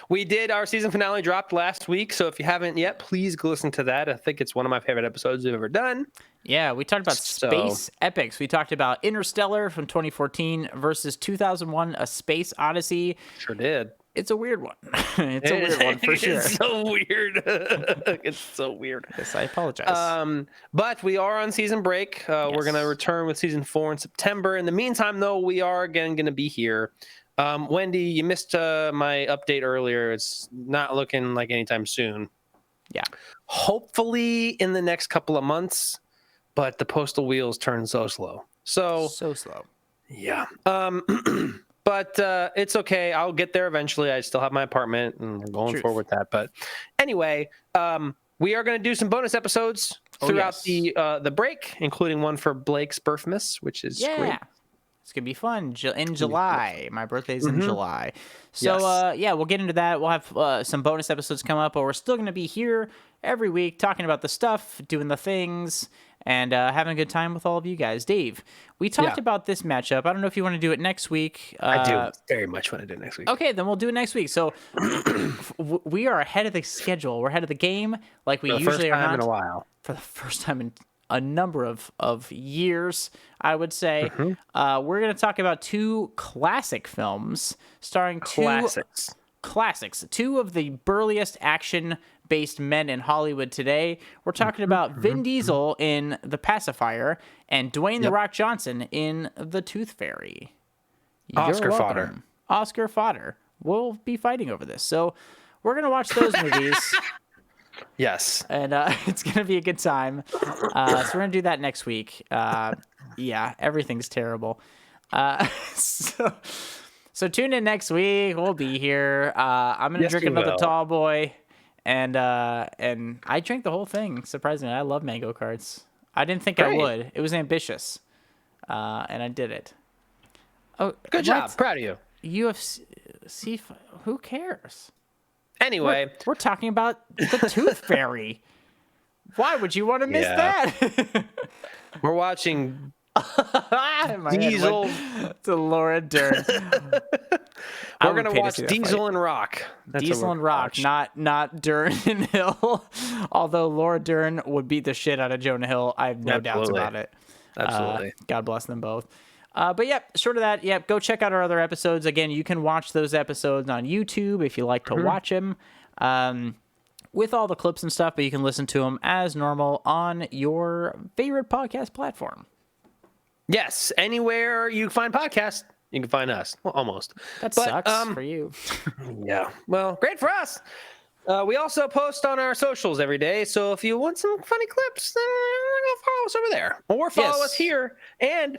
We did our season finale dropped last week, so if you haven't yet, please go listen to that. I think it's one of my favorite episodes we've ever done. Yeah, we talked about space epics. We talked about Interstellar from 2014 versus 2001: A Space Odyssey. Sure did. It's a weird one. It's a weird one for sure. It's so weird. It's so weird. Yes, I apologize. But we are on season break. We're going to return with season 4 in September. In the meantime, though, we are again going to be here. Wendy, you missed my update earlier. It's not looking like anytime soon. Yeah. Hopefully in the next couple of months, but the postal wheels turn so slow. So slow. Yeah. But it's okay. I'll get there eventually. I still have my apartment, and we're going forward with that. But anyway, we are going to do some bonus episodes throughout the break, including one for Blake's Birthmas, which is great. It's going to be fun in July. My birthday's in July. So, we'll get into that. We'll have some bonus episodes come up, but we're still going to be here every week talking about the stuff, doing the things, and having a good time with all of you guys. Dave, we talked about this matchup. I don't know if you want to do it next week. I do very much want to do it next week. Okay, then we'll do it next week. So we are ahead of the schedule. We're ahead of the game like we usually are. For the first time in a while. For the first time in a number of years, I would say. We're going to talk about two classic films starring two of the burliest action-based men in Hollywood today. We're talking about Vin Diesel in The Pacifier and Dwayne The Rock Johnson in The Tooth Fairy. Oscar fodder. Oscar fodder. We'll be fighting over this. So we're going to watch those movies. Yes. And it's going to be a good time. So we're going to do that next week. Yeah, everything's terrible. So tune in next week. We'll be here. I'm going to drink another tall boy. And I drank the whole thing, surprisingly. I love mango cards. I didn't think I would. It was ambitious. And I did it. Oh, good job. Proud of you. UFC, who cares? Anyway, we're talking about the Tooth Fairy. Why would you want to miss that? We're watching Diesel to Laura Dern. We're gonna watch Diesel and Rock. Diesel and Rock, not Dern and Hill. Although Laura Dern would beat the shit out of Jonah Hill, I have no doubts about it. Absolutely. God bless them both. But short of that, go check out our other episodes. Again, you can watch those episodes on YouTube if you like to watch them with all the clips and stuff, but you can listen to them as normal on your favorite podcast platform. Yes, anywhere you find podcasts, you can find us. Well, almost. That sucks for you. Yeah, well, great for us. We also post on our socials every day, so if you want some funny clips, then go follow us over there. Or follow us here, and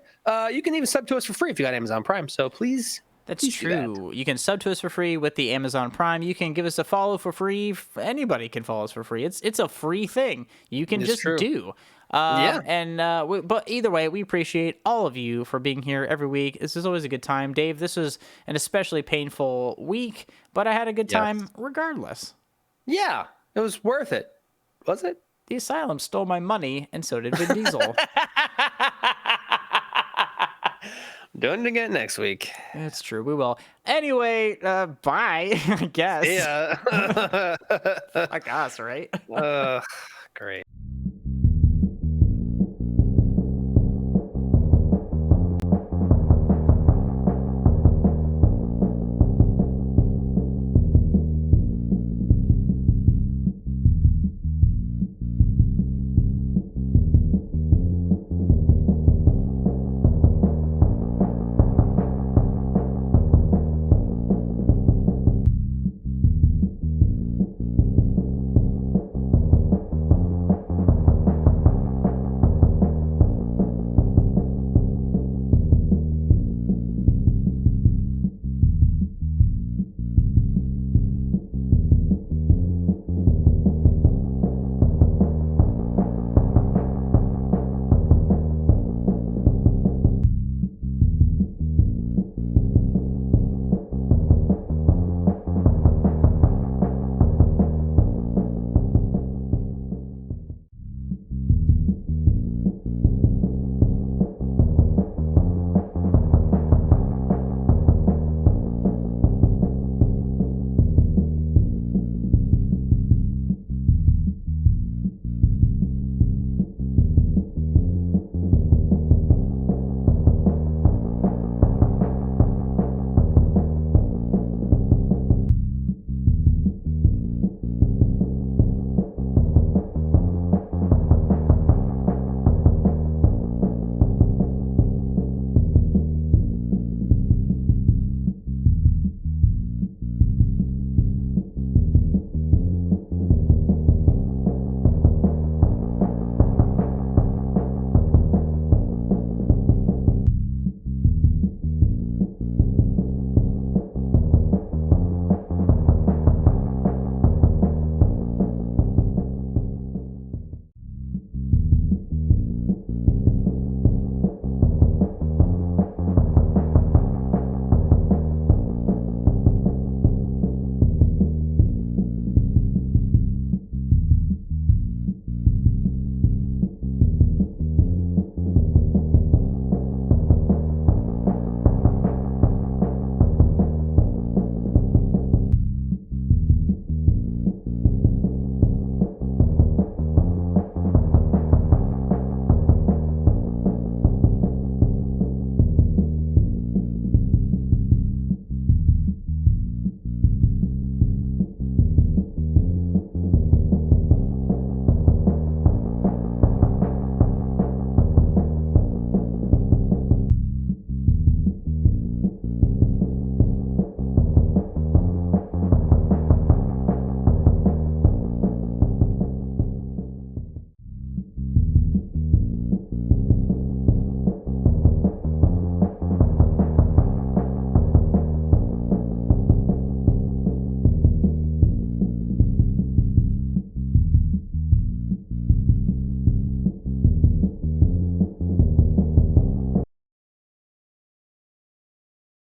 you can even sub to us for free if you got Amazon Prime, so please. That's true. You can sub to us for free with the Amazon Prime. You can give us a follow for free. Anybody can follow us for free. It's a free thing. You can just do. But either way, we appreciate all of you for being here every week. This is always a good time. Dave, this was an especially painful week, but I had a good time regardless. Yeah, it was worth it. Was it? The asylum stole my money, and so did Vin Diesel. Doing it again next week. That's true. We will. Anyway, bye, I guess. Yeah. Fuck us, right? Great.